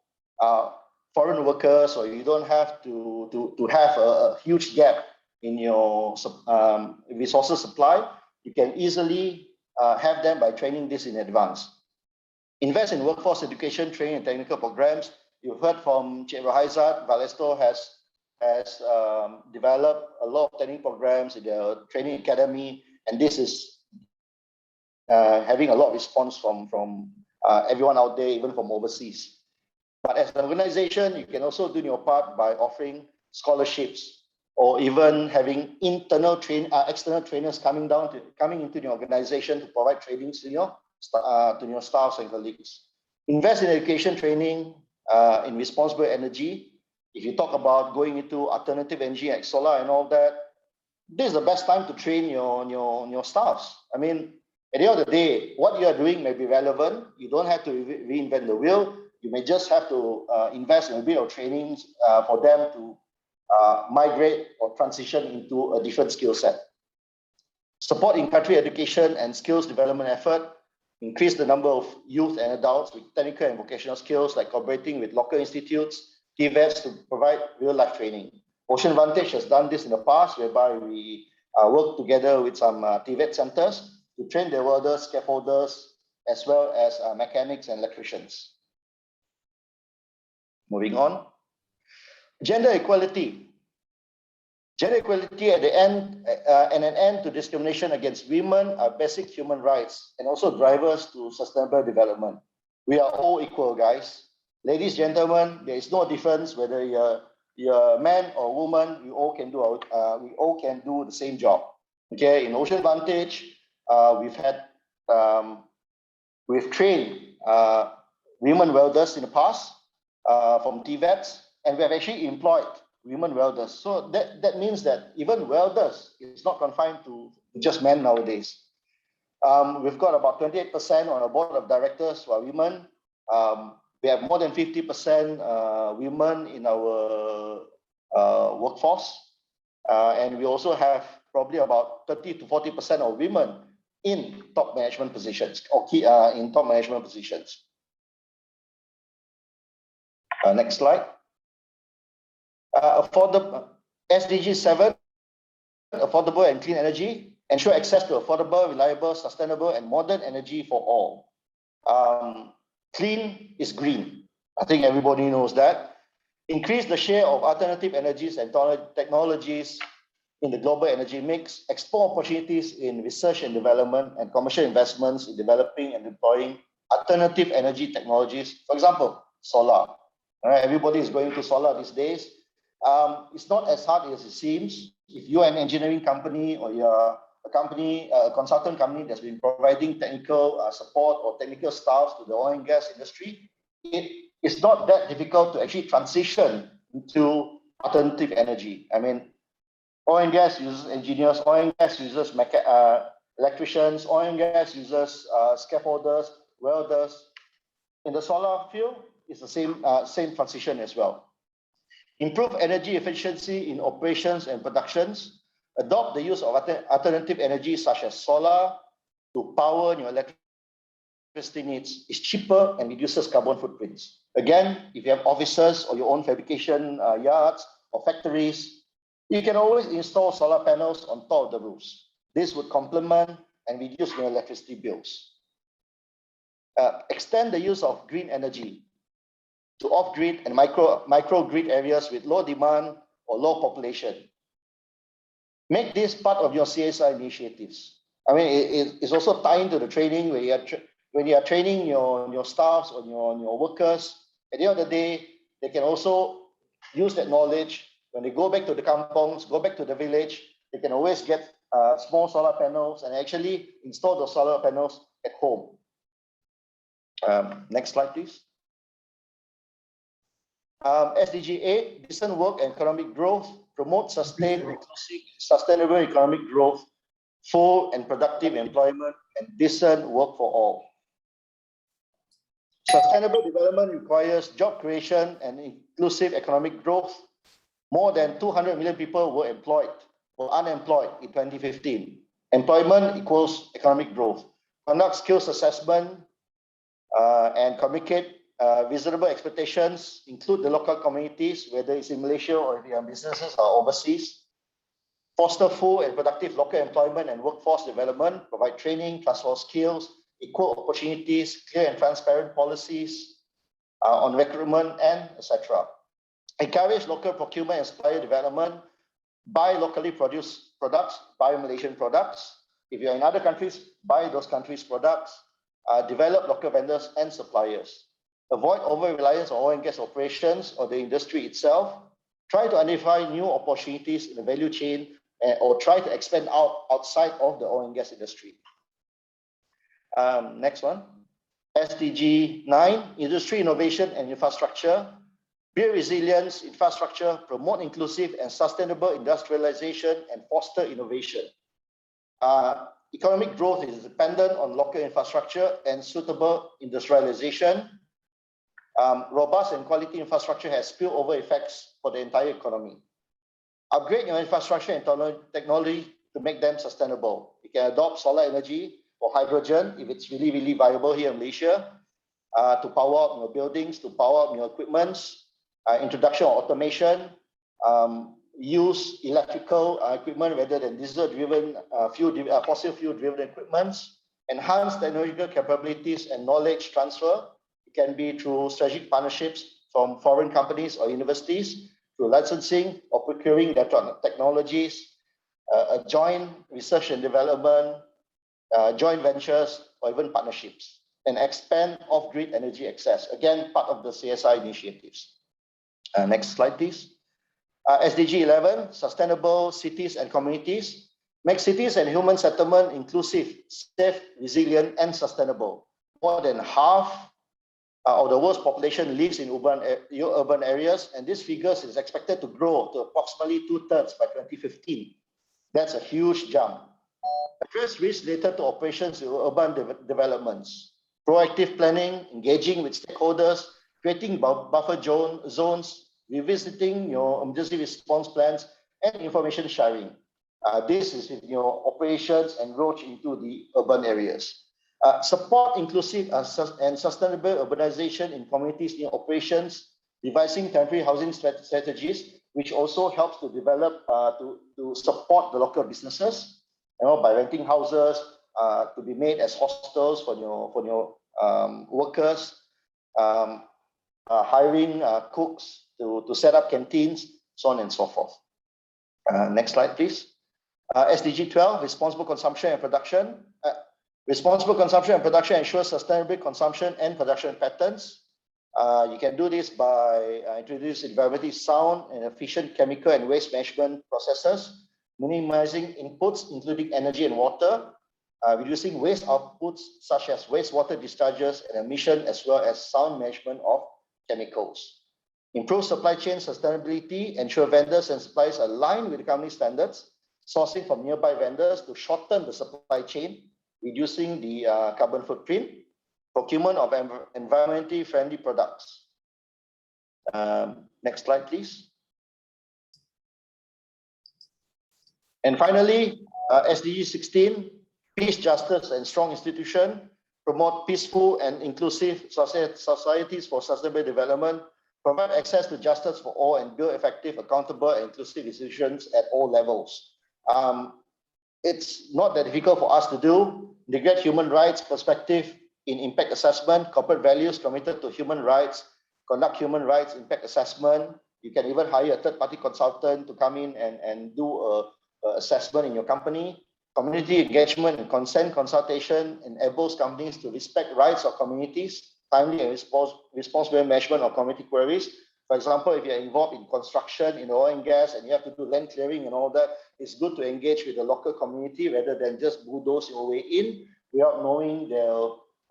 foreign workers, or you don't have to have a huge gap in your resources supply. You can easily have them by training this in advance. Invest in workforce education, training and technical programs. You've heard from Cik Rahaizat, Valesto has developed a lot of training programs in their training academy, and this is having a lot of response from everyone out there, even from overseas. But as an organization, you can also do your part by offering scholarships or even having external trainers coming into the organization to provide trainings to your staffs and colleagues. Invest in education training in responsible energy. If you talk about going into alternative energy like solar and all that, this is the best time to train your staffs. I mean, at the end of the day, what you are doing may be relevant. You don't have to reinvent the wheel. You may just have to invest in a bit of trainings for them to migrate or transition into a different skill set. Support in-country education and skills development effort, increase the number of youth and adults with technical and vocational skills like cooperating with local institutes, TVETs to provide real-life training. Ocean Vantage has done this in the past, whereby we work together with some TVET centers to train their welders, scaffolders, as well as mechanics and electricians. Moving on. Gender equality. Gender equality at the end and an end to discrimination against women are basic human rights and also drivers to sustainable development. We are all equal, guys. Ladies, gentlemen, there is no difference whether you're a man or woman. We all can do the same job. Okay, in Ocean Vantage, we've trained women welders in the past from TVETs, and we have actually employed women welders. So that means that even welders is not confined to just men nowadays. We've got about 28% on our board of directors who are women. We have more than 50% women in our workforce. And we also have probably about 30 to 40% of women in top management positions or in top management positions. Next slide. SDG 7, affordable and clean energy, ensure access to affordable, reliable, sustainable, and modern energy for all. Clean is green. I think everybody knows that. Increase the share of alternative energies and technologies in the global energy mix. Explore opportunities in research and development and commercial investments in developing and deploying alternative energy technologies. For example, solar. All right, everybody is going to solar these days. It's not as hard as it seems. If you're an engineering company or you're a consultant company that's been providing technical support or technical staff to the oil and gas industry, it's not that difficult to actually transition into alternative energy. I mean, oil and gas uses engineers, oil and gas uses electricians, oil and gas uses scaffolders, welders. In the solar field, it's the same transition as well. Improve energy efficiency in operations and productions. Adopt the use of alternative energy such as solar to power your electricity needs. It's cheaper and reduces carbon footprints. Again, if you have offices or your own fabrication yards or factories, you can always install solar panels on top of the roofs. This would complement and reduce your electricity bills. Extend the use of green energy to off-grid and micro-grid areas with low demand or low population. Make this part of your CSR initiatives. I mean, it's also tying to the training when you are training your staffs or your workers. At the end of the day, they can also use that knowledge when they go back to the kampongs, go back to the village. They can always get small solar panels and actually install those solar panels at home. Next slide, please. SDG 8, decent work and economic growth, promote sustainable economic growth, full and productive employment, and decent work for all. Sustainable development requires job creation and inclusive economic growth. More than 200 million people were unemployed in 2015. Employment equals economic growth. Conduct skills assessment and communicate reasonable expectations, include the local communities, whether it's in Malaysia or if your businesses are overseas. Foster full and productive local employment and workforce development, provide training, transfer skills, equal opportunities, clear and transparent policies on recruitment, and etc. Encourage local procurement and supplier development, buy locally produced products, buy Malaysian products. If you're in other countries, buy those countries' products, develop local vendors and suppliers. Avoid over-reliance on oil and gas operations or the industry itself. Try to identify new opportunities in the value chain or try to expand outside of the oil and gas industry. Next one. SDG 9, industry innovation and infrastructure. Build resilience, infrastructure, promote inclusive and sustainable industrialization and foster innovation. Economic growth is dependent on local infrastructure and suitable industrialization. Robust and quality infrastructure has spillover effects for the entire economy. Upgrade your infrastructure and technology to make them sustainable. You can adopt solar energy or hydrogen if it's really, really viable here in Malaysia, to power up your buildings, to power up your equipments, introduction of automation, use electrical equipment rather than diesel-driven, fossil fuel-driven equipments, enhance technological capabilities and knowledge transfer. It can be through strategic partnerships from foreign companies or universities, through licensing or procuring electronic technologies, a joint research and development, joint ventures, or even partnerships, and expand off-grid energy access. Again, part of the CSI initiatives. Next slide, please. SDG 11, sustainable cities and communities. Make cities and human settlement inclusive, safe, resilient, and sustainable. More than half of the world's population lives in urban areas, and this figure is expected to grow to approximately 2/3 by 2015. That's a huge jump. Address risks related to operations in urban developments. Proactive planning, engaging with stakeholders, creating buffer zones, revisiting your emergency response plans, and information sharing. This is in your operations and roach into the urban areas. Support inclusive and sustainable urbanization in communities in operations, devising temporary housing strategies, which also helps to develop, to support the local businesses, by renting houses to be made as hostels for your workers, hiring cooks to set up canteens, so on and so forth. Next slide, please. SDG 12, responsible consumption and production. Responsible consumption and production ensures sustainable consumption and production patterns. You can do this by introducing environmentally sound and efficient chemical and waste management processes, minimizing inputs, including energy and water, reducing waste outputs such as wastewater discharges and emission, as well as sound management of chemicals. Improve supply chain sustainability, ensure vendors and suppliers align with the company standards, sourcing from nearby vendors to shorten the supply chain, reducing the carbon footprint, procurement of environmentally friendly products. Next slide, please. And finally, SDG 16, peace, justice, and strong institution, promote peaceful and inclusive societies for sustainable development, provide access to justice for all, and build effective, accountable, and inclusive institutions at all levels. It's not that difficult for us to do. Integrate human rights perspective in impact assessment, corporate values committed to human rights, conduct human rights impact assessment. You can even hire a third-party consultant to come in and do a assessment in your company. Community engagement and consent consultation enables companies to respect rights of communities, timely and responsible management of community queries. For example, if you're involved in construction, in oil and gas, and you have to do land clearing and all that, it's good to engage with the local community rather than just bulldoze your way in without knowing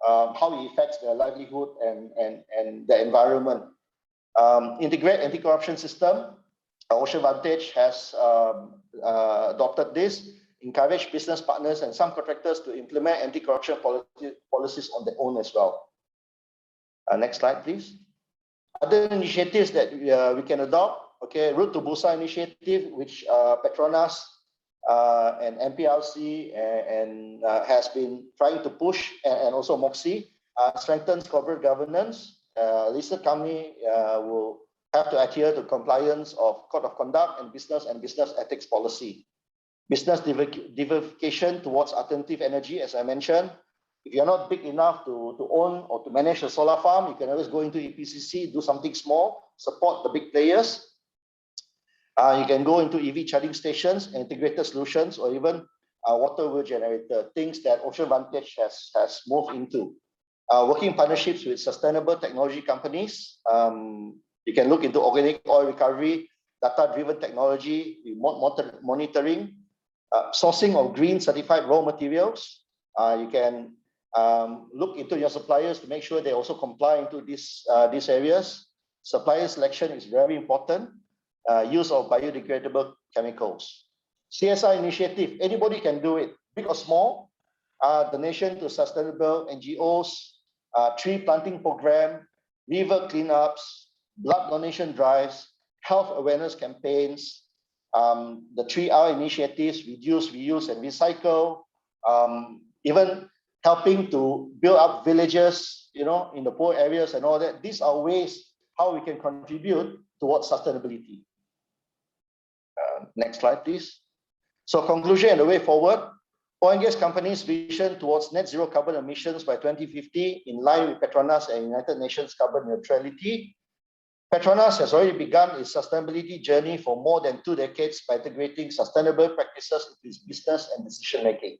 how it affects their livelihood and the environment. Integrate anti-corruption system. Ocean Vantage has adopted this. Encourage business partners and some contractors to implement anti-corruption policies on their own as well. Next slide, please. Other initiatives that we can adopt. Okay, Route to Bursa initiative, which Petronas and MPRC and has been trying to push, and also MOXI, strengthens corporate governance. Listed company will have to adhere to compliance of code of conduct and business ethics policy. Business diversification towards alternative energy, as I mentioned. If you're not big enough to own or to manage a solar farm, you can always go into EPCC, do something small, support the big players. You can go into EV charging stations, integrated solutions, or even water wheel generator, things that Ocean Vantage has moved into. Working partnerships with sustainable technology companies. You can look into organic oil recovery, data-driven technology, remote monitoring, sourcing of green certified raw materials. You can look into your suppliers to make sure they also comply into these areas. Supplier selection is very important. Use of biodegradable chemicals. CSI initiative, anybody can do it, big or small. Donation to sustainable NGOs, tree planting program, river cleanups, blood donation drives, health awareness campaigns, the 3R initiatives, reduce, reuse, and recycle, even helping to build up villages, you know, in the poor areas and all that. These are ways how we can contribute towards sustainability. Next slide, please. So conclusion and the way forward, oil and gas companies' vision towards net zero carbon emissions by 2050 in line with Petronas and United Nations carbon neutrality. Petronas has already begun its sustainability journey for more than 2 decades by integrating sustainable practices into its business and decision making.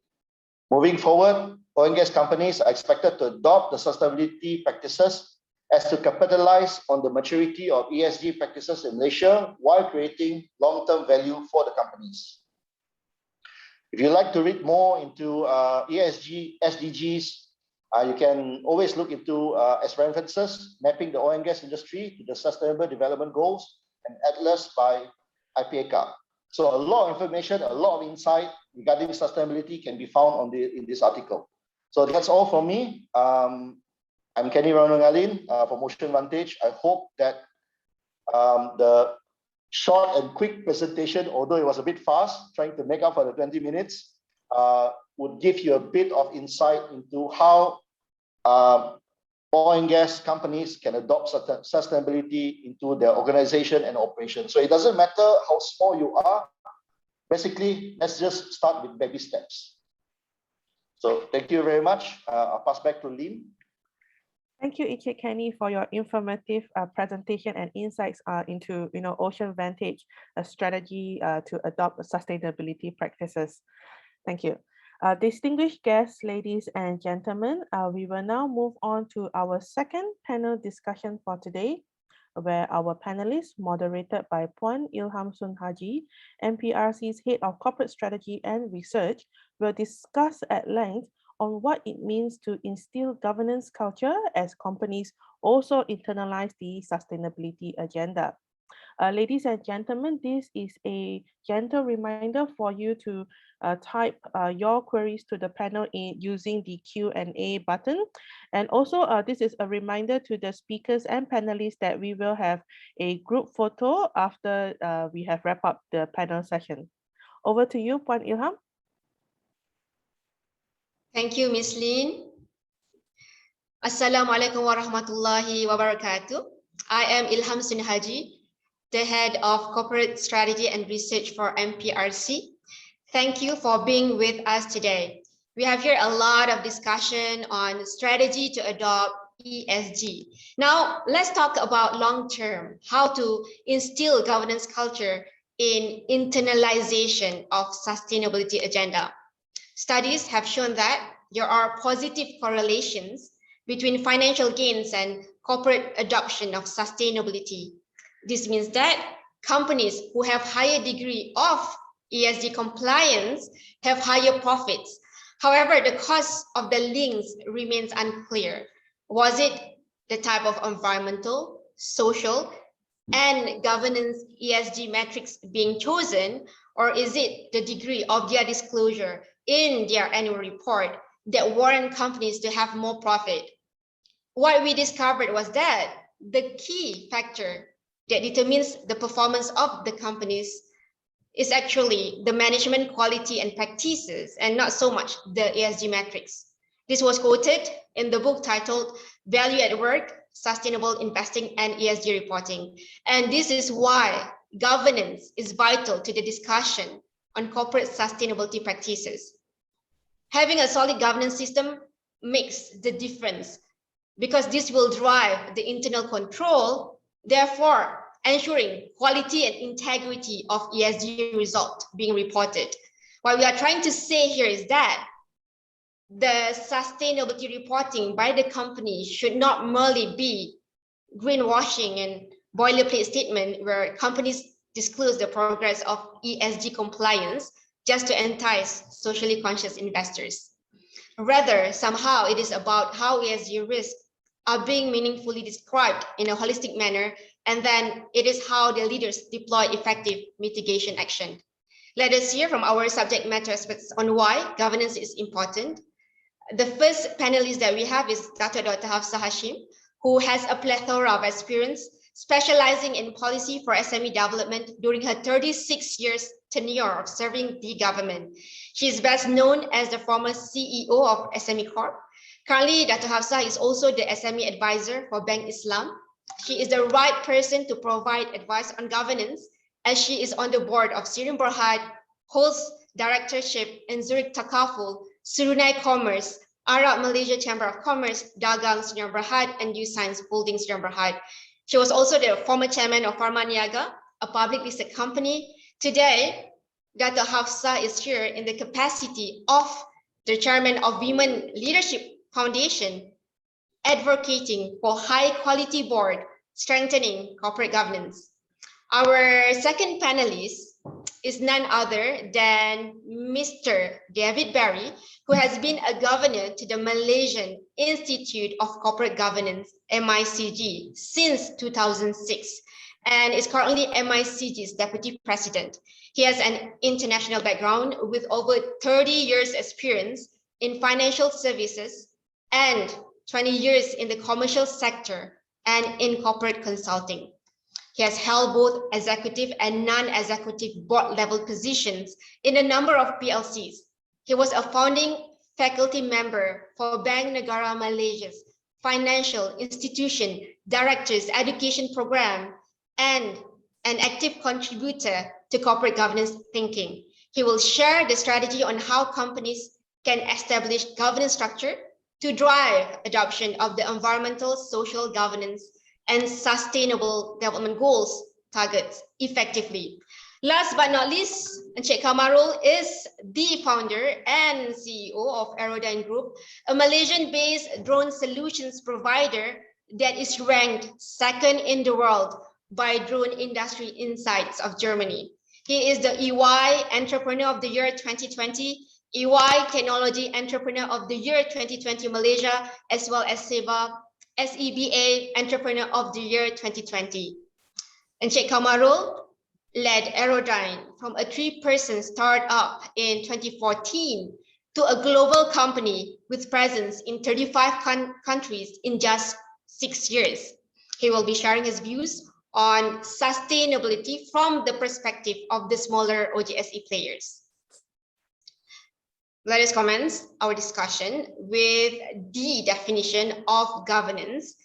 Moving forward, oil and gas companies are expected to adopt the sustainability practices as to capitalize on the maturity of ESG practices in Malaysia while creating long-term value for the companies. If you'd like to read more into ESG, SDGs, you can always look into as references, mapping the oil and gas industry to the Sustainable Development Goals and Atlas by IPACA. So a lot of information, a lot of insight regarding sustainability can be found in this article. So that's all from me. I'm Kenny Ranungalin for Motion Vantage. I hope that the short and quick presentation, although it was a bit fast, trying to make up for the 20 minutes, would give you a bit of insight into how oil and gas companies can adopt sustainability into their organization and operation. So it doesn't matter how small you are. Basically, let's just start with baby steps. So thank you very much. I'll pass back to Lynn. Thank you, Encik Kenny, for your informative presentation and insights into Ocean Vantage, a strategy to adopt sustainability practices. Thank you. Distinguished guests, ladies and gentlemen, we will now move on to our second panel discussion for today, where our panelists, moderated by Puan Ilham Sunhaji, MPRC's Head of Corporate Strategy and Research, will discuss at length on what it means to instill governance culture as companies also internalize the sustainability agenda. Ladies and gentlemen, this is a gentle reminder for you to type your queries to the panel using the Q&A button. And also, this is a reminder to the speakers and panelists that we will have a group photo after we have wrapped up the panel session. Over to you, Puan Ilham. Thank you, Ms. Lin. Assalamualaikum warahmatullahi wabarakatuh. I am Ilham Sunhaji, the Head of Corporate Strategy and Research for MPRC. Thank you for being with us today. We have here a lot of discussion on strategy to adopt ESG. Now, let's talk about long-term, how to instill governance culture in internalization of sustainability agenda. Studies have shown that there are positive correlations between financial gains and corporate adoption of sustainability. This means that companies who have higher degree of ESG compliance have higher profits. However, the cost of the links remains unclear. Was it the type of environmental, social, and governance ESG metrics being chosen, or is it the degree of their disclosure in their annual report that warrant companies to have more profit? What we discovered was that the key factor that determines the performance of the companies is actually the management quality and practices, and not so much the ESG metrics. This was quoted in the book titled Value at Work, Sustainable Investing and ESG Reporting. And this is why governance is vital to the discussion on corporate sustainability practices. Having a solid governance system makes the difference because this will drive the internal control, therefore ensuring quality and integrity of ESG result being reported. What we are trying to say here is that the sustainability reporting by the company should not merely be greenwashing and boilerplate statement where companies disclose the progress of ESG compliance just to entice socially conscious investors. Rather, somehow it is about how ESG risks are being meaningfully described in a holistic manner, and then it is how the leaders deploy effective mitigation action. Let us hear from our subject matter experts on why governance is important. The first panelist that we have is Dr. Hafsa Hashim, who has a plethora of experience specializing in policy for SME development during her 36 years tenure of serving the government. She is best known as the former CEO of SME Corp. Currently, Dr. Hafsah is also the SME advisor for Bank Islam. She is the right person to provide advice on governance, as she is on the board of Sirin Berhad, holds directorship in Zurich Takaful, Surunai Commerce, Arab Malaysia Chamber of Commerce, Dagang Sirin Berhad, and U-Science Holdings Sirin Berhad. She was also the former chairman of Pharma Niaga, a public listed company. Today, Dr. Hafsah is here in the capacity of the chairman of Women Leadership Foundation, advocating for high quality board, strengthening corporate governance. Our second panelist is none other than Mr. David Barry, who has been a governor to the Malaysian Institute of Corporate Governance, MICG, since 2006, and is currently MICG's deputy president. He has an international background with over 30 years experience in financial services and 20 years in the commercial sector and in corporate consulting. He has held both executive and non-executive board level positions in a number of PLCs. He was a founding faculty member for Bank Negara Malaysia's Financial Institution Directors Education Program and an active contributor to corporate governance thinking. He will share the strategy on how companies can establish governance structure to drive adoption of the environmental, social governance, and sustainable development goals targets effectively. Last but not least, Encik Kamarul is the founder and CEO of Aerodyne Group, a Malaysian-based drone solutions provider that is ranked second in the world by Drone Industry Insights of Germany. He is the EY Entrepreneur of the Year 2020, EY Technology Entrepreneur of the Year 2020 Malaysia, as well as SEBA Entrepreneur of the Year 2020. Encik Kamarul led Aerodyne from a 3-person startup in 2014 to a global company with presence in 35 countries in just 6 years. He will be sharing his views on sustainability from the perspective of the smaller OGSE players. Let us commence our discussion with the definition of governance.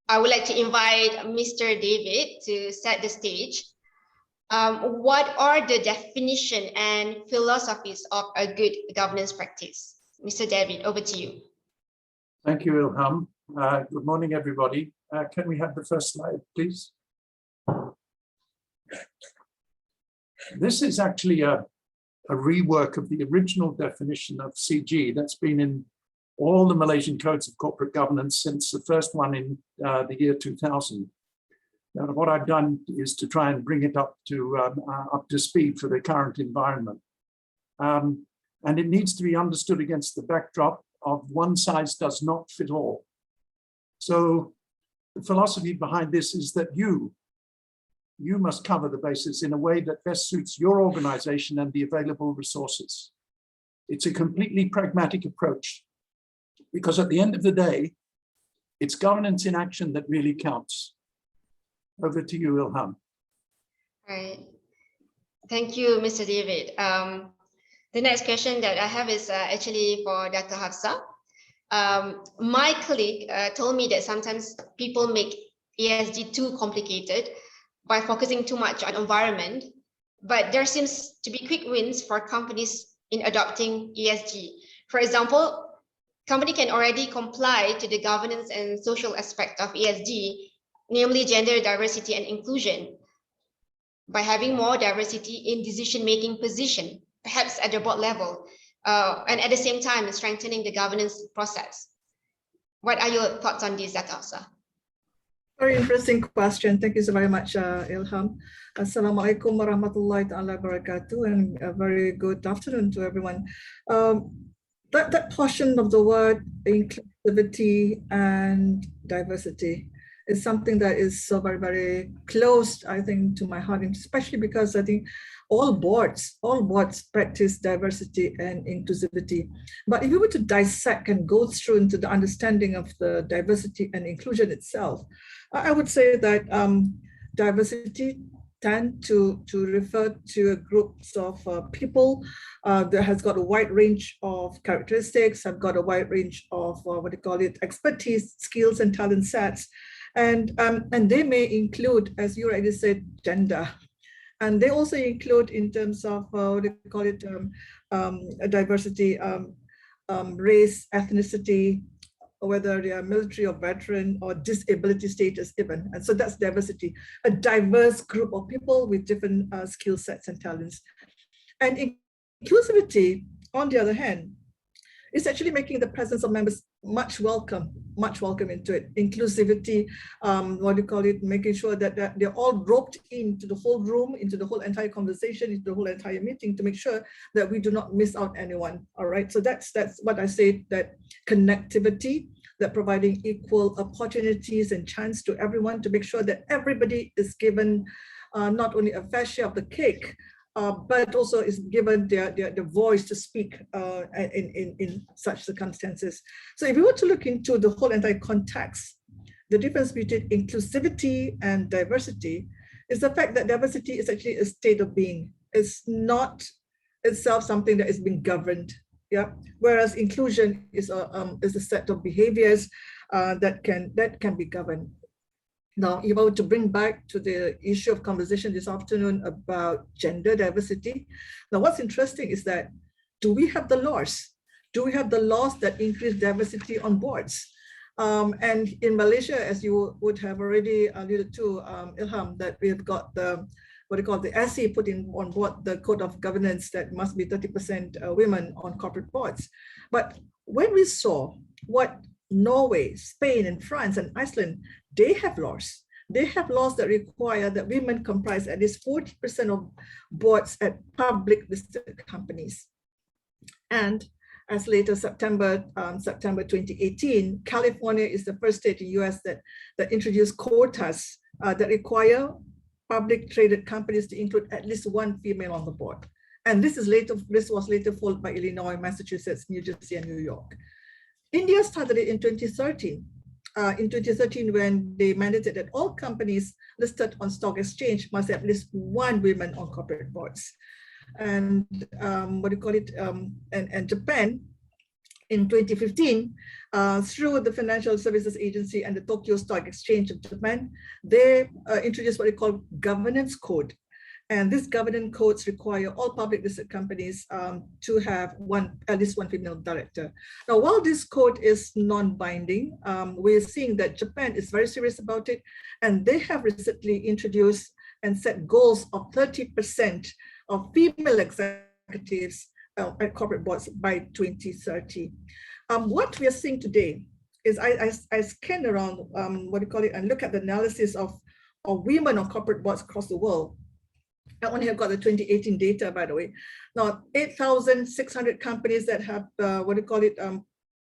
I would like to invite Mr. David to set the stage. What are the definition and philosophies of a good governance practice? Mr. David, over to you. Thank you, Ilham. Good morning, everybody. Can we have the first slide, please? This is actually a rework of the original definition of CG that's been in all the Malaysian codes of corporate governance since the first one in the year 2000. Now, what I've done is to try and bring it up to speed for the current environment. And it needs to be understood against the backdrop of one size does not fit all. So the philosophy behind this is that you must cover the basis in a way that best suits your organization and the available resources. It's a completely pragmatic approach, because at the end of the day, it's governance in action that really counts. Over to you, Ilham. Right. Thank you, Mr. David. The next question that I have is actually for Dr. Hafsah. My colleague told me that sometimes people make ESG too complicated by focusing too much on environment, but there seems to be quick wins for companies in adopting ESG. For example, company can already comply to the governance and social aspect of ESG, namely gender diversity and inclusion, by having more diversity in decision-making position, perhaps at the board level, and at the same time strengthening the governance process. What are your thoughts on this, Dr. Hafsah? Very interesting question. Thank you so very much, Ilham. Assalamualaikum warahmatullahi wabarakatuh, and a very good afternoon to everyone. That portion of the word inclusivity and diversity, is something that is so very, very close, I think, to my heart, especially because I think all boards practice diversity and inclusivity. But if you were to dissect and go through into the understanding of the diversity and inclusion itself, I would say that diversity tend to refer to groups of people that has got a wide range of characteristics, have got a wide range of expertise, skills, and talent sets. And they may include, as you already said, gender. And they also include in terms of diversity, race, ethnicity, whether they are military or veteran or disability status even. And so that's diversity, a diverse group of people with different skill sets and talents. And inclusivity, on the other hand, is actually making the presence of members much welcome into it. Inclusivity, making sure that they're all roped into the whole room, into the whole entire conversation, into the whole entire meeting, to make sure that we do not miss out anyone. All right, so that's what I say, that connectivity, that providing equal opportunities and chance to everyone, to make sure that everybody is given not only a fair share of the cake, but also is given their voice to speak in such circumstances. So if we were to look into the whole entire context, the difference between inclusivity and diversity is the fact that diversity is actually a state of being. It's not itself something that is being governed. Yeah. Whereas inclusion is a set of behaviors that can be governed. Now, if I were to bring back to the issue of conversation this afternoon about gender diversity, now what's interesting is that, do we have the laws? Do we have the laws that increase diversity on boards? And in Malaysia, as you would have already alluded to, Ilham, that we have got the OGSE put in on board the code of governance that must be 30% women on corporate boards. But when we saw what Norway, Spain, and France, and Iceland, they have laws. They have laws that require that women comprise at least 40% of boards at public listed companies. And as late as September 2018, California is the first state in the US that introduced quotas that require public traded companies to include at least one female on the board. And this was later followed by Illinois, Massachusetts, New Jersey, and New York. India started it in 2013. In 2013, when they mandated that all companies listed on stock exchange must have at least one woman on corporate boards. And and Japan in 2015, through the Financial Services Agency and the Tokyo Stock Exchange of Japan, they introduced what they call governance code. And these governance codes require all public listed companies to have at least one female director. Now, while this code is non-binding, we're seeing that Japan is very serious about it, and they have recently introduced and set goals of 30% of female executives at corporate boards by 2030. What we are seeing today is I scan around and look at the analysis of women on corporate boards across the world. I only have got the 2018 data, by the way. Now, 8,600 companies that have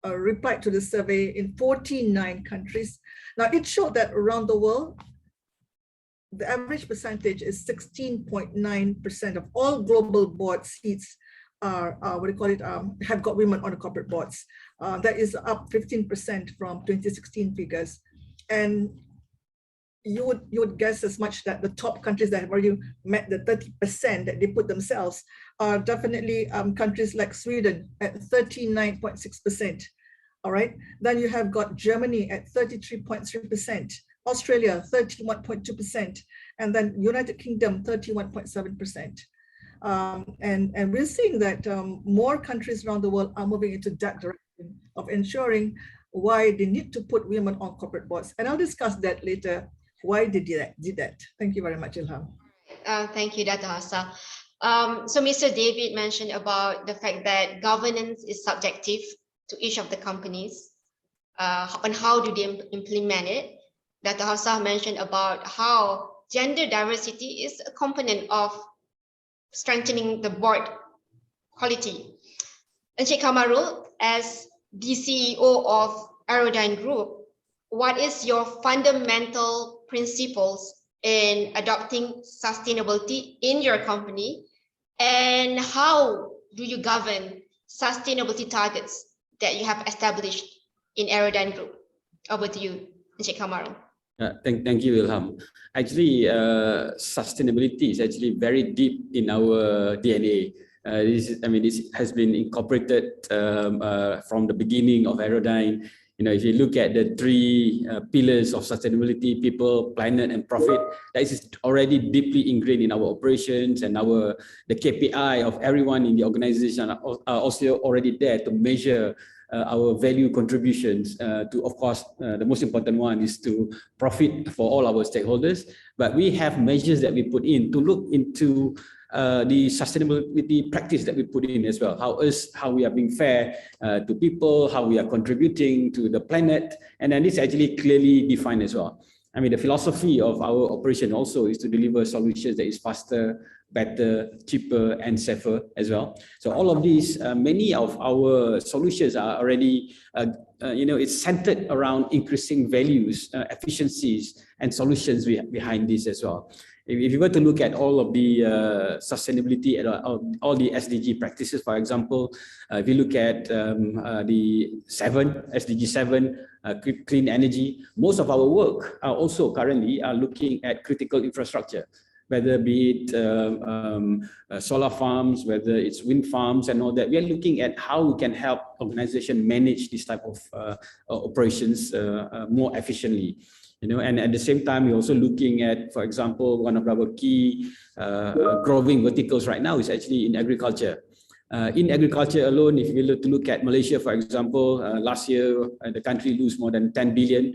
replied to the survey in 49 countries. Now, it showed that around the world, the average percentage is 16.9% of all global board seats are have got women on the corporate boards. That is up 15% from 2016 figures. And you would guess as much that the top countries that have already met the 30% that they put themselves are definitely countries like Sweden at 39.6%. All right. Then you have got Germany at 33.3%, Australia 31.2%, and then United Kingdom 31.7%. And we're seeing that more countries around the world are moving into that direction of ensuring why they need to put women on corporate boards. And I'll discuss that later, why they did that. Thank you very much, Ilham. Thank you, Dr. Hafsa. So Mr. David mentioned about the fact that governance is subjective to each of the companies, and how do they implement it. Dr. Hafsa mentioned about how gender diversity is a component of strengthening the board quality. And Sheikh Kamarul, as the CEO of Aerodyne Group, what is your fundamental principles in adopting sustainability in your company, and how do you govern sustainability targets that you have established in Aerodyne Group? Over to you, Encik Kamaru. Thank you, Ilham. Actually, sustainability is actually very deep in our DNA. This has been incorporated from the beginning of Aerodyne. If you look at the three pillars of sustainability: people, planet, and profit, that is already deeply ingrained in our operations, and the KPI of everyone in the organization are also already there to measure our value contributions to, of course, the most important one is to profit for all our stakeholders. But we have measures that we put in to look into the sustainability practice that we put in as well. How we are being fair to people, how we are contributing to the planet, and then it's actually clearly defined as well. The philosophy of our operation also is to deliver solutions that is faster, better, cheaper, and safer as well. So all of these, many of our solutions are already, it's centered around increasing values, efficiencies, and solutions behind this as well. If you were to look at all of the sustainability and all the SDG practices, for example, if you look at the SDG 7, clean energy, most of our work are also currently looking at critical infrastructure, whether be it solar farms, whether it's wind farms and all that. We are looking at how we can help organizations manage this type of operations more efficiently. And at the same time, we're also looking at, for example, one of our key growing verticals right now is actually in agriculture. In agriculture alone, if you look at Malaysia, for example, last year, the country lose more than 10 billion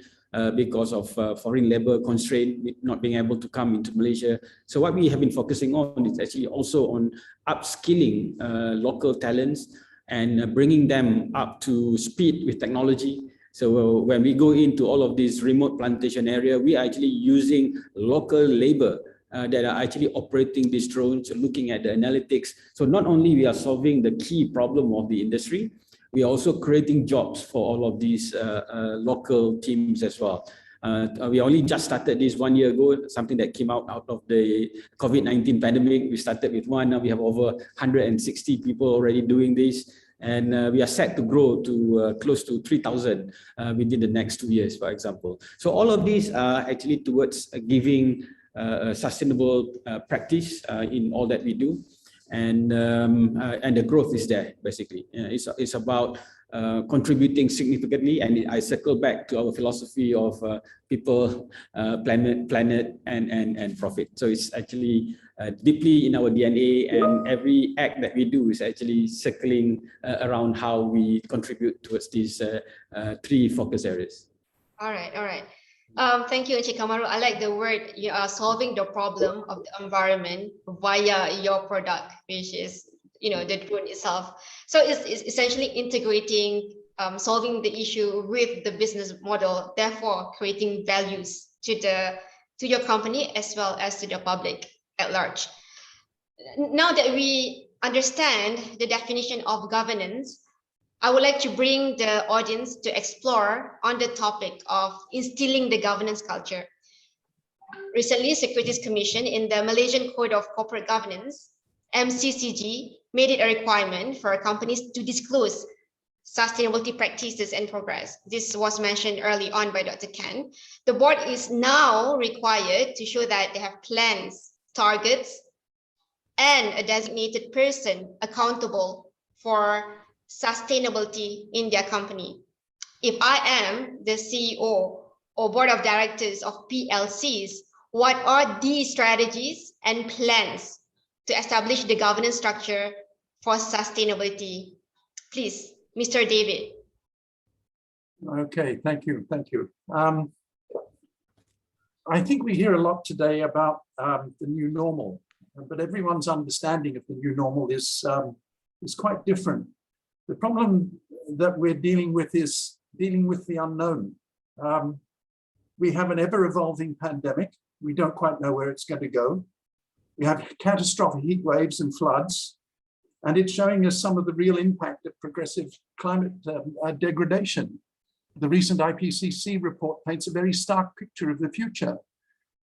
because of foreign labor constraint, not being able to come into Malaysia. So what we have been focusing on is actually also on upskilling local talents and bringing them up to speed with technology. So when we go into all of these remote plantation area, we are actually using local labor that are actually operating these drones, looking at the analytics. So not only we are solving the key problem of the industry, we are also creating jobs for all of these local teams as well. We only just started this 1 year ago, something that came out of the COVID-19 pandemic. We started with one, now we have over 160 people already doing this. And we are set to grow to close to 3,000 within the next 2 years, for example. So all of these are actually towards giving sustainable practice in all that we do. And the growth is there, basically. It's about contributing significantly, and I circle back to our philosophy of people, planet, and profit. So it's actually deeply in our DNA, and every act that we do is actually circling around how we contribute towards these three focus areas. All right. Thank you, Encik Kamaru. I like the word you are solving the problem of the environment via your product, which is the drone itself. So it's essentially integrating, solving the issue with the business model, therefore creating values to your company as well as to the public at large. Now that we understand the definition of governance, I would like to bring the audience to explore on the topic of instilling the governance culture. Recently, Securities Commission in the Malaysian Code of Corporate Governance, MCCG, made it a requirement for companies to disclose sustainability practices and progress. This was mentioned early on by Dr. Ken. The board is now required to show that they have plans, targets, and a designated person accountable for sustainability in their company. If I am the CEO or board of directors of PLCs, what are the strategies and plans to establish the governance structure for sustainability? Please, Mr. David. Okay, thank you. I think we hear a lot today about the new normal, but everyone's understanding of the new normal is quite different. The problem that we're dealing with is dealing with the unknown. We have an ever-evolving pandemic. We don't quite know where it's going to go. We have catastrophic heat waves and floods, and it's showing us some of the real impact of progressive climate degradation. The recent IPCC report paints a very stark picture of the future.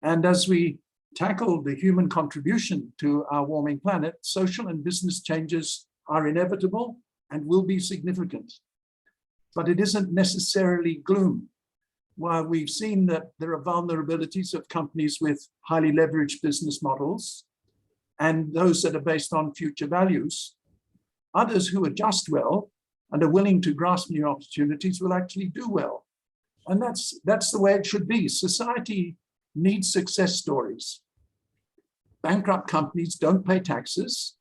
And as we tackle the human contribution to our warming planet, social and business changes are inevitable and will be significant. But it isn't necessarily gloom. While we've seen that there are vulnerabilities of companies with highly leveraged business models and those that are based on future values, others who adjust well and are willing to grasp new opportunities will actually do well. And that's the way it should be. Society needs success stories. Bankrupt companies don't pay taxes,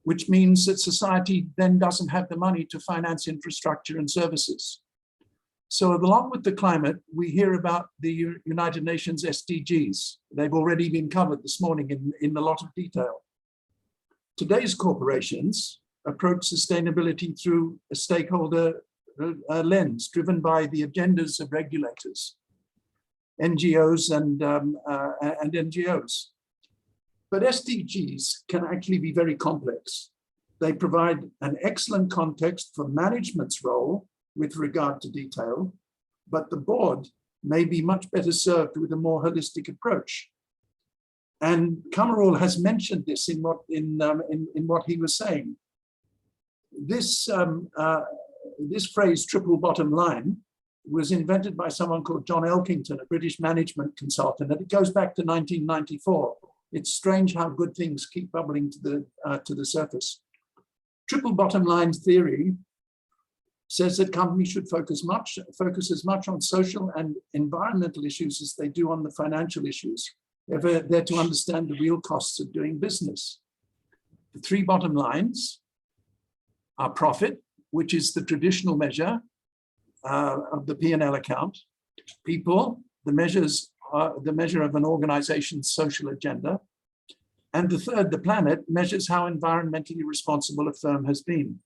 which means that society then doesn't have the money to finance infrastructure and services. So along with the climate, we hear about the United Nations SDGs. They've already been covered this morning in a lot of detail. Today's corporations approach sustainability through a stakeholder lens driven by the agendas of regulators, NGOs and NGOs. But SDGs can actually be very complex. They provide an excellent context for management's role with regard to detail, but the board may be much better served with a more holistic approach. And Kamarul has mentioned this in what he was saying. This phrase, triple bottom line, was invented by someone called John Elkington, a British management consultant, and it goes back to 1994. It's strange how good things keep bubbling to the surface. Triple bottom line theory says that companies should focus as much on social and environmental issues as they do on the financial issues. They're there to understand the real costs of doing business. The three bottom lines are profit, which is the traditional measure of the P&L account. People, the measure of an organization's social agenda. And the third, the planet, measures how environmentally responsible a firm has been.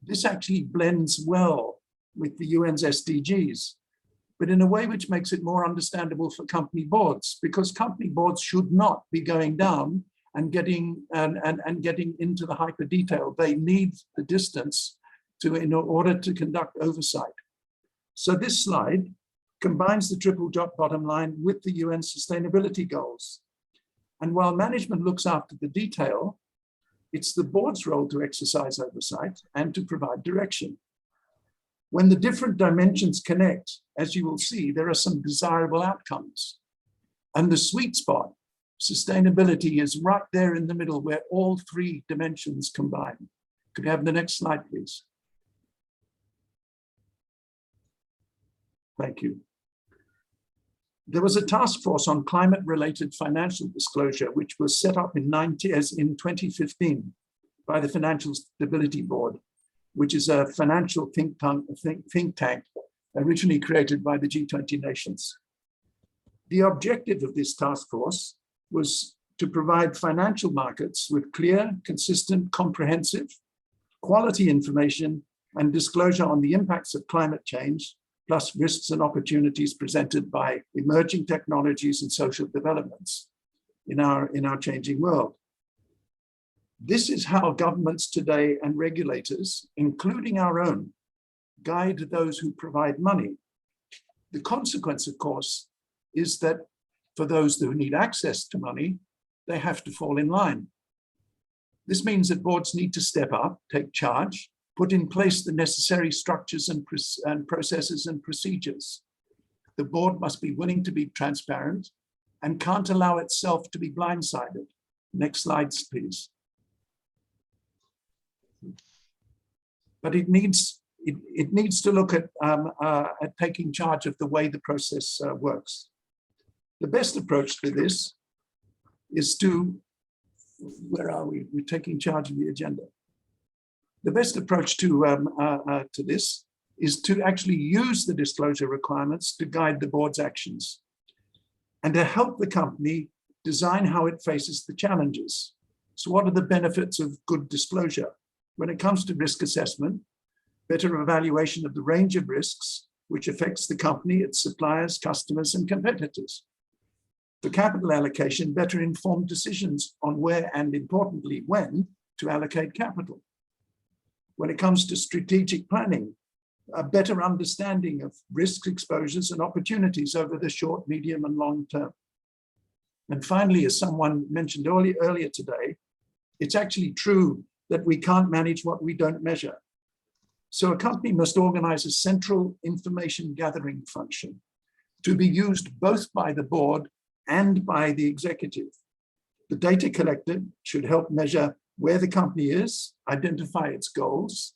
This actually blends well with the UN's SDGs, but in a way which makes it more understandable for company boards, because company boards should not be going down and getting into the hyper detail. They need the distance in order to conduct oversight. So this slide combines the triple bottom line with the UN sustainability goals. And while management looks after the detail, it's the board's role to exercise oversight and to provide direction. When the different dimensions connect, as you will see, there are some desirable outcomes. And the sweet spot, sustainability, is right there in the middle where all three dimensions combine. Could we have the next slide, please? Thank you. There was a task force on climate-related financial disclosure, which was set up in 2015 by the Financial Stability Board, which is a financial think tank originally created by the G20 nations. The objective of this task force was to provide financial markets with clear, consistent, comprehensive, quality information and disclosure on the impacts of climate change, plus risks and opportunities presented by emerging technologies and social developments in our changing world. This is how governments today and regulators, including our own, guide those who provide money. The consequence, of course, is that for those who need access to money, they have to fall in line. This means that boards need to step up, take charge, put in place the necessary structures and processes and procedures. The board must be willing to be transparent and can't allow itself to be blindsided. Next slides, please. But it needs to look at taking charge of the way the process works. The best approach to this is to, where are we? We're taking charge of the agenda. The best approach to this is to actually use the disclosure requirements to guide the board's actions and to help the company design how it faces the challenges. So what are the benefits of good disclosure? When it comes to risk assessment, better evaluation of the range of risks which affects the company, its suppliers, customers, and competitors. For capital allocation, better informed decisions on where and importantly when to allocate capital. When it comes to strategic planning, a better understanding of risk exposures and opportunities over the short, medium, and long term. And finally, as someone mentioned earlier today, it's actually true that we can't manage what we don't measure. So a company must organize a central information gathering function to be used both by the board and by the executive. The data collected should help measure where the company is, identify its goals,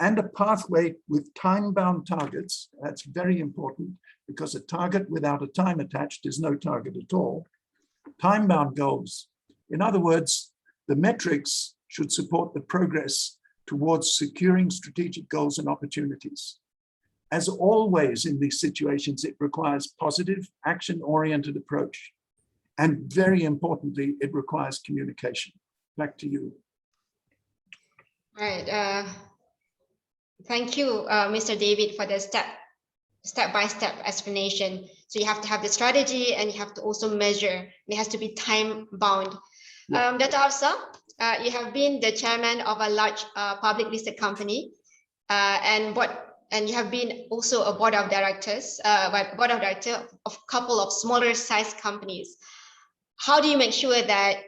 and a pathway with time-bound targets. That's very important because a target without a time attached is no target at all. Time-bound goals. In other words, the metrics should support the progress towards securing strategic goals and opportunities. As always in these situations, it requires positive, action-oriented approach. And very importantly, it requires communication. Back to you. Right. Thank you, Mr. David, for the step-by-step explanation. So you have to have the strategy and you have to also measure. It has to be time-bound. Dr. Hafsa, you have been the chairman of a large public listed company, and you have been also a board of directors of a couple of smaller sized companies. How do you make sure that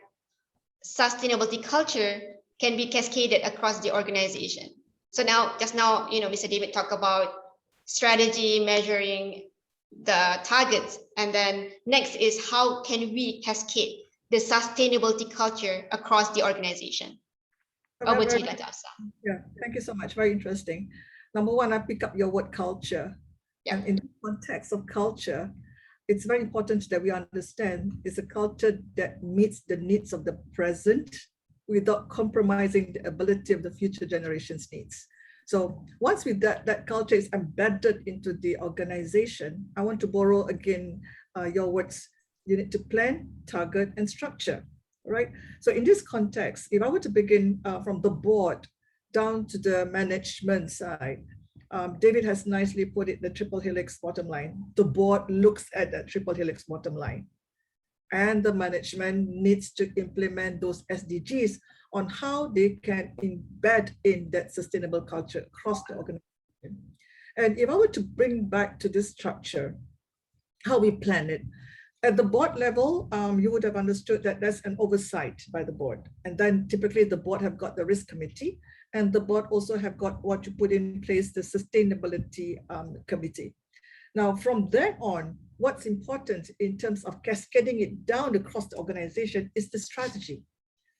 sustainability culture can be cascaded across the organization? So just now, Mr. David talked about strategy, measuring the targets, and then next is how can we cascade the sustainability culture across the organization? Over to you, Dr. Hafsa. Yeah, thank you so much. Very interesting. Number one, I pick up your word culture. Yeah. And in the context of culture, it's very important that we understand it's a culture that meets the needs of the present without compromising the ability of the future generations' needs. So once that culture is embedded into the organization, I want to borrow again your words. You need to plan, target, and structure, right? So in this context, if I were to begin from the board down to the management side, David has nicely put it, the triple helix bottom line. The board looks at that triple helix bottom line. And the management needs to implement those SDGs on how they can embed in that sustainable culture across the organization. And if I were to bring back to this structure, how we plan it, at the board level, you would have understood that there's an oversight by the board. And then typically the board have got the risk committee, and the board also have got what you put in place, the sustainability committee. Now, from there on, what's important in terms of cascading it down across the organization is the strategy,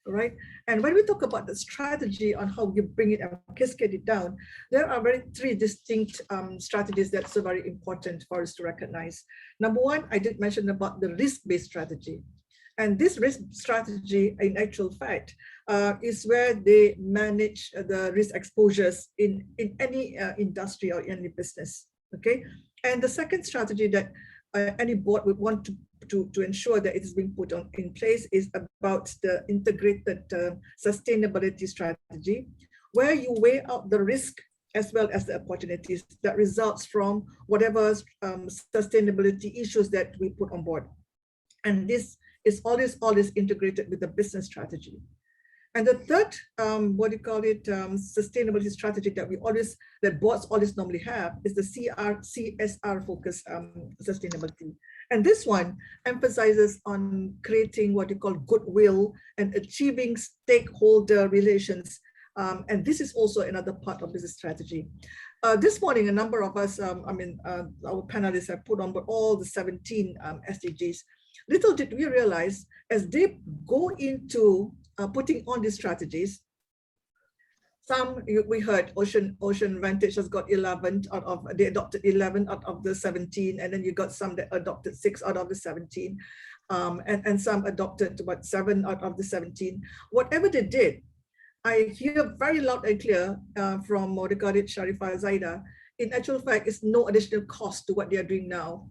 right? And when we talk about the strategy on how you bring it and cascade it down, there are three distinct strategies that's so very important for us to recognize. Number one, I did mention about the risk-based strategy. And this risk strategy, in actual fact, is where they manage the risk exposures in any industry or any business, okay? And the second strategy that any board would want to ensure that it is being put in place is about the integrated sustainability strategy, where you weigh out the risk as well as the opportunities that results from whatever sustainability issues that we put on board. And this is always integrated with the business strategy. And the third, sustainability strategy that boards always normally have is the CSR focused sustainability. And this one emphasizes on creating what you call goodwill and achieving stakeholder relations. And this is also another part of business strategy. This morning, a number of us, our panelists have put on board all the 17 SDGs. Little did we realize as they go into putting on these strategies, some we heard Ocean Vantage has got 11 out of, they adopted 11 out of the 17, and then you got some that adopted 6 out of the 17, and some adopted about 7 out of the 17. Whatever they did, I hear very loud and clear from Sharifah Zaida, in actual fact, it's no additional cost to what they are doing now,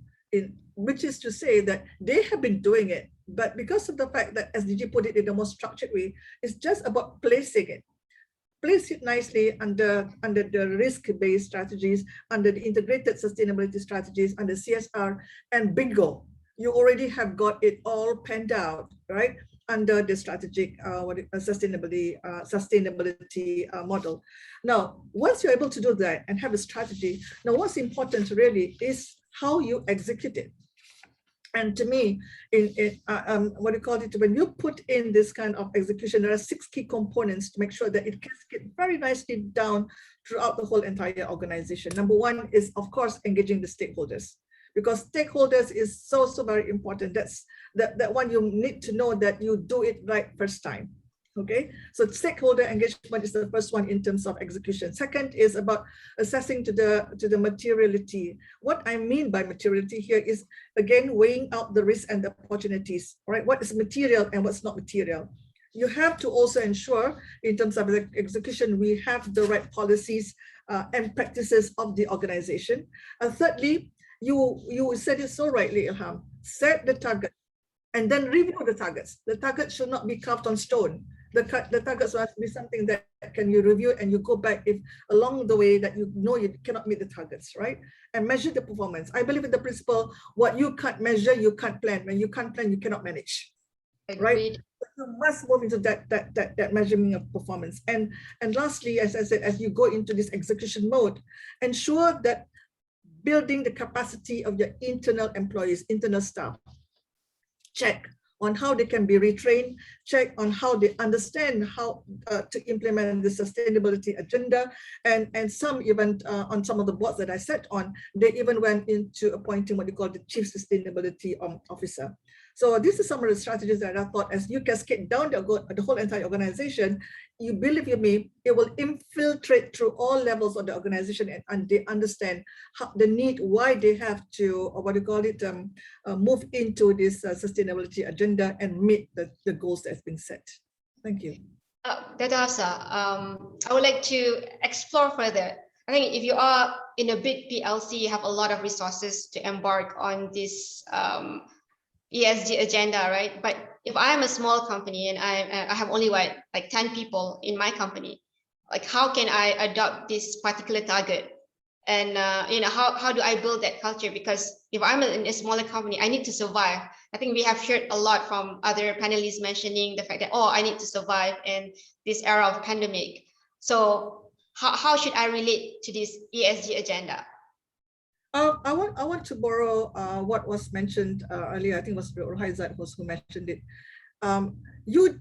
which is to say that they have been doing it, but because of the fact that SDG put it in the most structured way, it's just about placing it. Place it nicely under the risk-based strategies, under the integrated sustainability strategies, under CSR, and bingo, you already have got it all penned out, right? under the strategic sustainability model. Now, once you're able to do that and have a strategy, now what's important really is how you execute it. And to me, what do you call it? When you put in this kind of execution, there are 6 key components to make sure that it cascades very nicely down throughout the whole entire organization. Number 1 is, of course, engaging the stakeholders, because stakeholders is so very important. That's that one you need to know that you do it right first time. Okay, so stakeholder engagement is the first one in terms of execution. Second is about assessing to the materiality. What I mean by materiality here is, again, weighing out the risks and the opportunities, right? What is material and what's not material. You have to also ensure, in terms of the execution, we have the right policies and practices of the organization. Thirdly, you said it so rightly, Ilham, set the target and then review the targets. The target should not be carved on stone. The targets must be something that can you review and you go back if along the way that you know you cannot meet the targets, right? And measure the performance. I believe in the principle, what you can't measure, you can't plan. When you can't plan, you cannot manage, right? You must move into that measurement of performance. And lastly, as I said, as you go into this execution mode, ensure that building the capacity of your internal employees, internal staff. Check on how they can be retrained, check on how they understand how to implement the sustainability agenda. And some even on some of the boards that I sat on, they even went into appointing what you call the Chief Sustainability Officer. So this is some of the strategies that I thought, as you cascade down the whole entire organization, you believe you me, it will infiltrate through all levels of the organization, and they understand the need, why they have to, or what you call it, move into this sustainability agenda and meet the goals that's been set. Thank you. Dr. Hafsa, I would like to explore further. I think if you are in a big PLC, you have a lot of resources to embark on this ESG agenda, right? But if I'm a small company and I have only like 10 people in my company, like how can I adopt this particular target? And you know, how do I build that culture? Because if I'm in a smaller company, I need to survive. I think we have heard a lot from other panelists mentioning the fact that, oh, I need to survive in this era of pandemic. So how should I relate to this ESG agenda? I want to borrow what was mentioned earlier. I think it was Razalan who mentioned it. You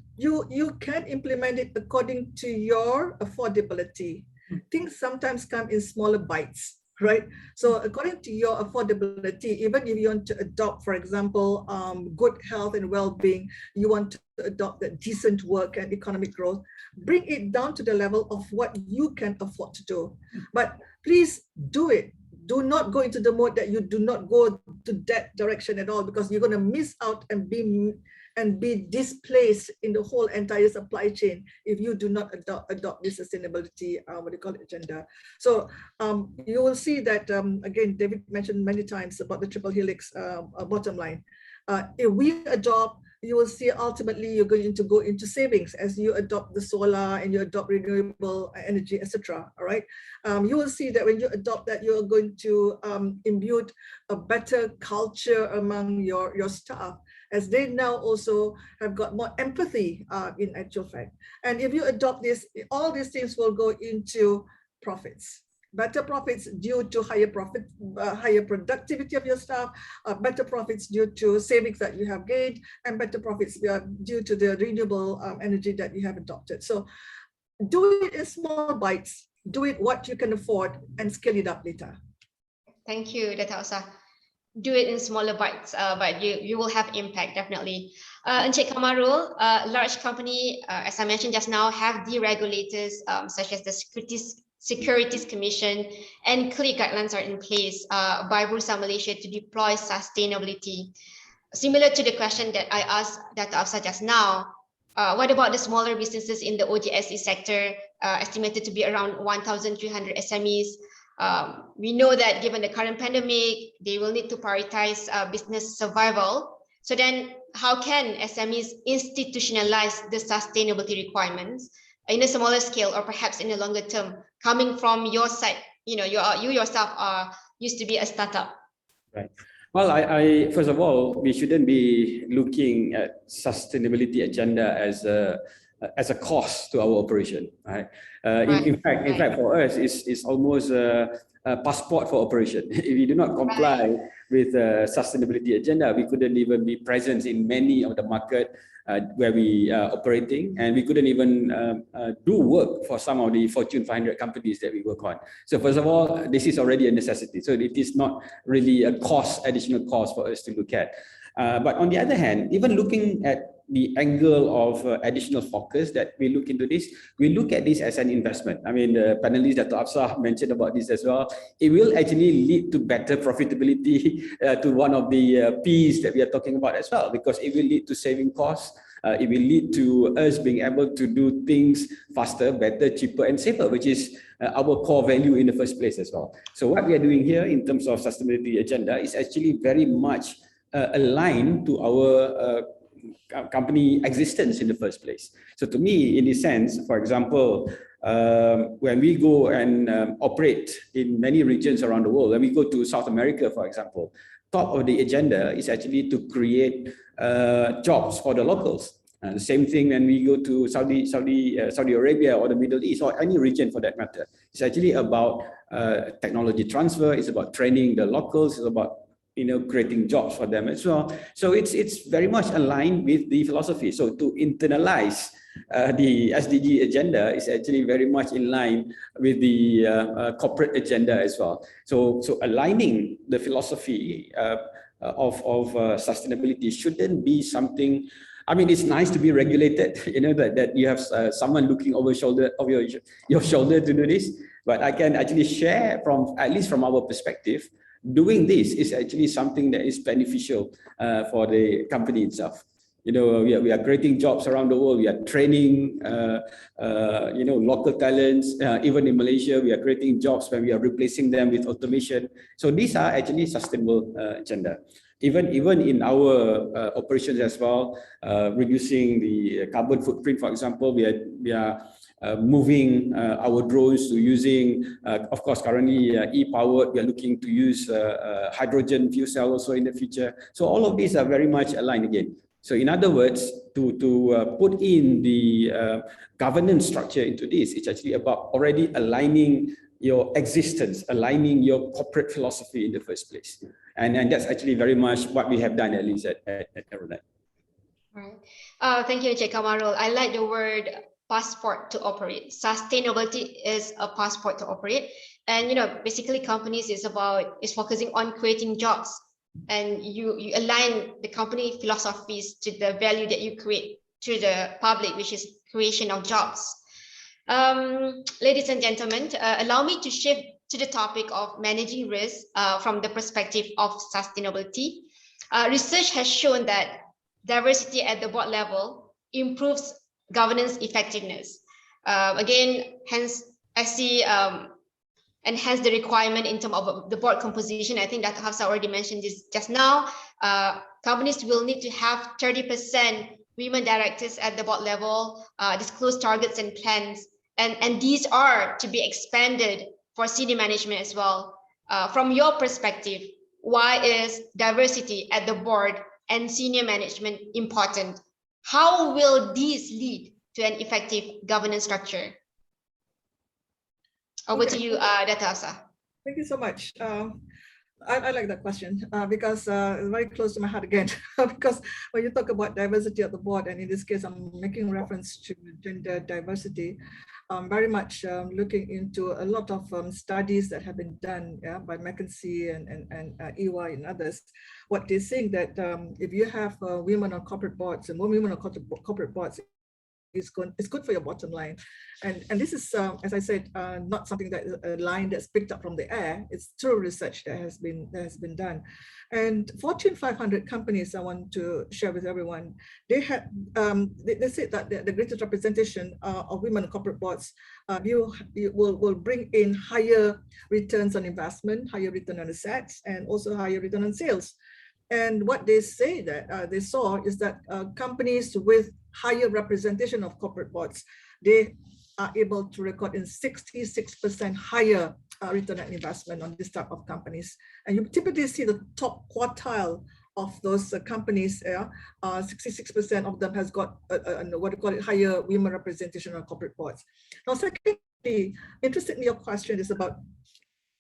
can implement it according to your affordability. Things sometimes come in smaller bites, right? So according to your affordability, even if you want to adopt, for example, good health and well-being, you want to adopt that decent work and economic growth, bring it down to the level of what you can afford to do. But please do it. Do not go into the mode that you do not go to that direction at all, because you're going to miss out and be displaced in the whole entire supply chain if you do not adopt this sustainability agenda. So you will see that again, David mentioned many times about the triple helix bottom line. If we adopt, you will see ultimately you're going to go into savings as you adopt the solar and you adopt renewable energy, etc. All right. You will see that when you adopt that, you're going to imbue a better culture among your staff, as they now also have got more empathy in actual fact. And if you adopt this, all these things will go into profits. Better profits due to higher productivity of your staff, better profits due to savings that you have gained, and better profits due to the renewable energy that you have adopted. So do it in small bites, do it what you can afford, and scale it up later. Thank you, Dr. Ocsu. Do it in smaller bites, but you will have impact, definitely. Encik Kamarul, large company, as I mentioned just now, have deregulators such as the Securities Commission, and clear guidelines are in place by Bursa Malaysia to deploy sustainability. Similar to the question that I asked Dr. Hafsa just now, what about the smaller businesses in the OGSE sector, estimated to be around 1,300 SMEs? We know that given the current pandemic, they will need to prioritize business survival. So then how can SMEs institutionalize the sustainability requirements in a smaller scale, or perhaps in a longer term, coming from your side? You know, you yourself are used to be a startup. Right. Well, I first of all, we shouldn't be looking at sustainability agenda as a cost to our operation, right? In fact, for us, it's almost a passport for operation. If we do not comply with the sustainability agenda, we couldn't even be present in many of the market where we are operating, and we couldn't even do work for some of the Fortune 500 companies that we work on. So first of all, this is already a necessity. So it is not really a additional cost for us to look at. But on the other hand, even looking at the angle of additional focus that we look into this, we look at this as an investment. I mean, the panelist Dr. Afsah mentioned about this as well. It will actually lead to better profitability to one of the P's that we are talking about as well, because it will lead to saving costs. It will lead to us being able to do things faster, better, cheaper, and safer, which is our core value in the first place as well. So what we are doing here in terms of sustainability agenda is actually very much aligned to our company existence in the first place. So to me, in a sense, for example, when we go and operate in many regions around the world, when we go to South America, for example, top of the agenda is actually to create jobs for the locals. The same thing when we go to Saudi Arabia or the Middle East or any region for that matter. It's actually about technology transfer. It's about training the locals. It's about creating jobs for them as well. So it's very much aligned with the philosophy. So to internalize the SDG agenda is actually very much in line with the corporate agenda as well. So aligning the philosophy of sustainability shouldn't be something. I mean, it's nice to be regulated, that you have someone looking over your shoulder to do this. But I can actually share at least from our perspective, doing this is actually something that is beneficial for the company itself. We are creating jobs around the world. We are training, local talents. Even in Malaysia, we are creating jobs when we are replacing them with automation. So these are actually sustainable agenda. Even in our operations as well, reducing the carbon footprint, for example, we are moving our drones to using, of course, currently e-powered. We are looking to use hydrogen fuel cell also in the future. So all of these are very much aligned again. So in other words, to put in the governance structure into this, it's actually about already aligning your existence, aligning your corporate philosophy in the first place. And that's actually very much what we have done, at least at Aeronet. Right. Thank you, Encik Kamarul. I like the word passport to operate. Sustainability is a passport to operate. And, basically companies is focusing on creating jobs. And you align the company philosophies to the value that you create to the public, which is creation of jobs. Ladies and gentlemen, allow me to shift to the topic of managing risk from the perspective of sustainability. Research has shown that diversity at the board level improves governance effectiveness. Again, hence I see and hence the requirement in terms of the board composition. I think Dr. Hafsa already mentioned this just now. Companies will need to have 30% women directors at the board level, disclose targets and plans, and these are to be expanded for senior management as well. From your perspective, why is diversity at the board and senior management important? How will these lead to an effective governance structure? Over to you, Dr. Hafsa. Thank you so much. I like that question because it's very close to my heart again. Because when you talk about diversity at the board, and in this case, I'm making reference to gender diversity, very much looking into a lot of studies that have been done by McKinsey and EY and others. What they're saying that if you have women on corporate boards and more women on corporate boards, it's good for your bottom line. And this is, as I said, not something that a line that's picked up from the air. It's through research that has been done. And Fortune 500 companies, I want to share with everyone, they had they said that the greatest representation of women on corporate boards will bring in higher returns on investment, higher return on assets, and also higher return on sales. And what they say that they saw is that companies with higher representation of corporate boards, they are able to record in 66% higher return on investment on this type of companies. And you typically see the top quartile of those companies, 66% of them has got what do you call it, higher women representation on corporate boards. Now, secondly, interestingly, your question is about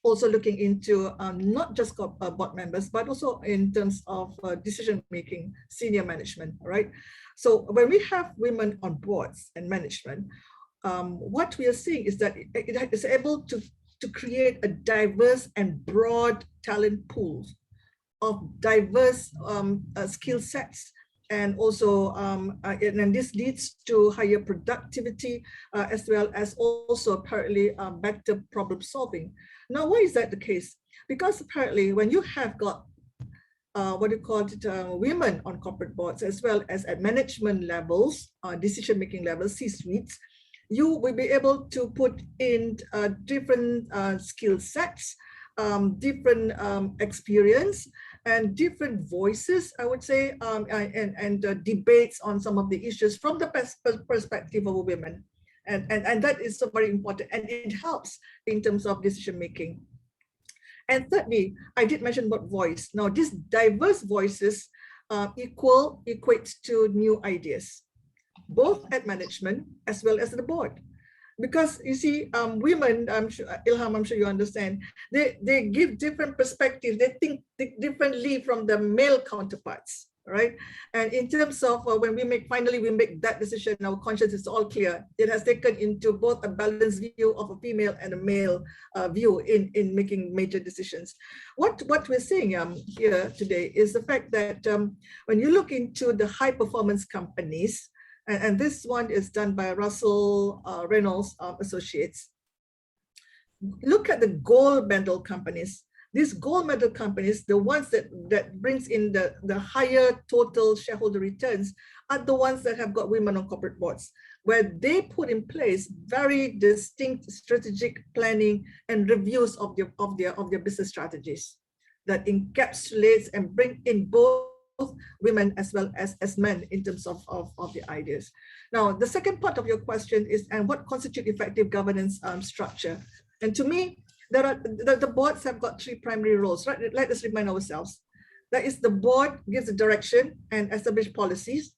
also looking into not just board members, but also in terms of decision-making, senior management, right? So when we have women on boards and management, what we are seeing is that it is able to create a diverse and broad talent pool of diverse skill sets. And also, and this leads to higher productivity as well as also apparently better problem solving. Now, why is that the case? Because apparently when you have got what do you call it, women on corporate boards as well as at management levels, decision-making levels, C-suites, you will be able to put in different skill sets, different experience, and different voices, I would say, and debates on some of the issues from the perspective of women. And that is so very important, and it helps in terms of decision making. And thirdly, I did mention about voice. Now, these diverse voices equates to new ideas, both at management as well as the board. Because you see, women, I'm sure, Ilham, I'm sure you understand, they give different perspectives, they think differently from the male counterparts, right? And in terms of when we finally make that decision, our conscience is all clear. It has taken into both a balanced view of a female and a male view in making major decisions. What we're seeing here today is the fact that when you look into the high performance companies, and this one is done by Russell Reynolds Associates. Look at the gold medal companies. These gold medal companies, the ones that brings in the higher total shareholder returns, are the ones that have got women on corporate boards, where they put in place very distinct strategic planning and reviews of their business strategies that encapsulates and bring in both women as well as men in terms of the ideas. Now, the second part of your question is, and what constitute effective governance structure? And to me, the boards have got three primary roles, right? Let us remind ourselves. That is, the board gives the direction and establish policies,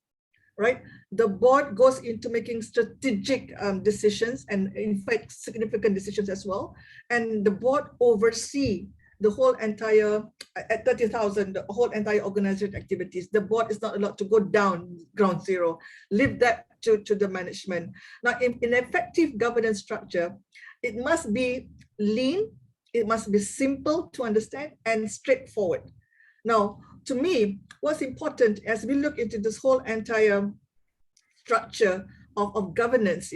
right? The board goes into making strategic decisions and in fact, significant decisions as well. And the board oversee the whole entire, at 30,000, the whole entire organization activities. The board is not allowed to go down ground zero, leave that to the management. Now, in effective governance structure, it must be lean, it must be simple to understand and straightforward. Now, to me, what's important as we look into this whole entire structure of governance,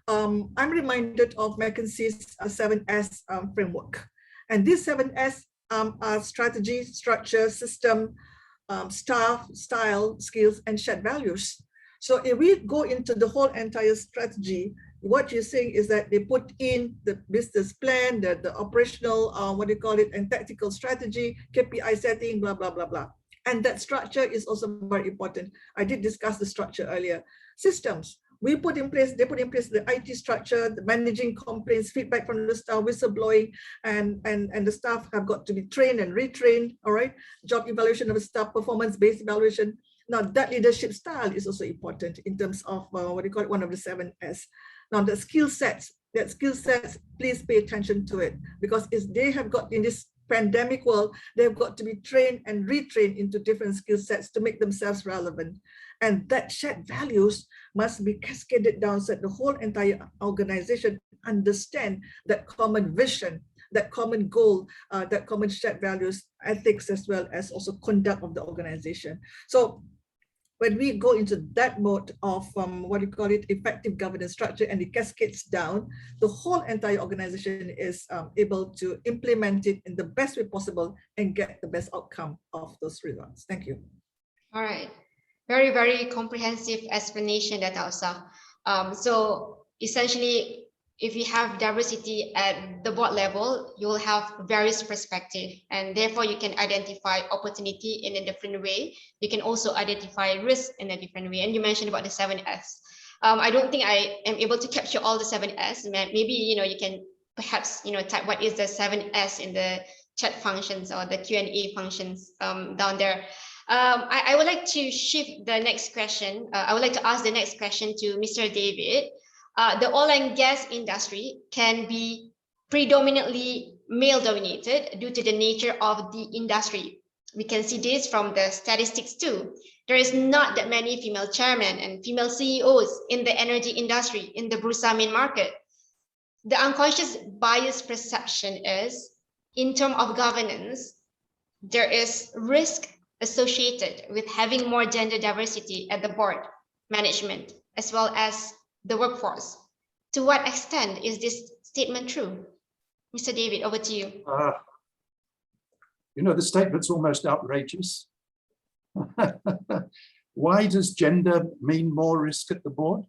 I'm reminded of McKinsey's 7S framework. And these 7S are strategy, structure, system, staff, style, skills, and shared values. So if we go into the whole entire strategy, what you're saying is that they put in the business plan, the operational, what do you call it, and tactical strategy, KPI setting, blah, blah, blah, blah. And that structure is also very important. I did discuss the structure earlier. Systems. They put in place the IT structure, the managing complaints, feedback from the staff, whistleblowing, and the staff have got to be trained and retrained, all right? Job evaluation of staff, performance-based evaluation. Now that leadership style is also important in terms of what do you call it, one of the 7S. Now the skill sets, please pay attention to it, because they have got in this pandemic world, they've got to be trained and retrained into different skill sets to make themselves relevant. And that shared values must be cascaded down so that the whole entire organization understand that common vision, that common goal, that common shared values, ethics, as well as also conduct of the organization. So when we go into that mode of what do you call it, effective governance structure, and it cascades down, the whole entire organization is able to implement it in the best way possible and get the best outcome of those results. Thank you. All right. Very, very comprehensive explanation, that also. So essentially, if you have diversity at the board level, you will have various perspectives, and therefore you can identify opportunity in a different way. You can also identify risk in a different way. And you mentioned about the 7S. I don't think I am able to capture all the 7S. Maybe, you can perhaps, type what is the 7S in the chat functions or the Q&A functions down there. I would like to shift the next question. I would like to ask the next question to Mr. David. The oil and gas industry can be predominantly male-dominated due to the nature of the industry. We can see this from the statistics too. There is not that many female chairmen and female CEOs in the energy industry in the Bursa main market. The unconscious bias perception is, in terms of governance, there is risk associated with having more gender diversity at the board, management, as well as the workforce. To what extent is this statement true? Mr. David, over to you. The statement's almost outrageous. Why does gender mean more risk at the board?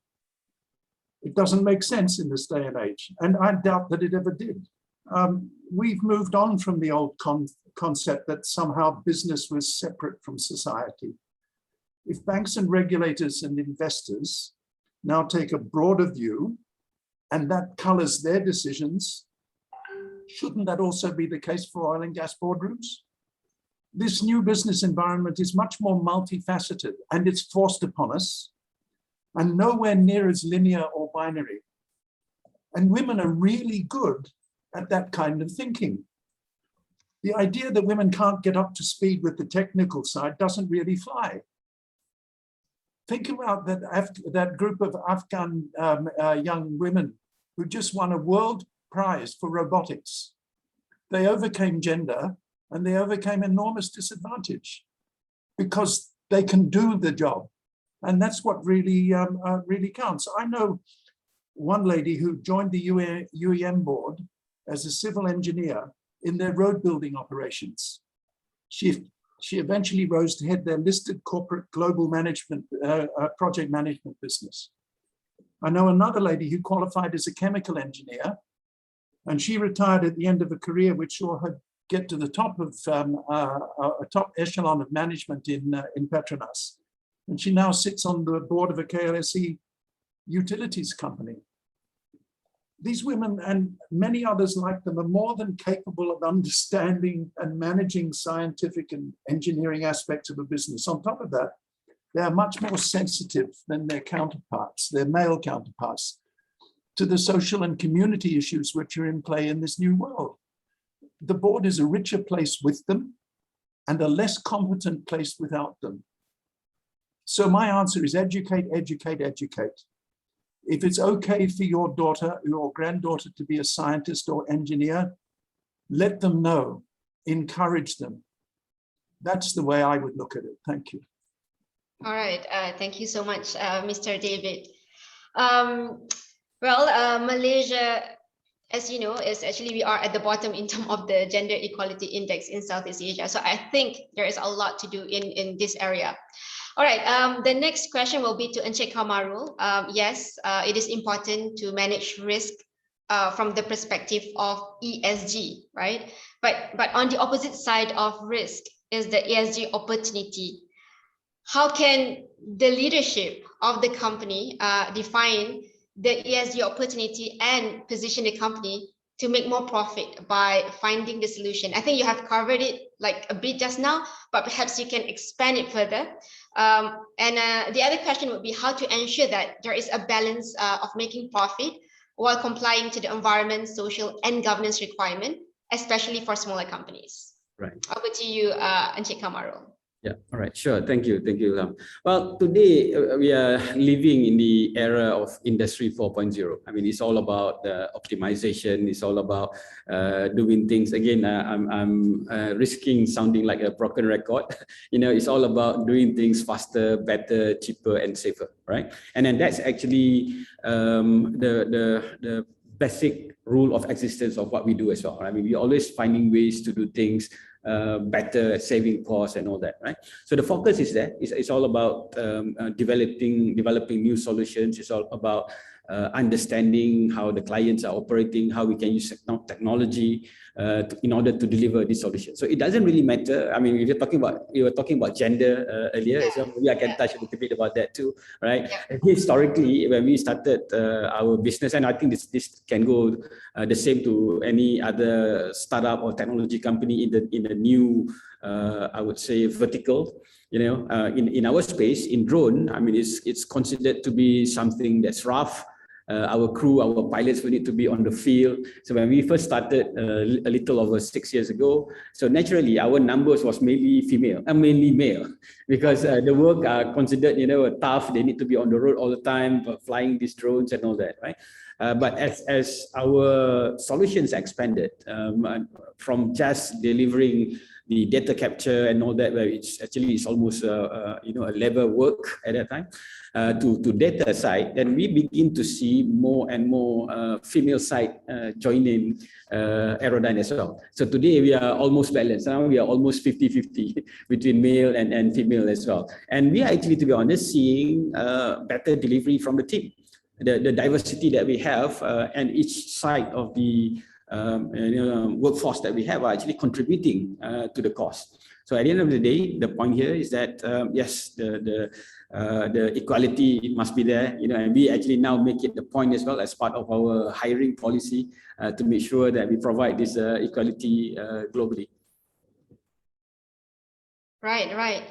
It doesn't make sense in this day and age, and I doubt that it ever did. We've moved on from the old concept that somehow business was separate from society. If banks and regulators and investors now take a broader view and that colors their decisions, shouldn't that also be the case for oil and gas boardrooms? This new business environment is much more multifaceted and it's forced upon us and nowhere near as linear or binary. And women are really good at that kind of thinking. The idea that women can't get up to speed with the technical side doesn't really fly. Think about that group of Afghan young women who just won a world prize for robotics. They overcame gender and they overcame enormous disadvantage because they can do the job. And that's what really, really counts. I know one lady who joined the UEM board as a civil engineer in their road building operations. She eventually rose to head their listed corporate global management, project management business. I know another lady who qualified as a chemical engineer, and she retired at the end of a career which saw her get to the top of a top echelon of management in Petronas. And she now sits on the board of a KLSE utilities company. These women and many others like them are more than capable of understanding and managing scientific and engineering aspects of a business. On top of that, they are much more sensitive than their counterparts, their male counterparts, to the social and community issues which are in play in this new world. The board is a richer place with them and a less competent place without them. So my answer is educate, educate, educate. If it's okay for your daughter or granddaughter to be a scientist or engineer, let them know, encourage them. That's the way I would look at it. Thank you. All right, thank you so much, Mr. David. Malaysia, as you know, is actually we are at the bottom in terms of the gender equality index in Southeast Asia. So I think there is a lot to do in this area. All right, the next question will be to Encik Kamarul. Yes, it is important to manage risk from the perspective of ESG, right? But on the opposite side of risk is the ESG opportunity. How can the leadership of the company define the ESG opportunity and position the company to make more profit by finding the solution? I think you have covered it like a bit just now, but perhaps you can expand it further. The other question would be how to ensure that there is a balance of making profit while complying to the environment, social, and governance requirement, especially for smaller companies. Right. Over to you, Encik Kamarul. Yeah, all right, sure. Thank you, Ilham. Well, today we are living in the era of Industry 4.0. I mean, it's all about optimization. It's all about doing things. Again, I'm risking sounding like a broken record. It's all about doing things faster, better, cheaper, and safer, right? And then that's actually the basic rule of existence of what we do as well. I mean, we're always finding ways to do things better, saving costs and all that, right? So the focus is there. It's all about developing new solutions. It's all about understanding how the clients are operating, how we can use technology in order to deliver this solution. So it doesn't really matter. I mean, we were talking about gender earlier, so maybe I can touch a little bit about that too, right? And historically, when we started our business, and I think this can go the same to any other startup or technology company in the new, I would say, vertical. You know, in our space, in drone, I mean, it's considered to be something that's rough. Our crew, our pilots will need to be on the field. So when we first started a little over 6 years ago, so naturally our numbers was mainly mainly male, because the work are considered, you know, tough. They need to be on the road all the time, flying these drones and all that, right? But as our solutions expanded from just delivering the data capture and all that, where it's almost you know, a labor work at that time, to data side, then we begin to see more and more female side joining Aerodyne as well. So today we are almost balanced. Now we are almost 50-50 between male and female as well. And we are actually, to be honest, seeing better delivery from the team. The diversity that we have and each side of the workforce that we have are actually contributing to the cost. So at the end of the day, the point here is that yes, the equality must be there, you know, and we actually now make it the point as well as part of our hiring policy to make sure that we provide this equality globally. Right.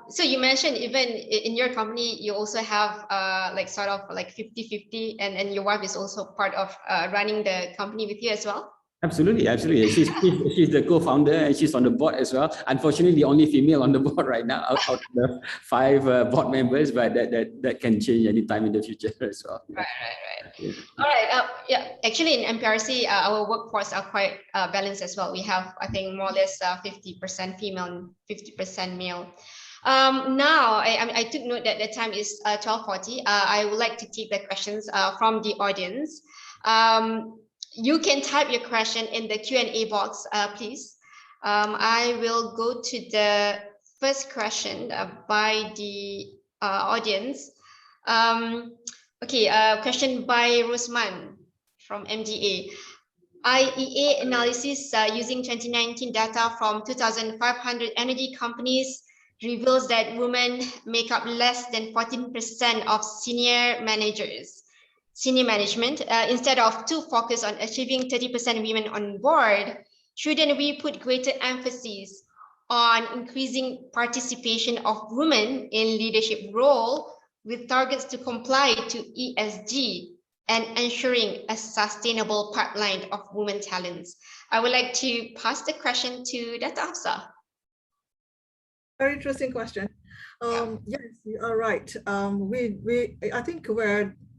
So you mentioned even in your company, you also have like sort of like 50-50, and your wife is also part of running the company with you as well? Absolutely. She's the co-founder and she's on the board as well. Unfortunately, the only female on the board right now out of the 5 board members, but that can change anytime in the future as well. Right. Yeah. All right. Yeah. Actually, in MPRC, our workforce are quite balanced as well. We have, I think, more or less 50% female and 50% male. Now, I took note that the time is 12:40. I would like to take the questions from the audience. You can type your question in the Q&A box, please. I will go to the first question by the audience. Okay, question by Rosman from MDA. IEA analysis using 2019 data from 2,500 energy companies reveals that women make up less than 14% of senior management. Instead of to focus on achieving 30% women on board, shouldn't we put greater emphasis on increasing participation of women in leadership role with targets to comply to ESG and ensuring a sustainable pipeline of women talents? I would like to pass the question to Dr. Hafsa. Very interesting question. Yes, you are right. I think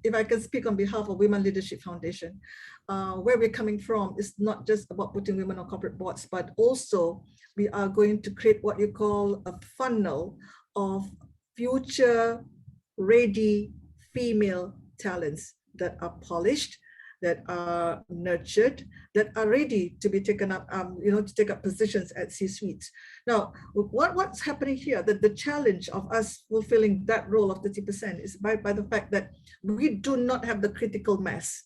if I can speak on behalf of Women Leadership Foundation, where we're coming from is not just about putting women on corporate boards, but also we are going to create what you call a funnel of future ready female talents that are polished, that are nurtured, that are ready to be taken up, to take up positions at C-suites. Now, what's happening here, that the challenge of us fulfilling that role of 30% is by the fact that we do not have the critical mass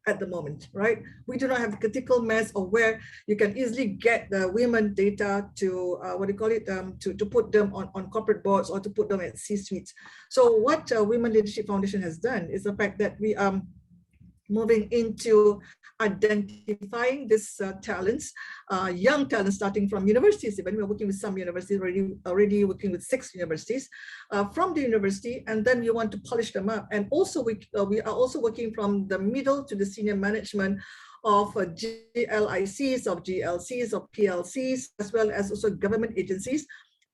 at the moment, right? We do not have the critical mass of where you can easily get the women data to, to put them on corporate boards or to put them at C-suites. So what Women Leadership Foundation has done is the fact that we are moving into identifying these talents, young talents starting from universities. Even we're working with some universities, already working with 6 universities from the university, and then we want to polish them up. And also we are also working from the middle to the senior management of GLICs, of GLCs, of PLCs, as well as also government agencies,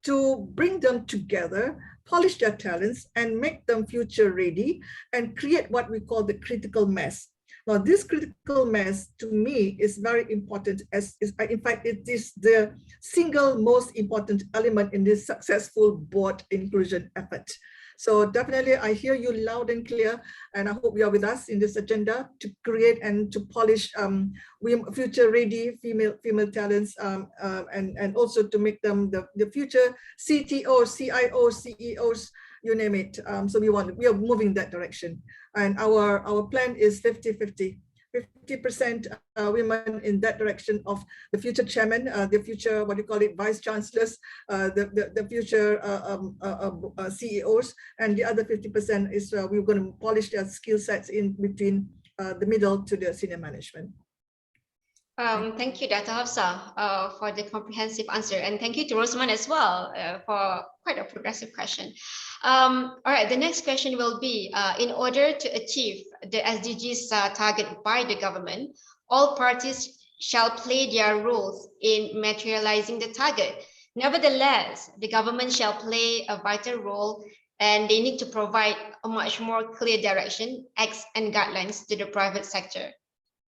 to bring them together, polish their talents, and make them future ready, and create what we call the critical mass. Now, this critical mass to me is very important, in fact, it is the single most important element in this successful board inclusion effort. So definitely I hear you loud and clear, and I hope you are with us in this agenda to create and to polish future ready female talents, and also to make them the future CTOs, CIOs, CEOs, you name it. So we are moving that direction. And our plan is 50-50. 50% women in that direction of the future chairman, the future, what do you call it, vice chancellors, the future CEOs, and the other 50% is we're going to polish their skill sets in between the middle to the senior management. Thank you, Dr. Hafsa, for the comprehensive answer. And thank you to Rosman as well for quite a progressive question. All right, the next question will be, in order to achieve the SDGs target by the government, all parties shall play their roles in materializing the target. Nevertheless, the government shall play a vital role, and they need to provide a much more clear direction, acts and guidelines to the private sector.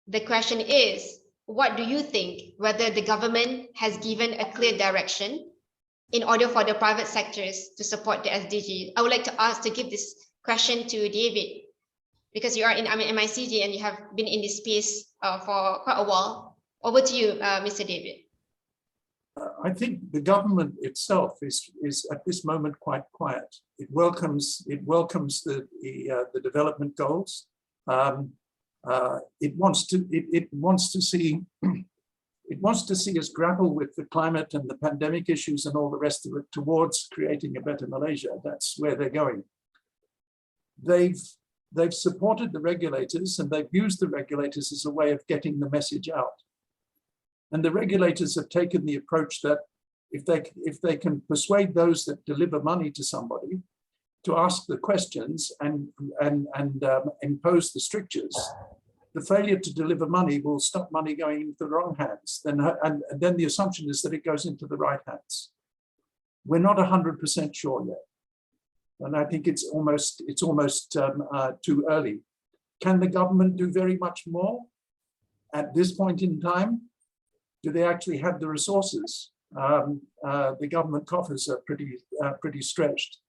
The question is, what do you think, whether the government has given a clear direction in order for the private sectors to support the SDG? I would like to give this question to David, because you are in MICG and you have been in this space for quite a while. Over to you, Mr. David. I think the government itself is at this moment quite quiet. It welcomes the development goals. It wants to see us grapple with the climate and the pandemic issues and all the rest of it towards creating a better Malaysia. That's where they're going. They've supported the regulators, and they've used the regulators as a way of getting the message out. And the regulators have taken the approach that if they can persuade those that deliver money to somebody to ask the questions and impose the strictures, the failure to deliver money will stop money going into the wrong hands. And then the assumption is that it goes into the right hands. We're not 100% sure yet, and I think it's almost too early. Can the government do very much more at this point in time? Do they actually have the resources? The government coffers are pretty stretched.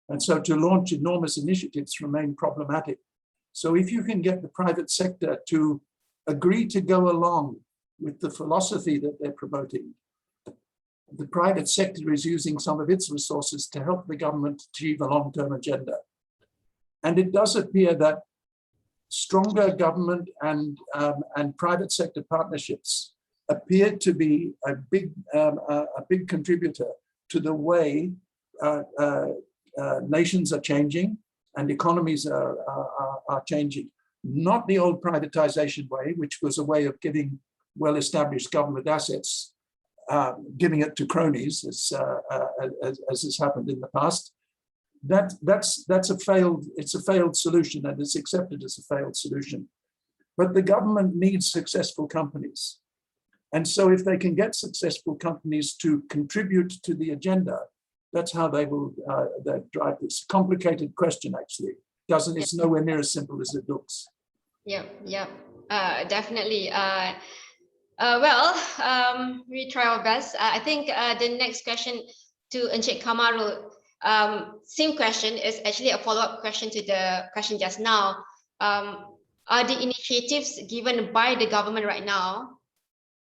And so to launch enormous initiatives remain problematic. So if you can get the private sector to agree to go along with the philosophy that they're promoting, the private sector is using some of its resources to help the government achieve a long-term agenda. And it does appear that stronger government and private sector partnerships appear to be a big contributor to the way nations are changing and economies are changing. Not the old privatization way, which was a way of giving well-established government assets, giving it to cronies, as has happened in the past. It's a failed solution, and it's accepted as a failed solution. But the government needs successful companies. And so if they can get successful companies to contribute to the agenda, that's how they will drive this complicated question, actually. It's nowhere near as simple as it looks. Yeah, definitely. We try our best. I think the next question to Encik Kamarul, same question, is actually a follow-up question to the question just now. Are the initiatives given by the government right now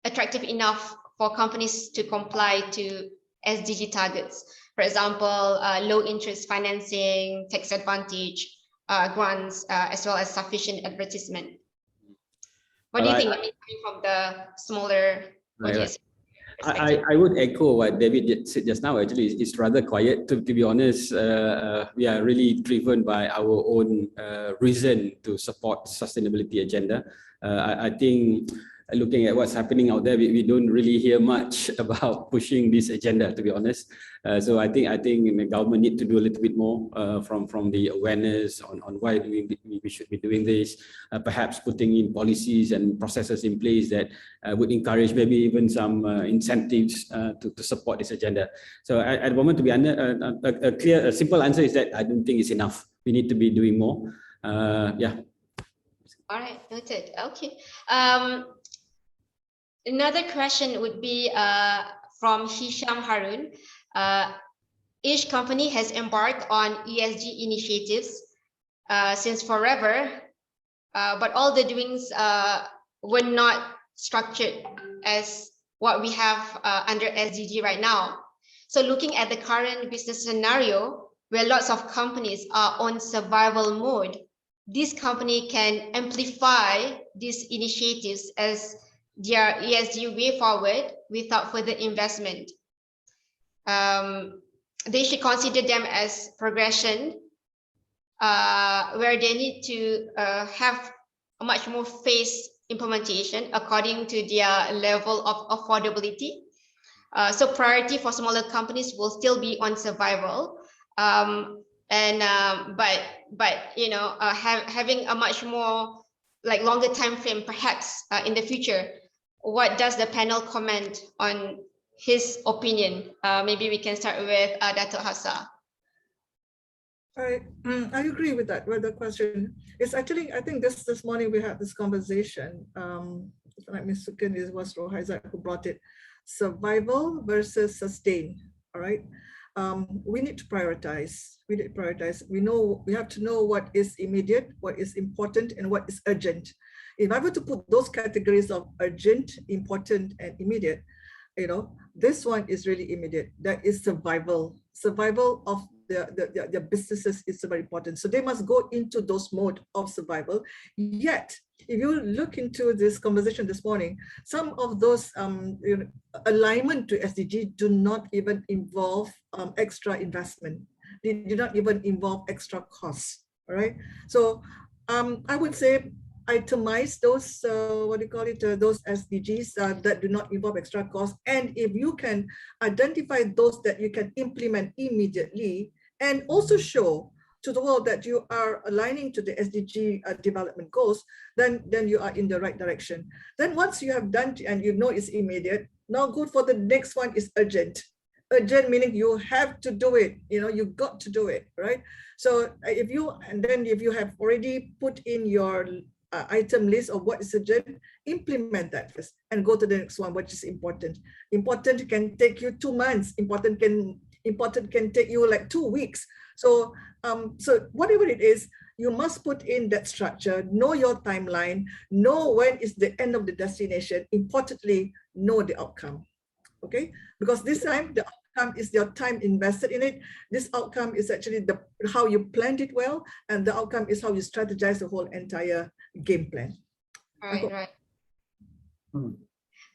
attractive enough for companies to comply to SDG targets? For example, low interest financing, tax advantage, grants, as well as sufficient advertisement. What do you think, coming from the smaller OGSE? I would echo what David said just now. Actually, it's rather quiet. To be honest, we are really driven by our own reason to support sustainability agenda. I think looking at what's happening out there, we don't really hear much about pushing this agenda, to be honest. So I think the government need to do a little bit more from the awareness on why we should be doing this. Perhaps putting in policies and processes in place that would encourage maybe even some incentives to support this agenda. So at the moment, to be a simple answer is that I don't think it's enough. We need to be doing more. Yeah. All right, noted. Okay. Another question would be from Hisham Harun. Each company has embarked on ESG initiatives since forever, but all the doings were not structured as what we have under SDG right now. So looking at the current business scenario, where lots of companies are on survival mode, this company can amplify these initiatives as their ESG way forward without further investment. They should consider them as progression, where they need to have a much more phased implementation according to their level of affordability. So priority for smaller companies will still be on survival, but you know, having a much more like longer time frame perhaps in the future. What does the panel comment on his opinion? Maybe we can start with Dato' Hafsa. I agree with that. With the question, it's actually, I think this morning we had this conversation. Like Ms. Sukin, it was Rohaizat who brought it. Survival versus sustain. All right. We need to prioritize. We need to prioritize. We have to know what is immediate, what is important, and what is urgent. If I were to put those categories of urgent, important, and immediate, you know, this one is really immediate. That is survival. Survival of their businesses is very important. So they must go into those mode of survival. Yet, if you look into this conversation this morning, some of those you know, alignment to SDG do not even involve extra investment. They do not even involve extra costs. All right. So I would say itemize those those SDGs that do not involve extra costs. And if you can identify those that you can implement immediately, and also show to the world that you are aligning to the SDG development goals, then you are in the right direction. Then once you have done and you know it's immediate, now good for the next one is urgent. Urgent meaning you have to do it, you know, you got to do it, right? So if you have already put in your item list of what is urgent, implement that first and go to the next one, which is important. Important can take you 2 months. Important can take you like 2 weeks. So so whatever it is, you must put in that structure, know your timeline, know when is the end of the destination. Importantly, know the outcome. Okay, because this time the outcome is your time invested in it. This outcome is actually how you planned it well, and the outcome is how you strategize the whole entire game plan. Right.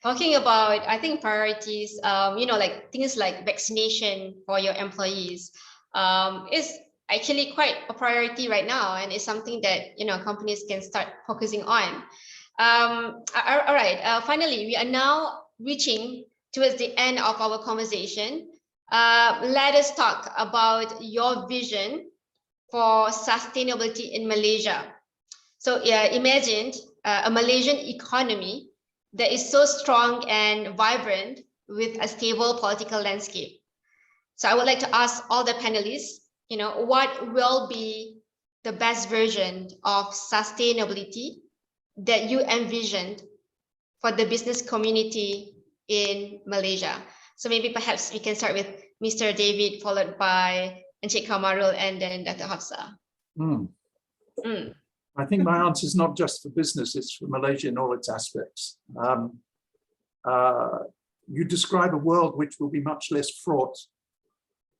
Talking about, I think, priorities, you know, like things like vaccination for your employees is actually quite a priority right now, and it's something that, you know, companies can start focusing on. All right, finally, we are now reaching towards the end of our conversation. Let us talk about your vision for sustainability in Malaysia. So imagine a Malaysian economy that is so strong and vibrant with a stable political landscape. So I would like to ask all the panelists, you know, what will be the best version of sustainability that you envisioned for the business community in Malaysia? So maybe perhaps we can start with Mr. David, followed by Encik Kamarul, and then Dato' Hafsa. I think my answer is not just for business, it's for Malaysia in all its aspects. You describe a world which will be much less fraught,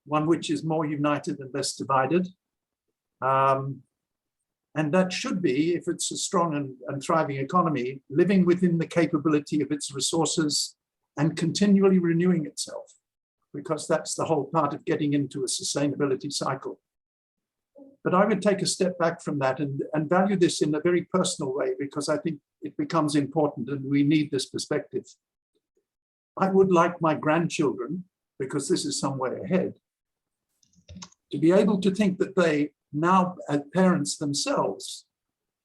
one which is more united and less divided. And that should be, if it's a strong and thriving economy, living within the capability of its resources and continually renewing itself, because that's the whole part of getting into a sustainability cycle. But I would take a step back from that and value this in a very personal way, because I think it becomes important and we need this perspective. I would like my grandchildren, because this is some way ahead, to be able to think that they now, as parents themselves,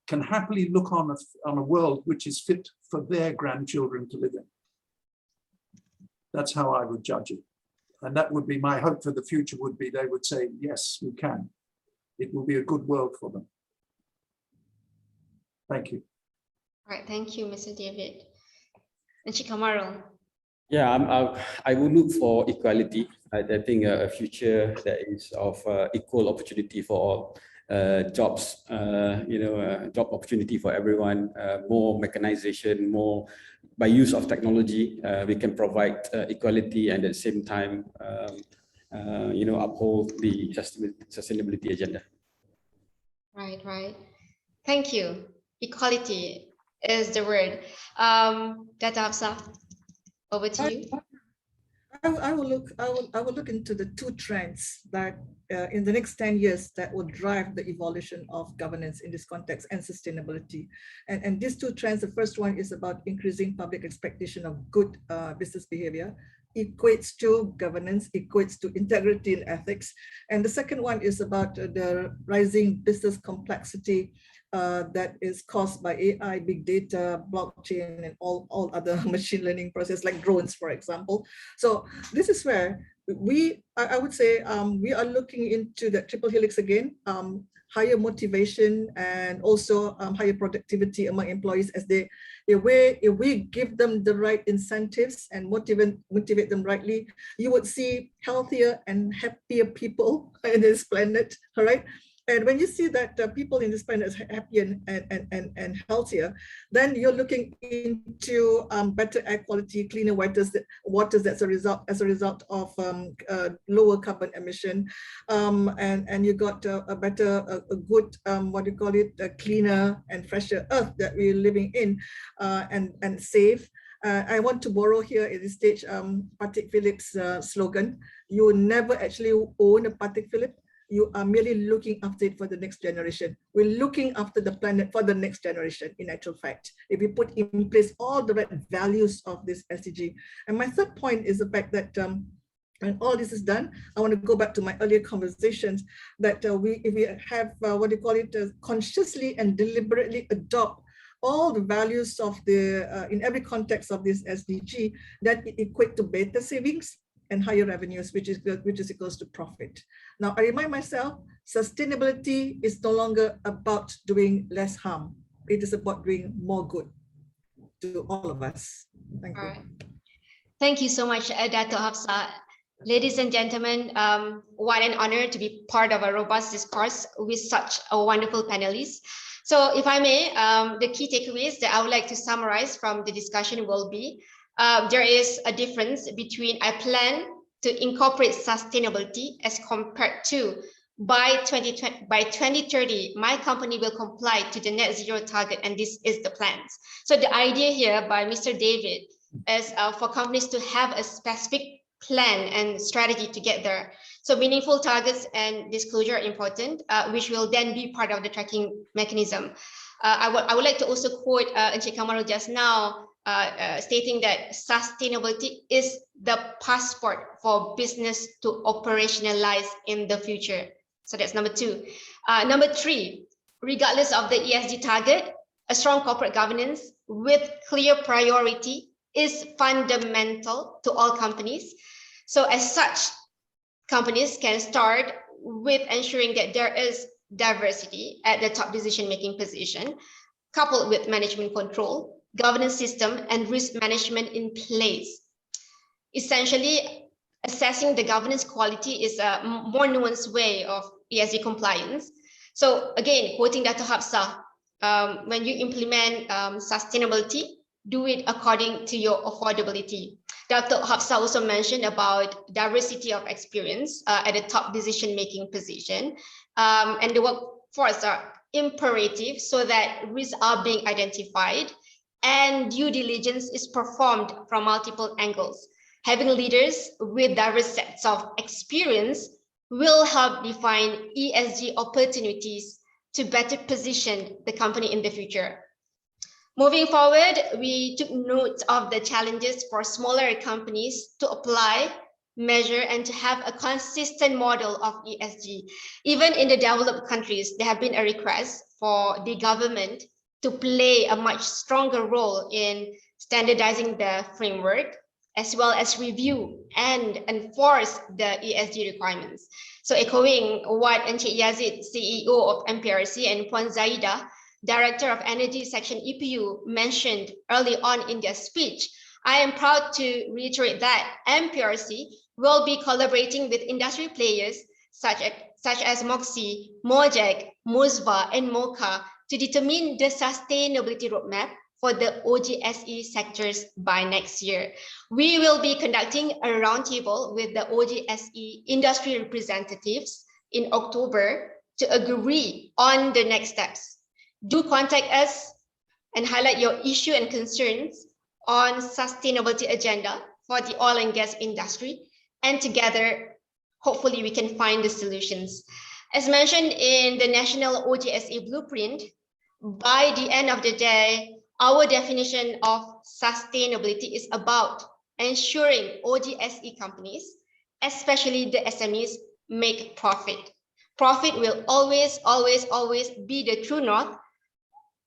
can happily look on a world which is fit for their grandchildren to live in. That's how I would judge it. And that would be my hope for the future, would be they would say, yes, we can. It will be a good world for them. Thank you. All right, thank you, Mr. David. Encik Kamarul. Yeah, I will look for equality. I think a future that is of equal opportunity for all, jobs, job opportunity for everyone, more mechanization, more by use of technology, we can provide equality, and at the same time uphold the sustainability agenda. Right. Thank you. Equality is the word. Dr. Hafsa, over to you. I will look into the two trends that in the next 10 years that will drive the evolution of governance in this context and sustainability. And these two trends, the first one is about increasing public expectation of good business behavior, equates to governance, equates to integrity and ethics. And the second one is about the rising business complexity that is caused by AI, big data, blockchain, and all other machine learning processes like drones, for example. So this is where I would say we are looking into the triple helix again, higher motivation and also higher productivity among employees as if we give them the right incentives and motivate them rightly, you would see healthier and happier people in this planet, all right? And when you see that people in this planet are happy and healthier, then you're looking into better air quality, cleaner waters that's a result of lower carbon emission, and you got a good a cleaner and fresher earth that we're living in, and safe. I want to borrow here at this stage Patek Philippe's slogan: "You will never actually own a Patek Philippe. You are merely looking after it for the next generation." We're looking after the planet for the next generation, in actual fact, if we put in place all the right values of this SDG. And my third point is the fact that when all this is done, I want to go back to my earlier conversations that if we have consciously and deliberately adopt all the values of in every context of this SDG, that it equate to better savings and higher revenues, which is equals to profit. Now, I remind myself, sustainability is no longer about doing less harm. It is about doing more good to all of us. Thank you. Thank you so much, Dr. Hafsa. Ladies and gentlemen, what an honor to be part of a robust discourse with such a wonderful panelists. So if I may, the key takeaways that I would like to summarize from the discussion will be, there is a difference between I plan to incorporate sustainability as compared to by 2030, my company will comply to the net zero target, and this is the plans. So the idea here by Mr. David is for companies to have a specific plan and strategy to get there. So meaningful targets and disclosure are important, which will then be part of the tracking mechanism. I would like to also quote Encik Kamarul just now, stating that sustainability is the passport for business to operationalize in the future. So that's number two. Number three, regardless of the ESG target, a strong corporate governance with clear priority is fundamental to all companies. So as such, companies can start with ensuring that there is diversity at the top decision-making position, coupled with management control, governance system, and risk management in place. Essentially, assessing the governance quality is a more nuanced way of ESG compliance. So again, quoting Dr. Hafsa, when you implement sustainability, do it according to your affordability. Dr. Hafsa also mentioned about diversity of experience at the top decision-making position, and the workforce are imperative so that risks are being identified and due diligence is performed from multiple angles. Having leaders with diverse sets of experience will help define ESG opportunities to better position the company in the future. Moving forward, we took note of the challenges for smaller companies to apply, measure, and to have a consistent model of ESG. Even in the developed countries, there have been a request for the government to play a much stronger role in standardizing the framework, as well as review and enforce the ESG requirements. So echoing what Encik Yazid, CEO of MPRC, and Puan Zaida, Director of Energy Section EPU, mentioned early on in their speech, I am proud to reiterate that MPRC will be collaborating with industry players such as MOXIE, MOJEC, MUSVA, and MOCA to determine the sustainability roadmap for the OGSE sectors by next year. We will be conducting a roundtable with the OGSE industry representatives in October to agree on the next steps. Do contact us and highlight your issue and concerns on sustainability agenda for the oil and gas industry, and together, hopefully we can find the solutions. As mentioned in the National OGSE Blueprint, by the end of the day, our definition of sustainability is about ensuring OGSE companies, especially the SMEs, make profit. Profit will always, always, always be the true north,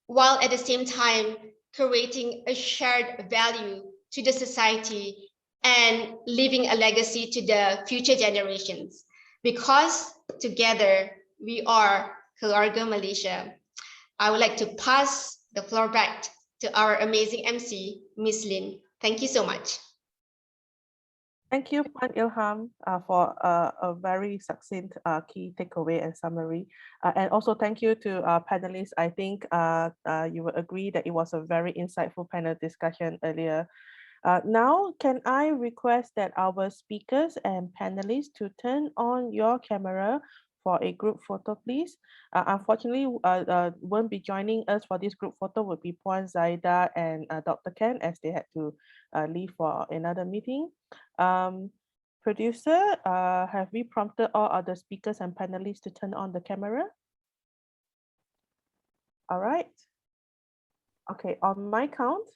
while at the same time creating a shared value to the society and leaving a legacy to the future generations. Because together we are Keluarga Malaysia. I would like to pass the floor back to our amazing MC, Miss Lin. Thank you so much. Thank you, Puan Ilham, for a very succinct key takeaway and summary. And also thank you to our panelists. I think you will agree that it was a very insightful panel discussion earlier. Now, can I request that our speakers and panelists to turn on your camera for a group photo, please? Unfortunately, won't be joining us for this group photo would be Puan Zaida and Dr. Ken, as they had to leave for another meeting. Producer, have we prompted all other speakers and panelists to turn on the camera? All right. Okay, on my count.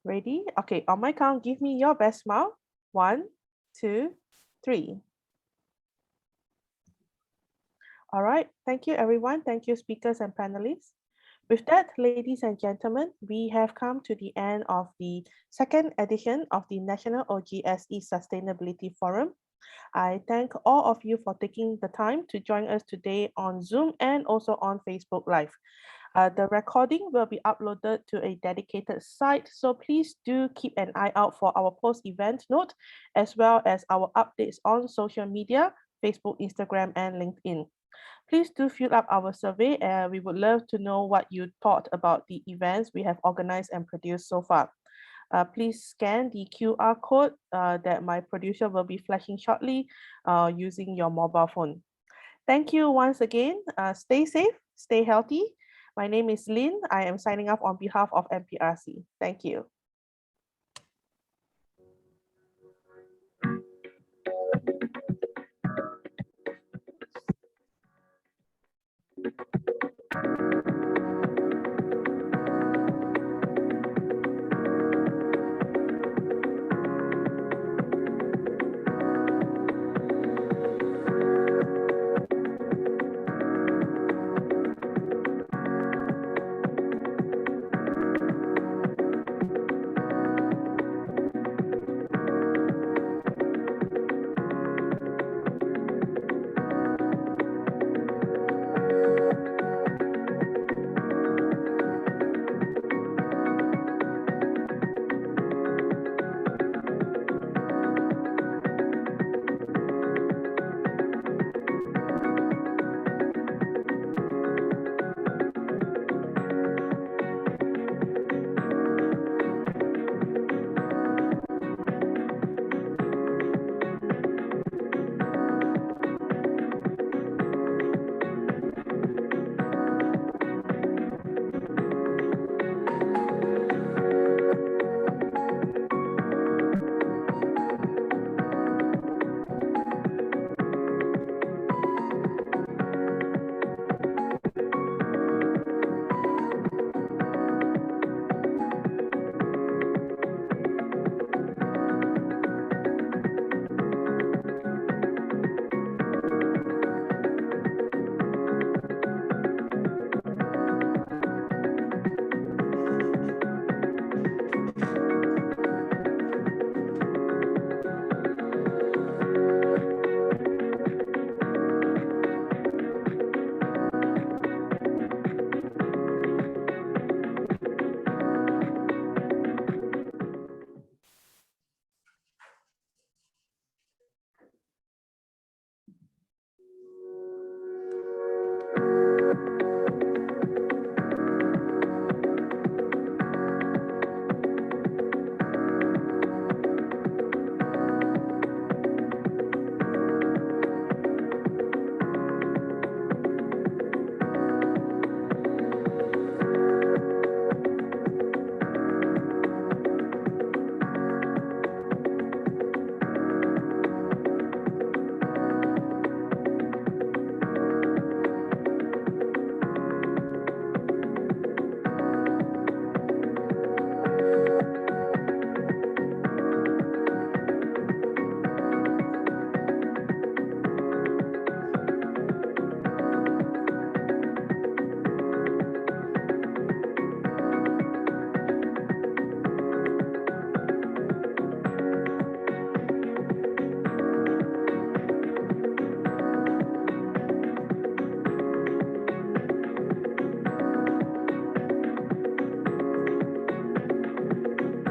Ready? Okay, on my count, give me your best smile. 1, 2, 3. All right, thank you everyone. Thank you speakers and panelists. With that, ladies and gentlemen, we have come to the end of the second edition of the National OGSE Sustainability Forum. I thank all of you for taking the time to join us today on Zoom and also on Facebook Live. The recording will be uploaded to a dedicated site, so please do keep an eye out for our post-event note, as well as our updates on social media, Facebook, Instagram, and LinkedIn. Please do fill up our survey, and we would love to know what you thought about the events we have organized and produced so far. Please scan the QR code that my producer will be flashing shortly using your mobile phone. Thank you once again. Stay safe, stay healthy. My name is Lynn. I am signing off on behalf of MPRC. Thank you.